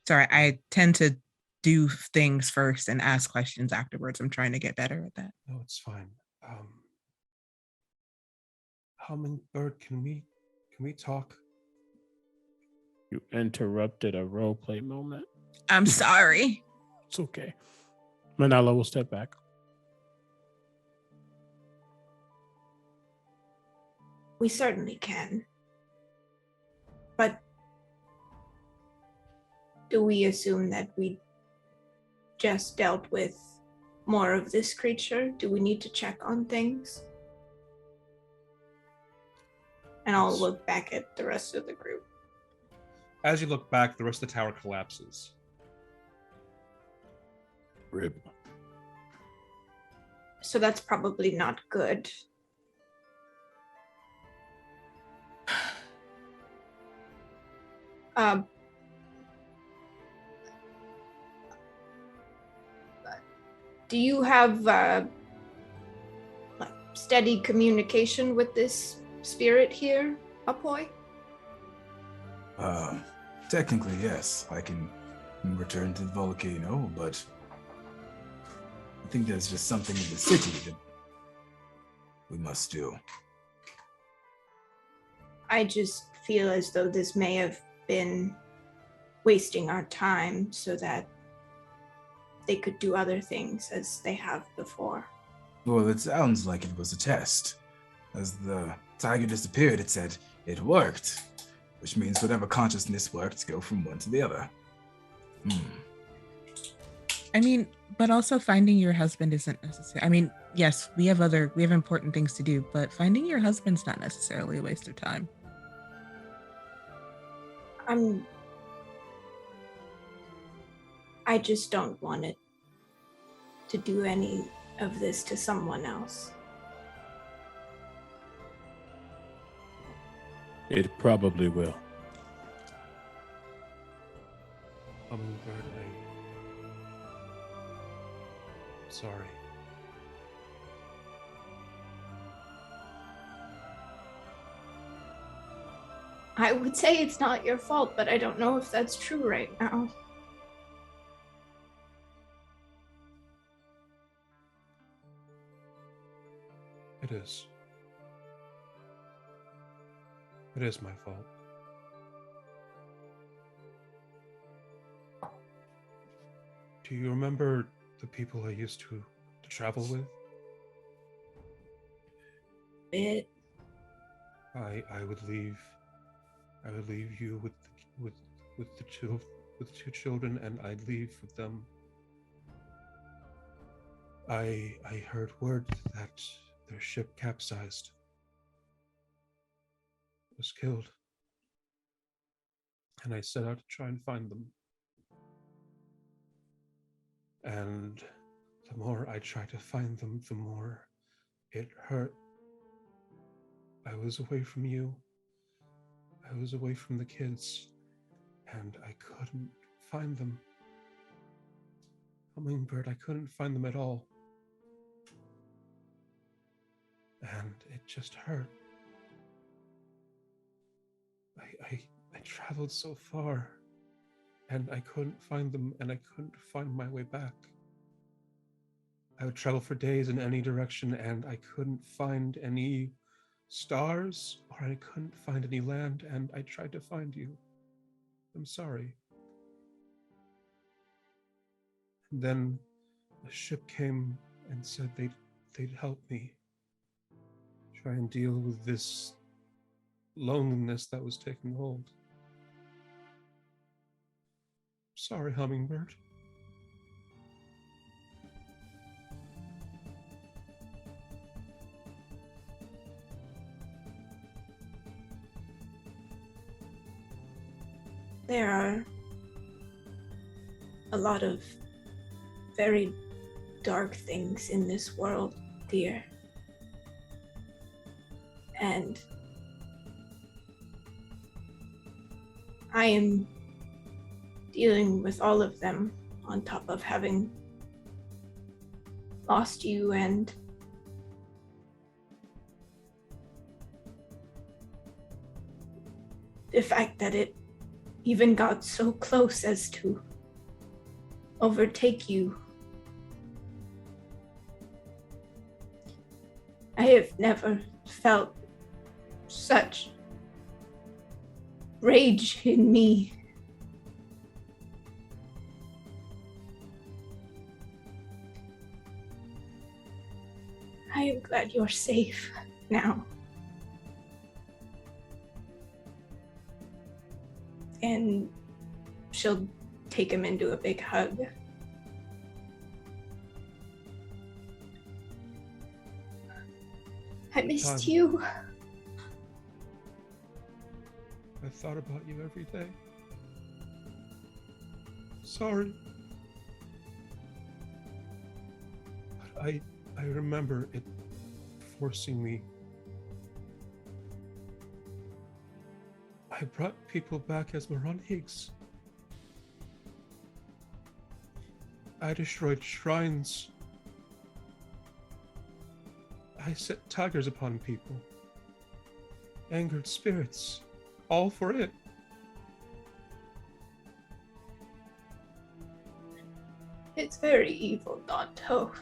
Speaker 3: Sorry, I tend to do things first and ask questions afterwards. I'm trying to get better at that.
Speaker 1: No, it's fine. Hummingbird, can we talk?
Speaker 4: You interrupted a roleplay moment.
Speaker 3: I'm sorry.
Speaker 4: It's okay. Manala will step back.
Speaker 5: We certainly can. But do we assume that we just dealt with more of this creature? Do we need to check on things? And I'll look back at the rest of the group.
Speaker 1: As you look back, the rest of the tower collapses.
Speaker 4: Rip.
Speaker 5: So that's probably not good. Do you have steady communication with this spirit here, Apoy?
Speaker 2: Technically, yes. I can return to the volcano, but I think there's just something in the city that we must do.
Speaker 5: I just feel as though this may have been wasting our time so that they could do other things as they have before.
Speaker 2: Well, it sounds like it was a test. As the tiger disappeared, it said it worked, which means whatever consciousness worked, go from one to the other.
Speaker 3: I mean, but also finding your husband isn't necessary. I mean, yes, we have important things to do, but finding your husband's not necessarily a waste of time.
Speaker 5: I just don't want it to do any of this to someone else.
Speaker 4: It probably will.
Speaker 1: Hummingbird, I'm sorry.
Speaker 5: I would say it's not your fault, but I don't know if that's true right now.
Speaker 1: It is. It is my fault. Do you remember the people I used to travel with?
Speaker 5: Bit.
Speaker 1: I would leave you with the two children, and I'd leave with them. I heard word that their ship capsized. Was killed. And I set out to try and find them. And the more I tried to find them, the more it hurt. I was away from you. I was away from the kids, and I couldn't find them. Hummingbird, I couldn't find them at all. And it just hurt. I traveled so far, and I couldn't find them, and I couldn't find my way back. I would travel for days in any direction, and I couldn't find any stars, or I couldn't find any land, and I tried to find you. I'm sorry. And then a ship came and said they'd help me try and deal with this loneliness that was taking hold. Sorry, Hummingbird.
Speaker 5: There are a lot of very dark things in this world, dear. And I am dealing with all of them on top of having lost you, and the fact that it even got so close as to overtake you. I have never felt such rage in me. I am glad you're safe now. and she'll take him into a big hug. I missed you.
Speaker 1: I thought about you every day. Sorry. But I remember it forcing me. I brought people back as Moran Hicks. I destroyed shrines. I set tigers upon people. Angered spirits. All for it.
Speaker 5: It's very evil, Danto.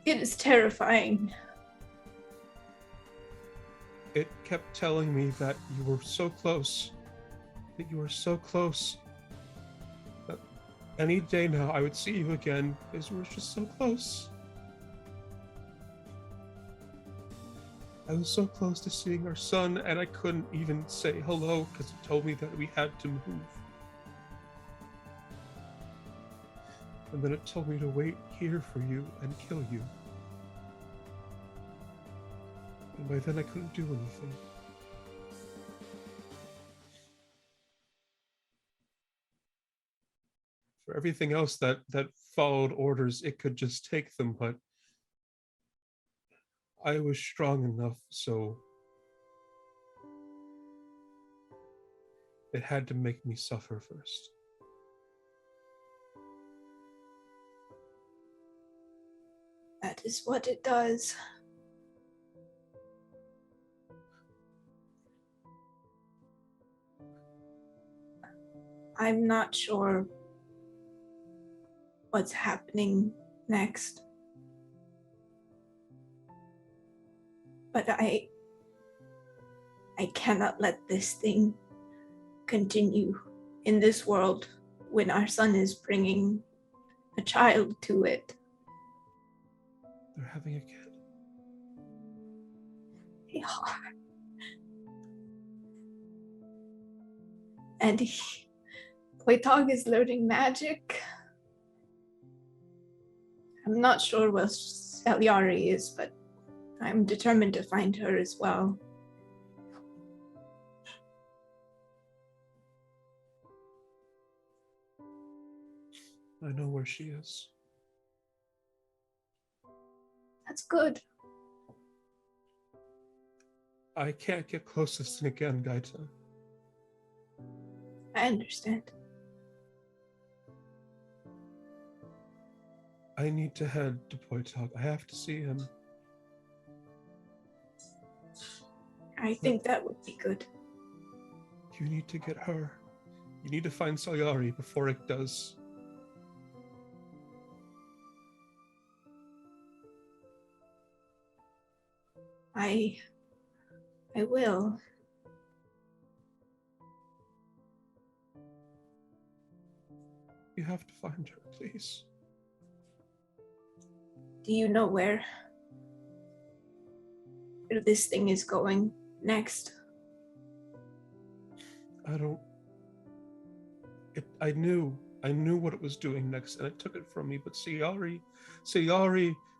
Speaker 5: It is terrifying.
Speaker 1: It kept telling me that you were so close. That you were so close. That any day now I would see you again because you were just so close. I was so close to seeing our son, and I couldn't even say hello because it told me that we had to move. And then it told me to wait here for you and kill you. And by then I couldn't do anything. For everything else that followed orders, it could just take them, but I was strong enough, so it had to make me suffer first.
Speaker 5: That is what it does. I'm not sure what's happening next. But I cannot let this thing continue in this world when our son is bringing a child to it.
Speaker 1: They're having a kid.
Speaker 5: They are. And Poitog is learning magic. I'm not sure where Selyari is, but I'm determined to find her as well.
Speaker 1: I know where she is.
Speaker 5: That's good.
Speaker 1: I can't get close to this thing again, Gaita.
Speaker 5: I understand.
Speaker 1: I need to head to Poitog. I have to see him.
Speaker 5: I think that would be good.
Speaker 1: You need to get her. You need to find Selyari before it does.
Speaker 5: I will.
Speaker 1: You have to find her, please.
Speaker 5: Do you know where this thing is going next?
Speaker 1: I knew what it was doing next, and it took it from me, but Selyari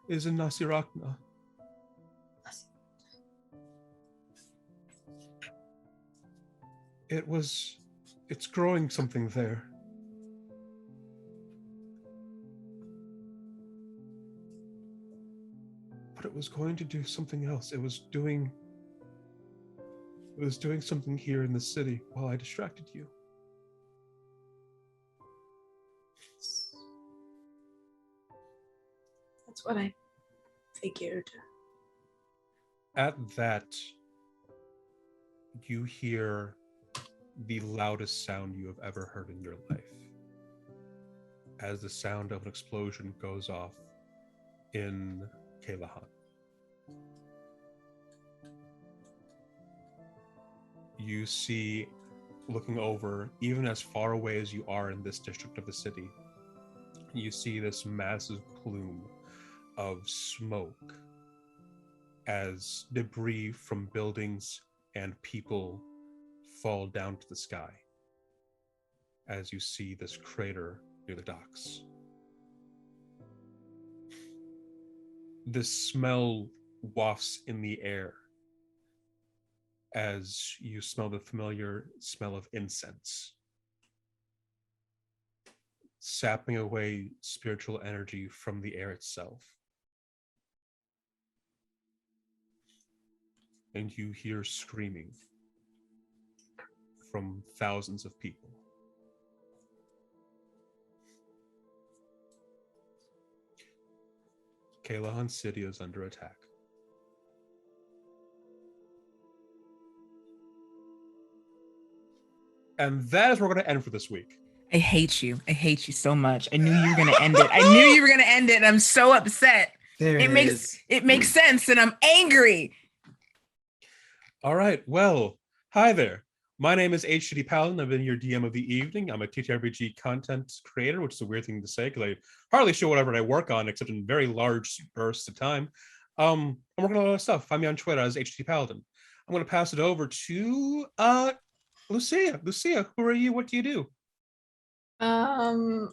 Speaker 1: is in Nasirakna. It's growing something there. But it was going to do something else. It was doing something here in the city while I distracted you.
Speaker 5: That's what I figured.
Speaker 1: At that, you hear the loudest sound you have ever heard in your life, as the sound of an explosion goes off in Kalahan. You see, looking over, even as far away as you are in this district of the city, you see this massive plume of smoke as debris from buildings and people fall down to the sky as you see this crater near the docks. This smell wafts in the air as you smell the familiar smell of incense, sapping away spiritual energy from the air itself. And you hear screaming from thousands of people. Kalahan City is under attack. And that is where we're going to end for this week.
Speaker 3: I hate you. I hate you so much. I knew you were going to end it. I knew you were going to end it, and I'm so upset. It makes sense, and I'm angry.
Speaker 1: All right. Well, hi there. My name is HTD Paladin. I've been your DM of the evening. I'm a TTRPG content creator, which is a weird thing to say because I hardly show whatever I work on except in very large bursts of time. I'm working on a lot of stuff. Find me on Twitter as HTD Paladin. I'm going to pass it over to Lucia. Lucia, who are you? What do you do?
Speaker 5: Hi.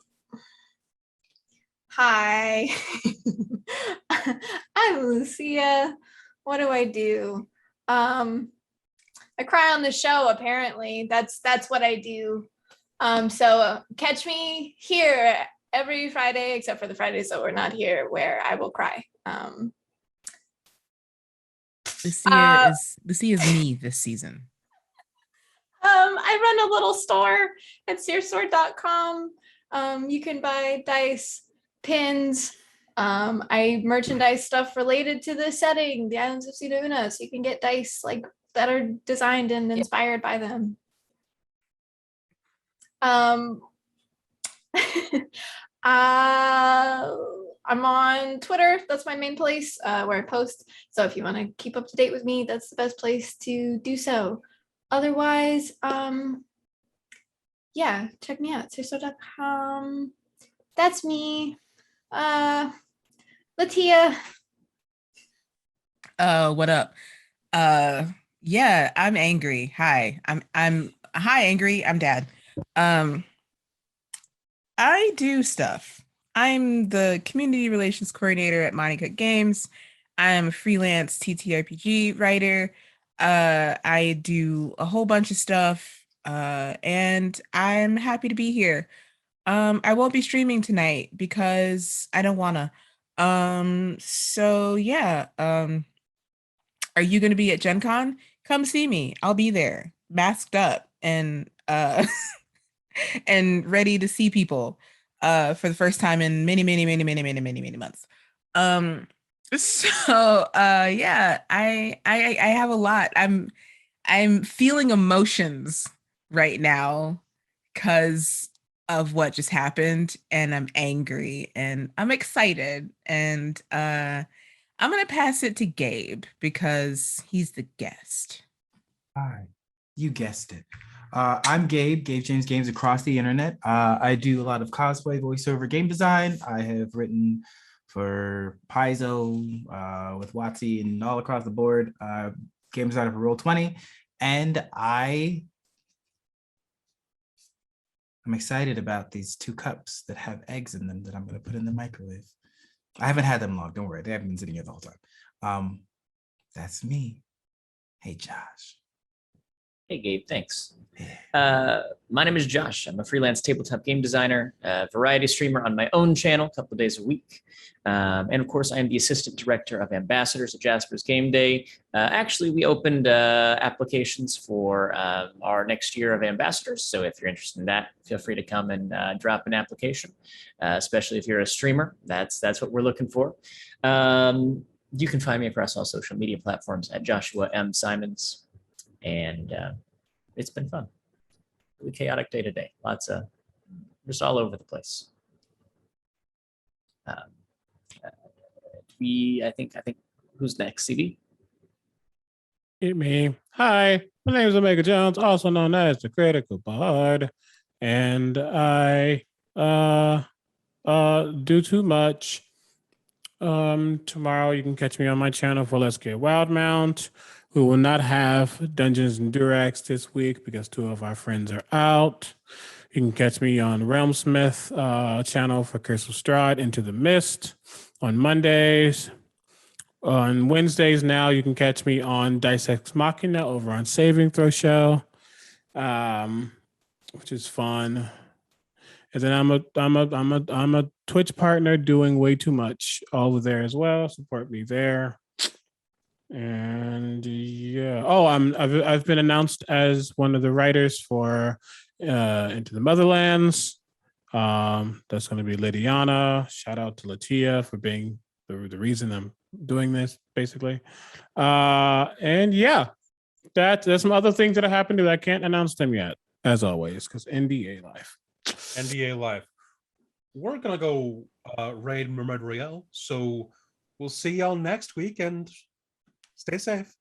Speaker 5: I'm Lucia. What do I do? I cry on the show, apparently. That's what I do. So catch me here every Friday, except for the Fridays that we're not here, where I will cry.
Speaker 3: Lucia is me this season.
Speaker 5: I run a little store at searstore.com. You can buy dice, pins. I merchandise stuff related to the setting, the Islands of Siduna, so you can get dice like that are designed and inspired by them. I'm on Twitter. That's my main place where I post. So if you want to keep up to date with me, that's the best place to do so. Otherwise, yeah, check me out, searstore.com. That's me. Latia.
Speaker 3: What up? Yeah, I'm angry. Hi, I'm hi, angry. I'm Dad. I do stuff. I'm the community relations coordinator at Monica Games. I'm a freelance TTRPG writer. I do a whole bunch of stuff, and I'm happy to be here. I won't be streaming tonight because I don't wanna. So yeah. Are you gonna be at Gen Con? Come see me. I'll be there, masked up and and ready to see people for the first time in many months. So yeah, I have a lot. I'm feeling emotions right now because of what just happened, and I'm angry and I'm excited, and I'm gonna pass it to Gabe because he's the guest.
Speaker 2: Hi, you guessed it. I'm Gabe James Games across the internet. I do a lot of cosplay, voiceover, game design. I have written for Paizo with WotC and all across the board. Game designer for Roll20, and I'm excited about these 2 cups that have eggs in them that I'm going to put in the microwave. I haven't had them long. Don't worry, they haven't been sitting here the whole time. That's me. Hey, Josh.
Speaker 6: Hey, Gabe, thanks. My name is Josh. I'm a freelance tabletop game designer, variety streamer on my own channel, a couple of days a week. And of course, I am the assistant director of ambassadors at Jasper's Game Day. Actually, we opened applications for our next year of ambassadors. So if you're interested in that, feel free to come and drop an application, especially if you're a streamer. That's what we're looking for. You can find me across all social media platforms at Joshua M. Simons. And it's been fun. Really chaotic day to day. Lots of just all over the place. I think who's next? CB?
Speaker 4: Me. Hi, my name is Omega Jones, also known as the Critical Bard, and I do too much. Tomorrow you can catch me on my channel for Let's Get Wildmount. We will not have Dungeons and Durags this week because 2 of our friends are out. You can catch me on Realmsmith channel for Curse of Strahd, Into the Mist on Mondays. On Wednesdays now, you can catch me on Dice Ex Machina over on Saving Throw Show, which is fun. And then I'm a Twitch partner doing way too much over there as well. Support me there. And yeah, I've been announced as one of the writers for Into the Motherlands. That's going to be Lydiana. Shout out to Latia for being the reason I'm doing this, basically. And yeah, there's some other things that are happening that I can't announce them yet, as always, because NDA life.
Speaker 1: NDA life. We're gonna go raid Mermaid Royale, so we'll see y'all next week and stay safe.